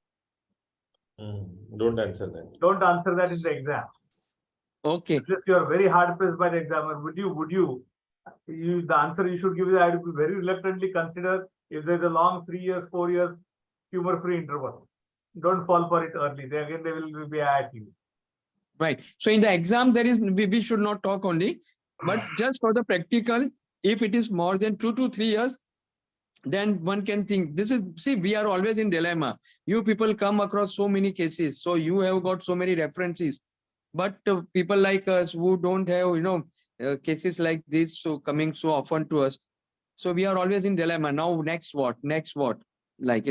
Don't answer that. Don't answer that in the exams. Okay. Unless you are very hard pressed by the examiner, would you the answer you should give is I would very reluctantly consider if there is a long 3 years, 4 years tumor-free interval. Don't fall for it early. They will be at you. Right. So in the exam, there is we should not talk only, but just for the practical, if it is more than 2 to 3 years, then one can think this is, see, we are always in dilemma. You people come across so many cases, so you have got so many references, but people like us who don't have, cases like this so coming so often to us, so we are always in dilemma. Now next what, like,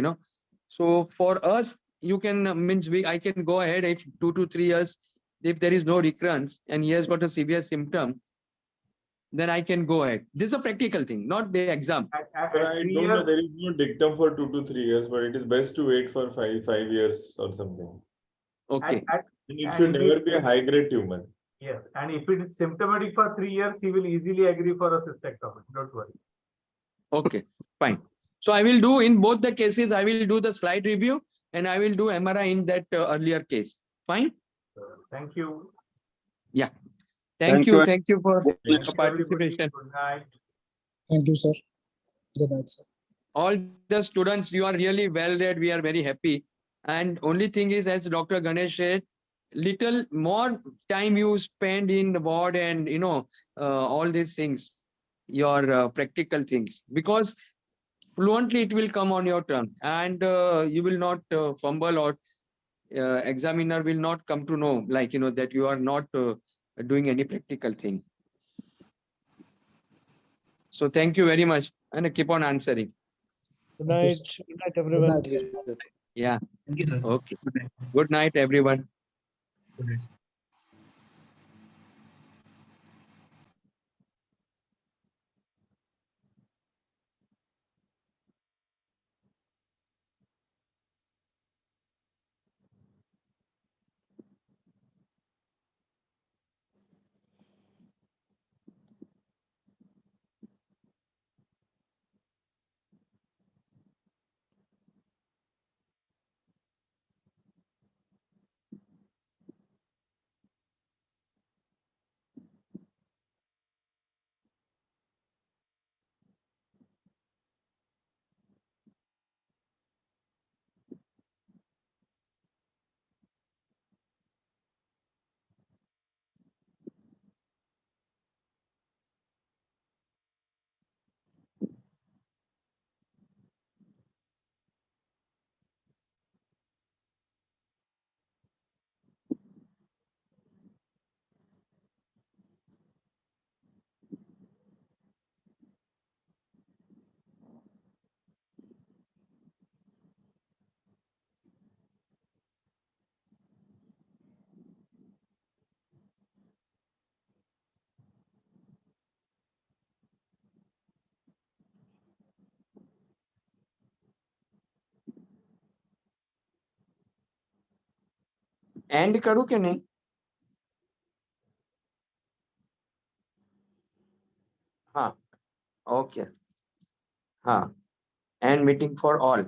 so for us, you can I can go ahead if 2 to 3 years, if there is no recurrence and he has got a severe symptom, then I can go ahead. This is a practical thing, not the exam. Sir, I don't know, there is no dictum for 2 to 3 years, but it is best to wait for 5 years or something. Okay. And it should never be a high grade tumor. Yes, and if it is symptomatic for 3 years, he will easily agree for a cystectomy. Don't worry. Okay, fine. So I will do in both the cases, I will do the slide review and I will do MRI in that earlier case. Fine? Thank you. Yeah. Thank you. Thank you for your participation. Good night. Thank you, sir. Good night, sir. All the students, you are really well read. We are very happy. And only thing is, as Dr. Ganesh said, little more time you spend in the ward and, you know, all these things, your practical things, because fluently it will come on your turn and you will not fumble, or examiner will not come to know, like, you know, that you are not doing any practical thing. So thank you very much and keep on answering. Good night. Good night, everyone. Yeah. Thank you, sir. Okay. Good night, everyone. Good night. And करूं कि नहीं? हाँ, okay, हाँ, and meeting for all.